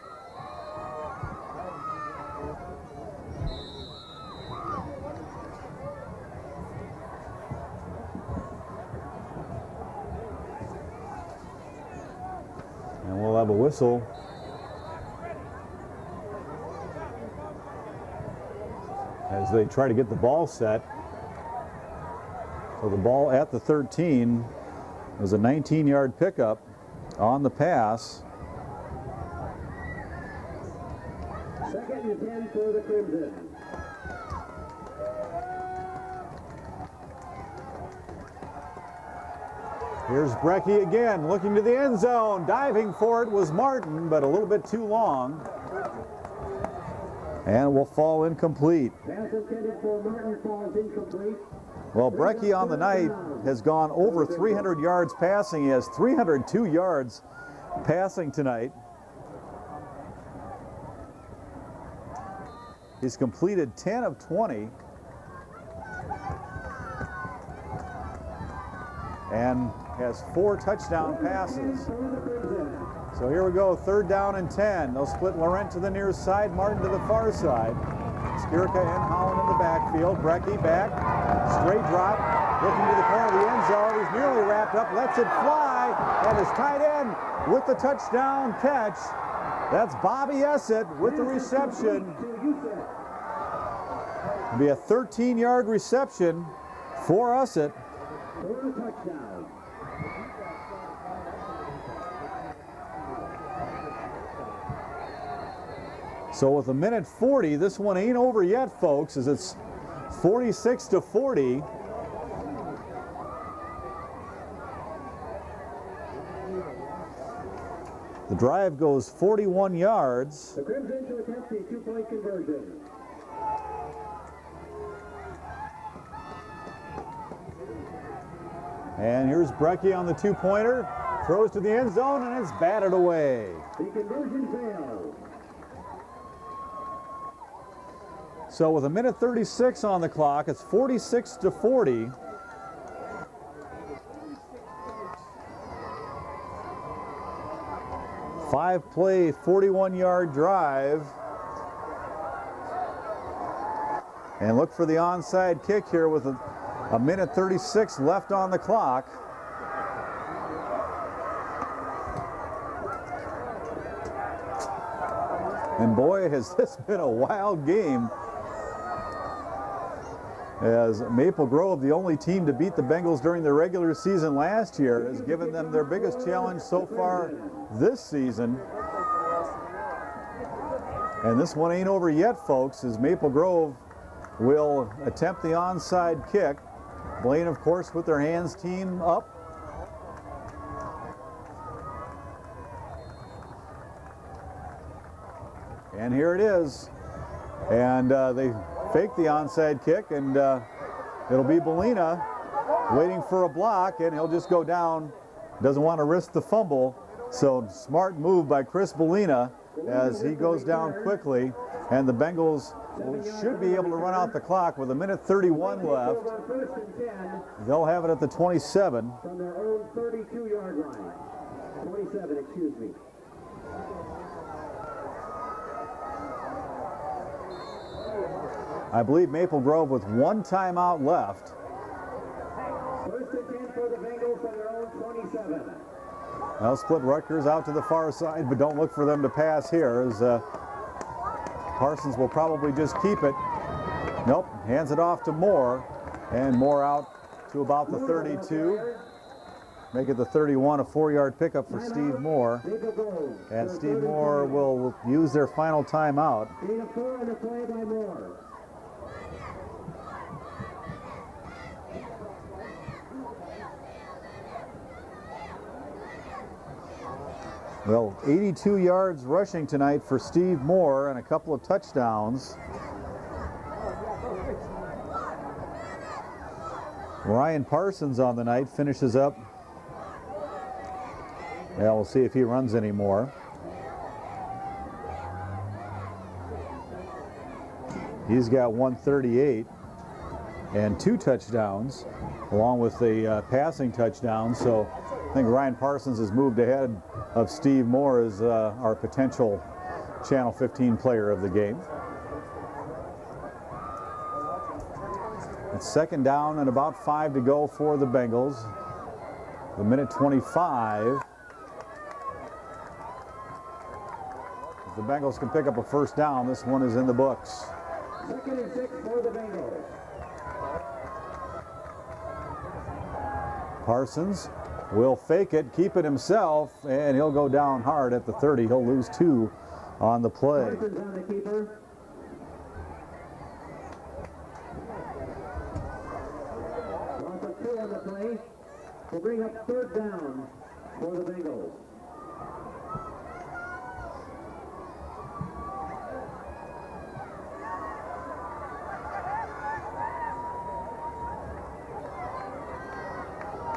And we'll have a whistle. As they try to get the ball set. So the ball at the 13 was a 19-yard pickup on the pass. Second and 10 for the Crimson. Here's Brecky again, looking to the end zone. Diving for it was Martin, but a little bit too long. And will fall incomplete. Pass intended for Martin falls incomplete. Well, Brecky on the night has gone over 300 yards passing. He has 302 yards passing tonight. He's completed 10 of 20. And has 4 touchdown passes. So here we go, 3rd down and 10. They'll split Laurent to the near side, Martin to the far side. Skirka and Holland in the backfield. Brecky back, straight drop, looking to the corner of the end zone. He's nearly wrapped up, lets it fly, and his tight end with the touchdown catch. That's Bobby Essett with the reception. It'll be a 13-yard reception for Essett. For the touchdown. So with 1:40, this one ain't over yet, folks, as it's 46-40. The drive goes 41 yards. The Crimson to attempt a 2-point conversion. And here's Brecky on the 2-pointer. Throws to the end zone, and it's batted away. The conversion failed. So with 1:36 on the clock, it's 46-40. Five-play, 41-yard drive. And look for the onside kick here with a 1:36 left on the clock. And boy, has this been a wild game. As Maple Grove, the only team to beat the Bengals during the regular season last year, has given them their biggest challenge so far this season. And this one ain't over yet, folks, as Maple Grove will attempt the onside kick. Blaine, of course, with their hands team up. And here it is. And they fake the onside kick, and it'll be Bellina waiting for a block, and he'll just go down. Doesn't want to risk the fumble. So smart move by Chris Bellina as he goes down quickly, and the Bengals should be able to run out the clock with 1:31 left. They'll have it at the 27. From their own 32-yard line. 27, excuse me. I believe Maple Grove with 1 timeout left. First and 10 for the Bengals from their own 27. They'll split Rutgers out to the far side, but don't look for them to pass here, as Parsons will probably just keep it. Nope, hands it off to Moore, and Moore out to about the 32. make it the 31, a 4-yard pickup for Steve Moore. And Steve Moore will use their final timeout. 8-4 in the play by Moore. Well, 82 yards rushing tonight for Steve Moore and a couple of touchdowns. Ryan Parsons on the night finishes up. Yeah, we'll see if he runs anymore. He's got 138 and 2 touchdowns, along with the passing touchdown. So I think Ryan Parsons has moved ahead of Steve Moore as our potential Channel 15 player of the game. It's second down and about 5 to go for the Bengals. The minute 25. If the Bengals can pick up a first down, this one is in the books. 2nd and 6 for the Bengals. Parsons will fake it, keep it himself, and he'll go down hard at the 30. He'll lose 2 on the play. Parsons on the keeper. Loss of 2 on the play. Will bring up 3rd down for the Bengals.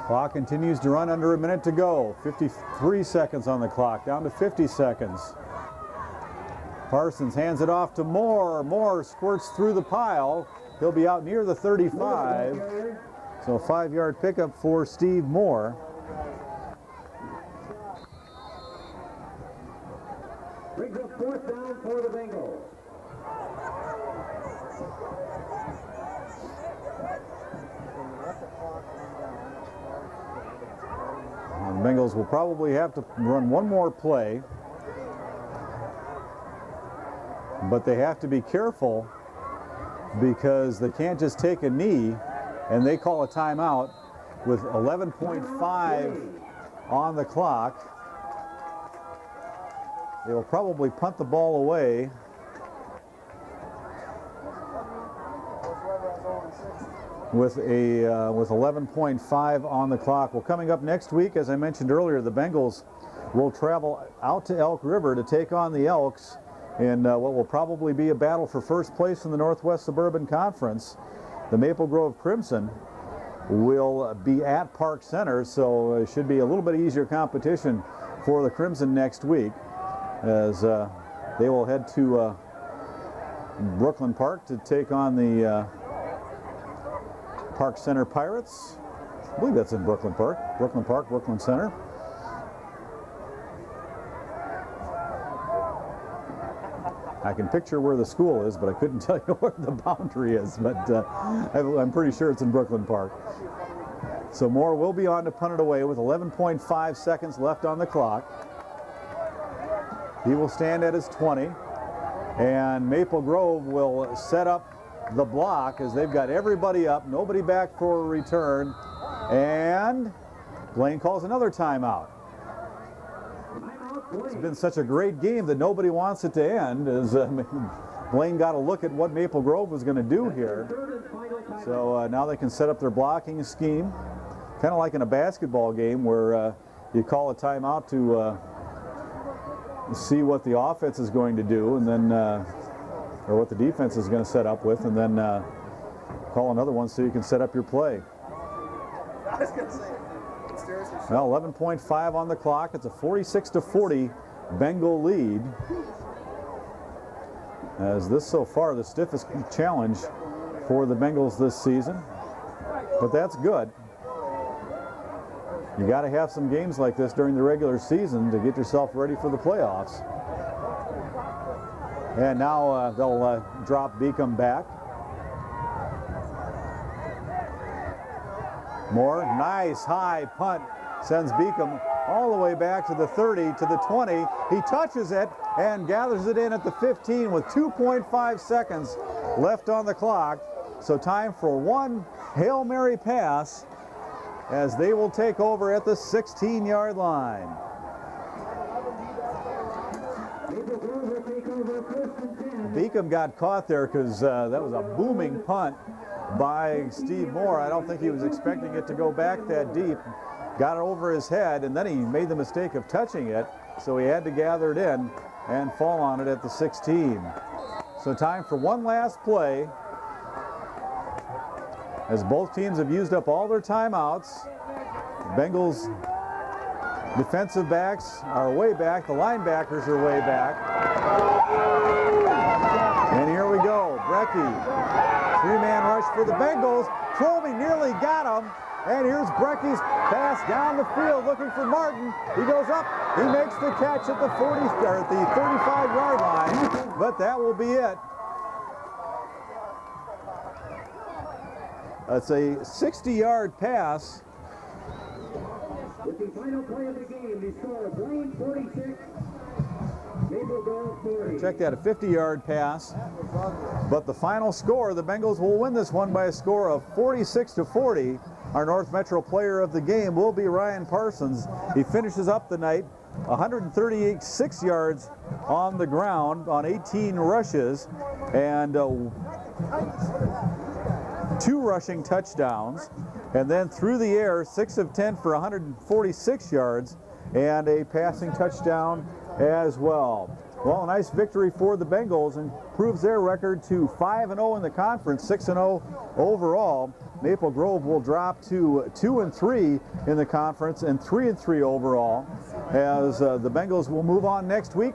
Clock continues to run, under a minute to go. 53 seconds on the clock, down to 50 seconds. Parsons hands it off to Moore. Moore squirts through the pile. He'll be out near the 35. So a 5-yard pickup for Steve Moore. Brings up 4th down for the Bengals. And the Bengals will probably have to run one more play, but they have to be careful because they can't just take a knee, and they call a timeout with 11.5 on the clock. They will probably punt the ball away. With 11.5 on the clock. Well, coming up next week, as I mentioned earlier, the Bengals will travel out to Elk River to take on the Elks in what will probably be a battle for first place in the Northwest Suburban Conference. The Maple Grove Crimson will be at Park Center, so it should be a little bit easier competition for the Crimson next week, as they will head to Brooklyn Park to take on the Park Center Pirates. I believe that's in Brooklyn Park. Brooklyn Center. I can picture where the school is, but I couldn't tell you where the boundary is, but I'm pretty sure it's in Brooklyn Park. So Moore will be on to punt it away with 11.5 seconds left on the clock. He will stand at his 20, and Maple Grove will set up the block as they've got everybody up, nobody back for a return, and Blaine calls another timeout. It's been such a great game that nobody wants it to end, as Blaine got a look at what Maple Grove was going to do here. So now they can set up their blocking scheme, kind of like in a basketball game where you call a timeout to see what the offense is going to do, and then or what the defense is going to set up with, and then call another one so you can set up your play. I was going to say, well, 11.5 on the clock. It's a 46-40 Bengal lead. As this so far the stiffest challenge for the Bengals this season, but that's good. You got to have some games like this during the regular season to get yourself ready for the playoffs. And now they'll drop Beacom back. Moore, nice high punt, sends Beacom all the way back to the 30, to the 20. He touches it and gathers it in at the 15 with 2.5 seconds left on the clock. So time for one Hail Mary pass as they will take over at the 16-yard line. Beacom got caught there because that was a booming punt by Steve Moore. I don't think he was expecting it to go back that deep. Got it over his head, and then he made the mistake of touching it, so he had to gather it in and fall on it at the 16. So time for one last play as both teams have used up all their timeouts. Bengals defensive backs are way back. The linebackers are way back. And here we go. Brecky, three-man rush for the Bengals. Colby nearly got him. And here's Brecky's pass down the field looking for Martin. He goes up. He makes the catch at the 35-yard line. But that will be it. That's a 60-yard pass. With the final play of the game, the score of Blaine 46, Maple Grove 40. Check that, a 50-yard pass. But the final score, the Bengals will win this one by a score of 46-40. Our North Metro player of the game will be Ryan Parsons. He finishes up the night 136 yards on the ground on 18 rushes and 2 rushing touchdowns. And then through the air, 6 of 10 for 146 yards and a passing touchdown as well. Well, a nice victory for the Bengals and improves their record to 5-0 in the conference, 6-0 overall. Maple Grove will drop to 2-3 in the conference and 3-3 overall, as the Bengals will move on next week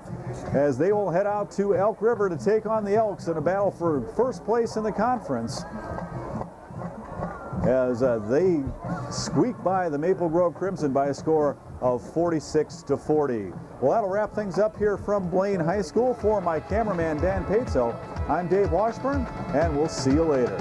as they will head out to Elk River to take on the Elks in a battle for first place in the conference, as they squeak by the Maple Grove Crimson by a score of 46-40. Well, that'll wrap things up here from Blaine High School. For my cameraman Dan Paetzo, I'm Dave Washburn, and we'll see you later.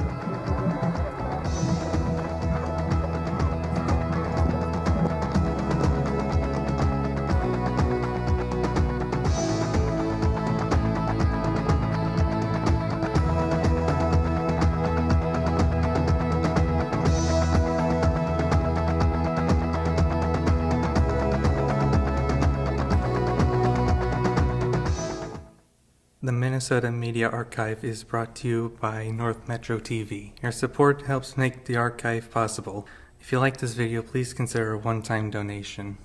The Minnesota Media Archive is brought to you by North Metro TV. Your support helps make the archive possible. If you like this video, please consider a one-time donation.